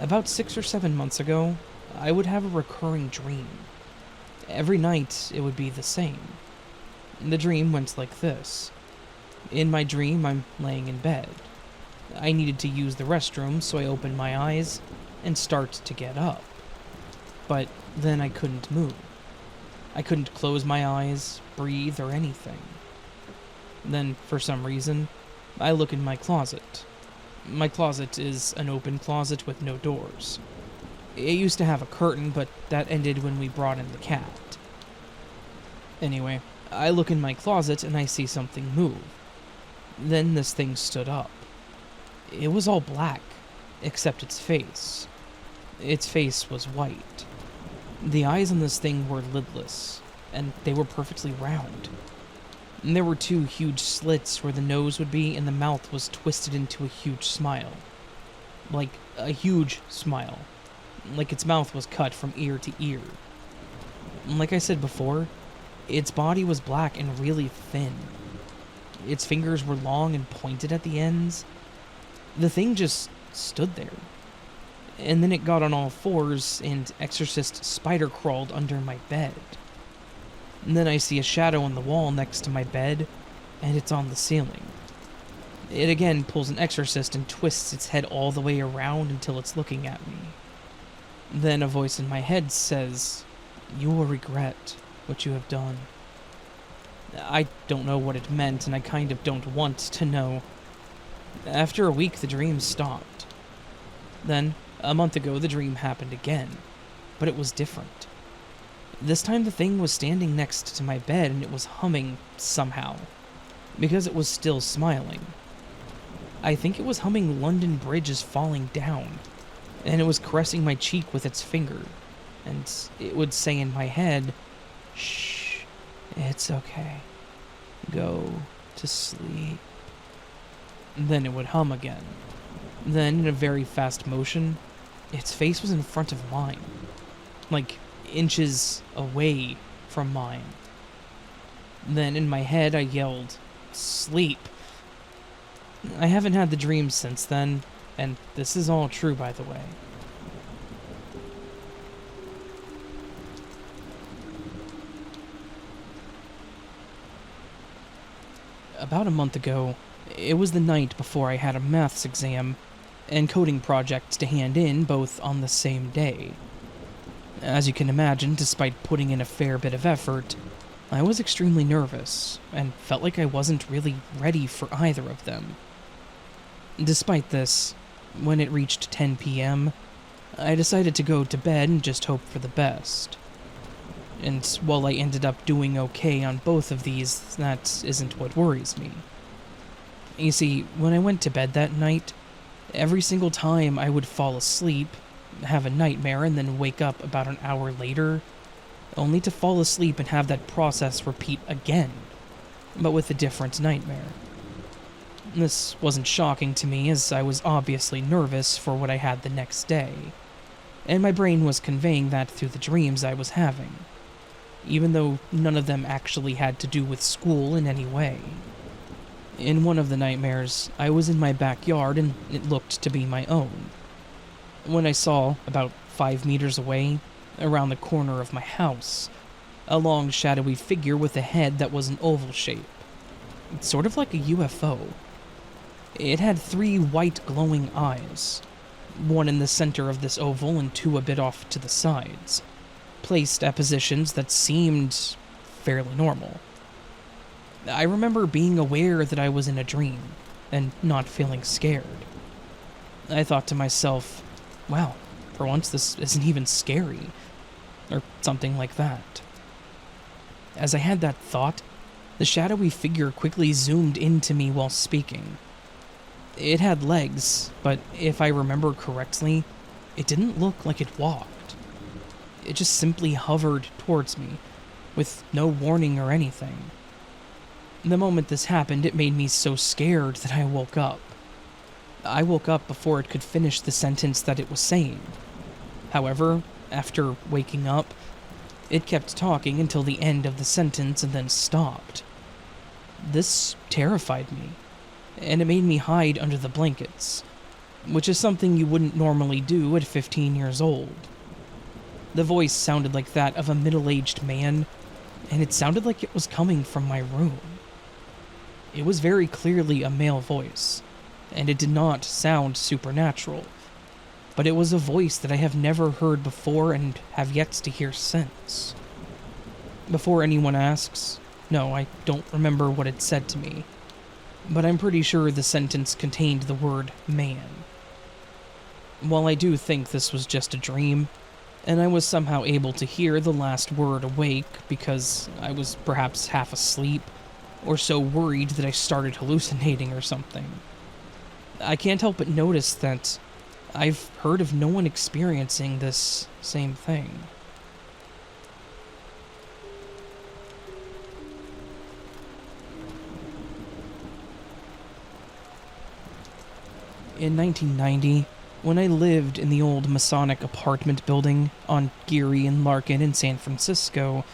About 6 or 7 months ago, I would have a recurring dream. Every night, it would be the same. The dream went like this. In my dream, I'm laying in bed. I needed to use the restroom, so I opened my eyes and start to get up. But then I couldn't move. I couldn't close my eyes, breathe, or anything. Then, for some reason, I look in my closet. My closet is an open closet with no doors. It used to have a curtain, but that ended when we brought in the cat. Anyway, I look in my closet and I see something move. Then this thing stood up. It was all black, except its face. Its face was white. The eyes on this thing were lidless, and they were perfectly round. And there were 2 huge slits where the nose would be, and the mouth was twisted into a huge smile. Like a huge smile. Like its mouth was cut from ear to ear. And like I said before, its body was black and really thin. Its fingers were long and pointed at the ends. The thing just stood there. And then it got on all fours and exorcist spider crawled under my bed. And then I see a shadow on the wall next to my bed, and it's on the ceiling. It again pulls an exorcist and twists its head all the way around until it's looking at me. Then a voice in my head says, "You will regret what you have done." I don't know what it meant, and I kind of don't want to know. After a week, the dream stopped. Then, a month ago, the dream happened again, but it was different. This time the thing was standing next to my bed and it was humming somehow, because it was still smiling. I think it was humming "London Bridge is Falling Down," and it was caressing my cheek with its finger, and it would say in my head, "Shh, it's okay. Go to sleep." Then it would hum again. Then, in a very fast motion, its face was in front of mine, like inches away from mine. Then, in my head, I yelled, "Sleep." I haven't had the dream since then, and this is all true, by the way. About a month ago, it was the night before I had a maths exam and coding projects to hand in, both on the same day. As you can imagine, despite putting in a fair bit of effort, I was extremely nervous and felt like I wasn't really ready for either of them. Despite this, when it reached 10 p.m., I decided to go to bed and just hope for the best. And while I ended up doing okay on both of these, that isn't what worries me. You see, when I went to bed that night, every single time I would fall asleep, have a nightmare, and then wake up about an hour later, only to fall asleep and have that process repeat again, but with a different nightmare. This wasn't shocking to me, as I was obviously nervous for what I had the next day, and my brain was conveying that through the dreams I was having, even though none of them actually had to do with school in any way. In one of the nightmares, I was in my backyard and it looked to be my own, when I saw, about 5 meters away, around the corner of my house, a long shadowy figure with a head that was an oval shape, sort of like a UFO. It had 3 white glowing eyes, one in the center of this oval and 2 a bit off to the sides, placed at positions that seemed fairly normal. I remember being aware that I was in a dream, and not feeling scared. I thought to myself, wow, for once this isn't even scary, or something like that. As I had that thought, the shadowy figure quickly zoomed into me while speaking. It had legs, but if I remember correctly, it didn't look like it walked. It just simply hovered towards me, with no warning or anything. The moment this happened, it made me so scared that I woke up. I woke up before it could finish the sentence that it was saying. However, after waking up, it kept talking until the end of the sentence and then stopped. This terrified me, and it made me hide under the blankets, which is something you wouldn't normally do at 15 years old. The voice sounded like that of a middle-aged man, and it sounded like it was coming from my room. It was very clearly a male voice, and it did not sound supernatural, but it was a voice that I have never heard before and have yet to hear since. Before anyone asks, no, I don't remember what it said to me, but I'm pretty sure the sentence contained the word man. While I do think this was just a dream, and I was somehow able to hear the last word awake because I was perhaps half asleep, or so worried that I started hallucinating or something, I can't help but notice that I've heard of no one experiencing this same thing. In 1990, when I lived in the old Masonic apartment building on Geary and Larkin in San Francisco,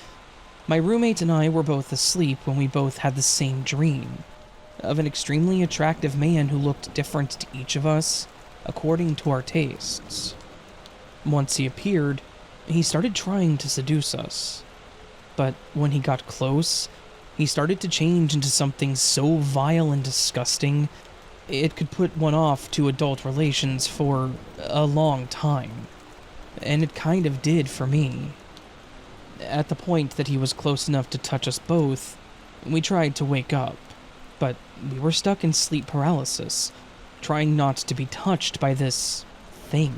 my roommate and I were both asleep when we both had the same dream of an extremely attractive man who looked different to each of us, according to our tastes. Once he appeared, he started trying to seduce us, but when he got close, he started to change into something so vile and disgusting it could put one off to adult relations for a long time, and it kind of did for me. At the point that he was close enough to touch us both, we tried to wake up, but we were stuck in sleep paralysis, trying not to be touched by this thing.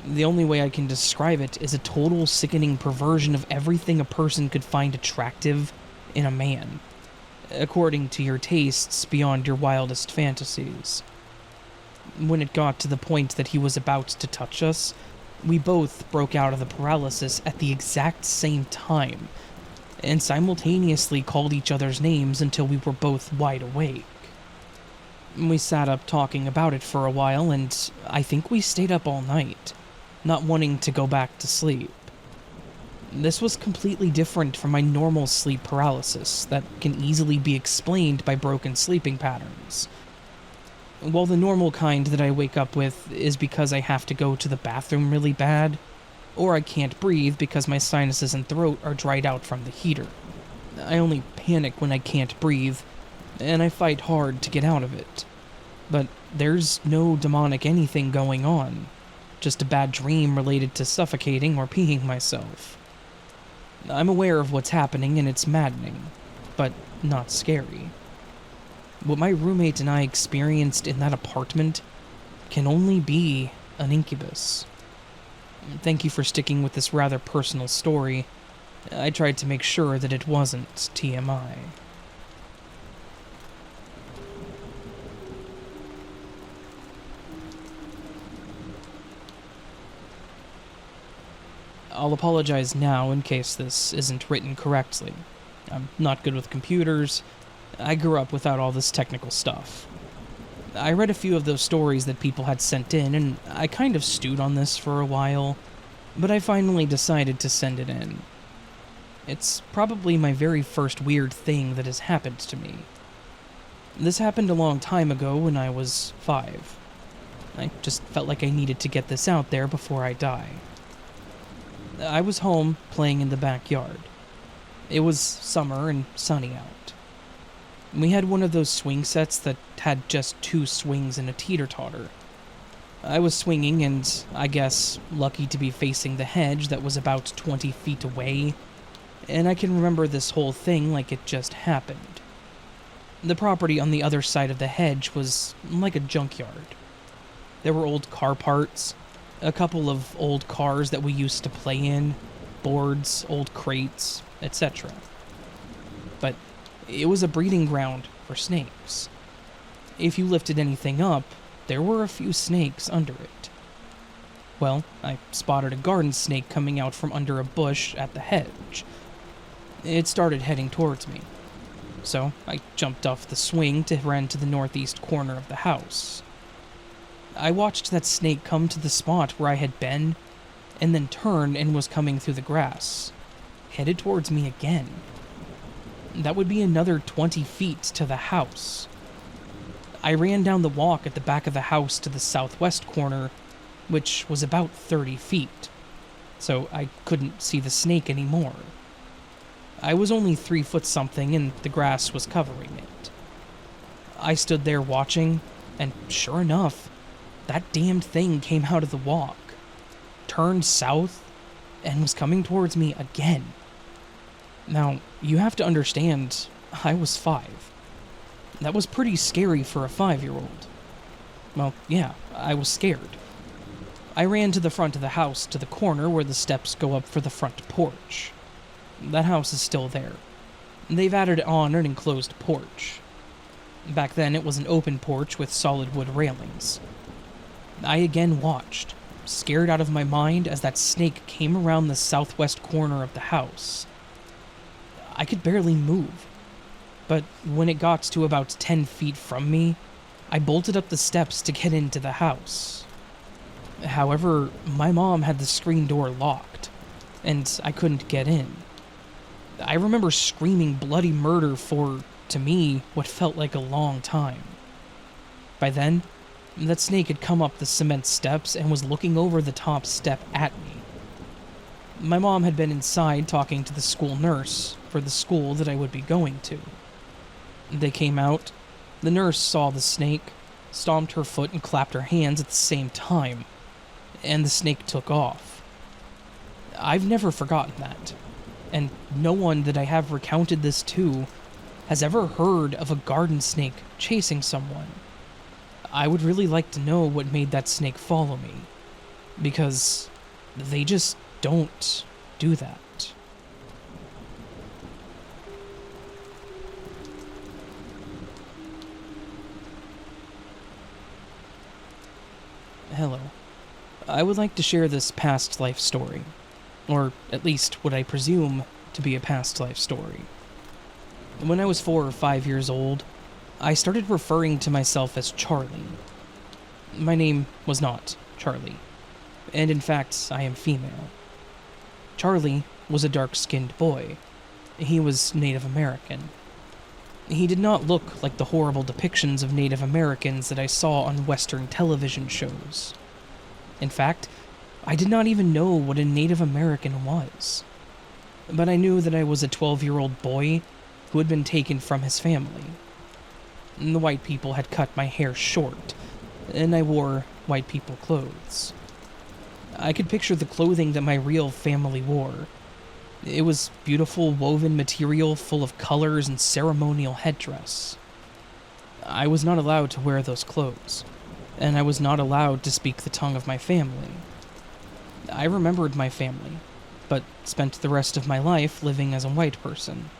The only way I can describe it is a total sickening perversion of everything a person could find attractive in a man, according to your tastes beyond your wildest fantasies. When it got to the point that he was about to touch us, we both broke out of the paralysis at the exact same time, and simultaneously called each other's names until we were both wide awake. We sat up talking about it for a while, and I think we stayed up all night, not wanting to go back to sleep. This was completely different from my normal sleep paralysis that can easily be explained by broken sleeping patterns. While the normal kind that I wake up with is because I have to go to the bathroom really bad, or I can't breathe because my sinuses and throat are dried out from the heater. I only panic when I can't breathe, and I fight hard to get out of it. But there's no demonic anything going on, just a bad dream related to suffocating or peeing myself. I'm aware of what's happening and it's maddening, but not scary. What my roommate and I experienced in that apartment can only be an incubus. Thank you for sticking with this rather personal story. I tried to make sure that it wasn't TMI. I'll apologize now in case this isn't written correctly. I'm not good with computers. I grew up without all this technical stuff. I read a few of those stories that people had sent in, and I kind of stewed on this for a while, but I finally decided to send it in. It's probably my very first weird thing that has happened to me. This happened a long time ago when I was 5. I just felt like I needed to get this out there before I die. I was home, playing in the backyard. It was summer and sunny out. We had one of those swing sets that had just 2 swings and a teeter-totter. I was swinging and, I guess, lucky to be facing the hedge that was about 20 feet away, and I can remember this whole thing like it just happened. The property on the other side of the hedge was like a junkyard. There were old car parts, a couple of old cars that we used to play in, boards, old crates, etc. But it was a breeding ground for snakes. If you lifted anything up, there were a few snakes under it. Well, I spotted a garden snake coming out from under a bush at the hedge. It started heading towards me, so I jumped off the swing to run to the northeast corner of the house. I watched that snake come to the spot where I had been, and then turn and was coming through the grass, headed towards me again. That would be another 20 feet to the house. I ran down the walk at the back of the house to the southwest corner, which was about 30 feet, so I couldn't see the snake anymore. I was only 3 foot something and the grass was covering it. I stood there watching, and sure enough, that damned thing came out of the walk, turned south, and was coming towards me again. Now, you have to understand, I was 5. That was pretty scary for a 5-year-old. Well, yeah, I was scared. I ran to the front of the house, to the corner where the steps go up for the front porch. That house is still there. They've added on an enclosed porch. Back then, it was an open porch with solid wood railings. I again watched, scared out of my mind as that snake came around the southwest corner of the house. I could barely move, but when it got to about 10 feet from me, I bolted up the steps to get into the house. However, my mom had the screen door locked, and I couldn't get in. I remember screaming bloody murder for, to me, what felt like a long time. By then, that snake had come up the cement steps and was looking over the top step at me. My mom had been inside talking to the school nurse for the school that I would be going to. They came out, the nurse saw the snake, stomped her foot and clapped her hands at the same time, and the snake took off. I've never forgotten that, and no one that I have recounted this to has ever heard of a garden snake chasing someone. I would really like to know what made that snake follow me, because they just don't do that. Hello. I would like to share this past life story, or at least what I presume to be a past life story. When I was 4 or 5 years old, I started referring to myself as Charlie. My name was not Charlie, and in fact, I am female. Charlie was a dark-skinned boy. He was Native American. He did not look like the horrible depictions of Native Americans that I saw on Western television shows. In fact, I did not even know what a Native American was. But I knew that I was a 12-year-old boy who had been taken from his family. The white people had cut my hair short, and I wore white people clothes. I could picture the clothing that my real family wore. It was beautiful woven material full of colors and ceremonial headdress. I was not allowed to wear those clothes, and I was not allowed to speak the tongue of my family. I remembered my family, but spent the rest of my life living as a white person.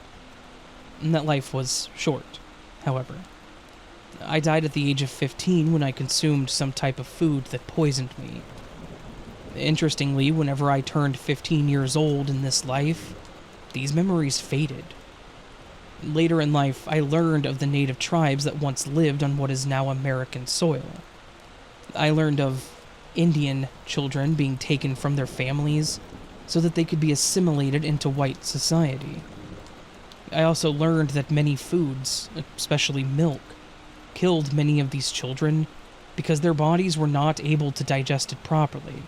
And that life was short, however. I died at the age of 15 when I consumed some type of food that poisoned me. Interestingly, whenever I turned 15 years old in this life, these memories faded. Later in life, I learned of the native tribes that once lived on what is now American soil. I learned of Indian children being taken from their families so that they could be assimilated into white society. I also learned that many foods, especially milk, killed many of these children because their bodies were not able to digest it properly.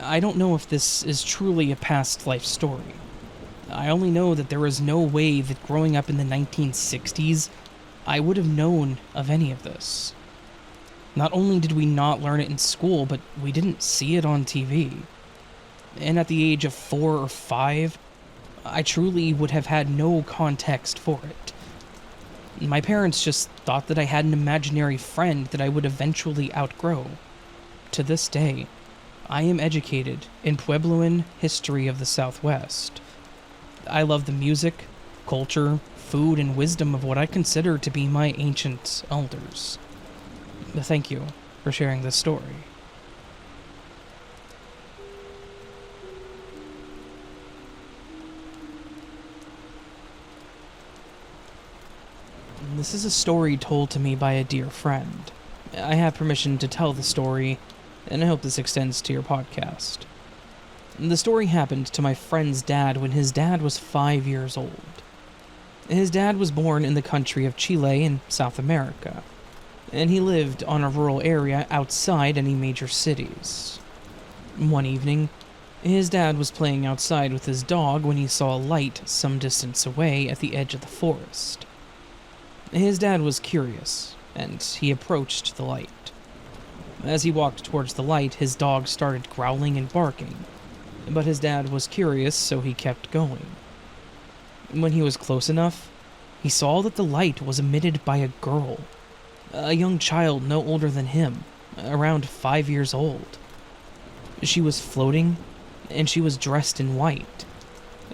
I don't know if this is truly a past life story. I only know that there is no way that growing up in the 1960s, I would have known of any of this. Not only did we not learn it in school, but we didn't see it on TV. And at the age of 4 or 5, I truly would have had no context for it. My parents just thought that I had an imaginary friend that I would eventually outgrow. To this day, I am educated in Puebloan history of the Southwest. I love the music, culture, food, and wisdom of what I consider to be my ancient elders. Thank you for sharing this story. This is a story told to me by a dear friend. I have permission to tell the story, and I hope this extends to your podcast. The story happened to my friend's dad when his dad was 5 years old. His dad was born in the country of Chile in South America, and he lived on a rural area outside any major cities. One evening, his dad was playing outside with his dog when he saw a light some distance away at the edge of the forest. His dad was curious, and he approached the light. As he walked towards the light, his dog started growling and barking, but his dad was curious, so he kept going. When he was close enough, he saw that the light was emitted by a girl, a young child no older than him, around 5 years old. She was floating, and she was dressed in white,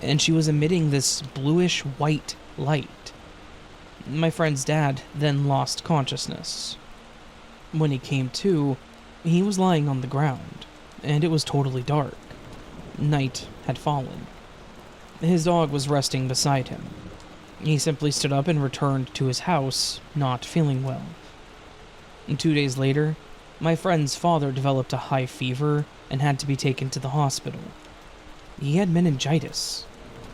and she was emitting this bluish-white light. My friend's dad then lost consciousness. When he came to, he was lying on the ground, and it was totally dark. Night had fallen. His dog was resting beside him. He simply stood up and returned to his house, not feeling well. 2 days later, my friend's father developed a high fever and had to be taken to the hospital. He had meningitis,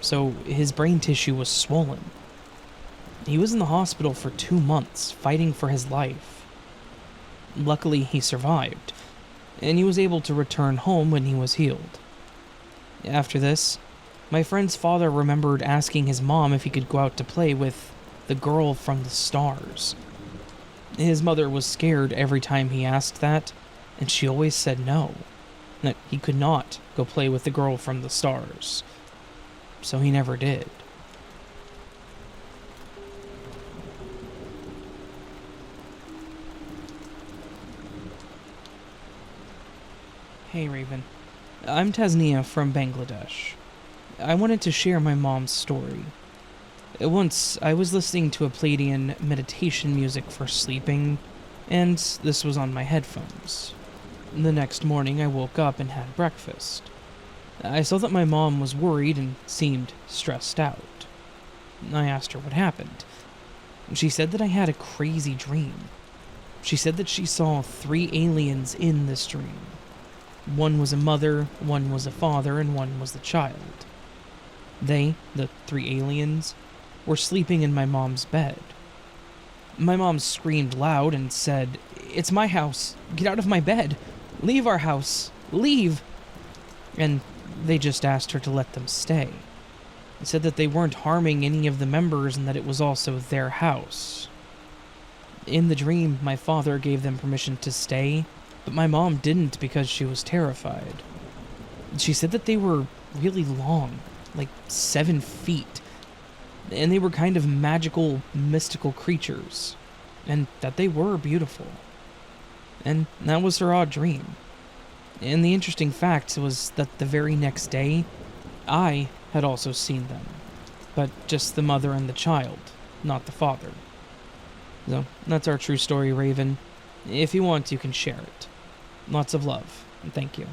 so his brain tissue was swollen. He was in the hospital for 2 months, fighting for his life. Luckily, he survived, and he was able to return home when he was healed. After this, my friend's father remembered asking his mom if he could go out to play with the girl from the stars. His mother was scared every time he asked that, and she always said no, that he could not go play with the girl from the stars. So he never did. Hey Raven, I'm Tasnia from Bangladesh. I wanted to share my mom's story. Once, I was listening to a Palladian meditation music for sleeping, and this was on my headphones. The next morning, I woke up and had breakfast. I saw that my mom was worried and seemed stressed out. I asked her what happened. She said that I had a crazy dream. She said that she saw 3 aliens in this dream. One was a mother, one was a father, and one was the child. They, the 3 aliens, were sleeping in my mom's bed. My mom screamed loud and said, "It's my house. Get out of my bed. Leave our house. Leave." And they just asked her to let them stay. They said that they weren't harming any of the members and that it was also their house. In the dream, my father gave them permission to stay, but my mom didn't because she was terrified. She said that they were really long, like 7 feet, and they were kind of magical, mystical creatures, and that they were beautiful. And that was her odd dream. And the interesting fact was that the very next day, I had also seen them, but just the mother and the child, not the father. So, that's our true story, Raven. If you want, you can share it. Lots of love, and thank you.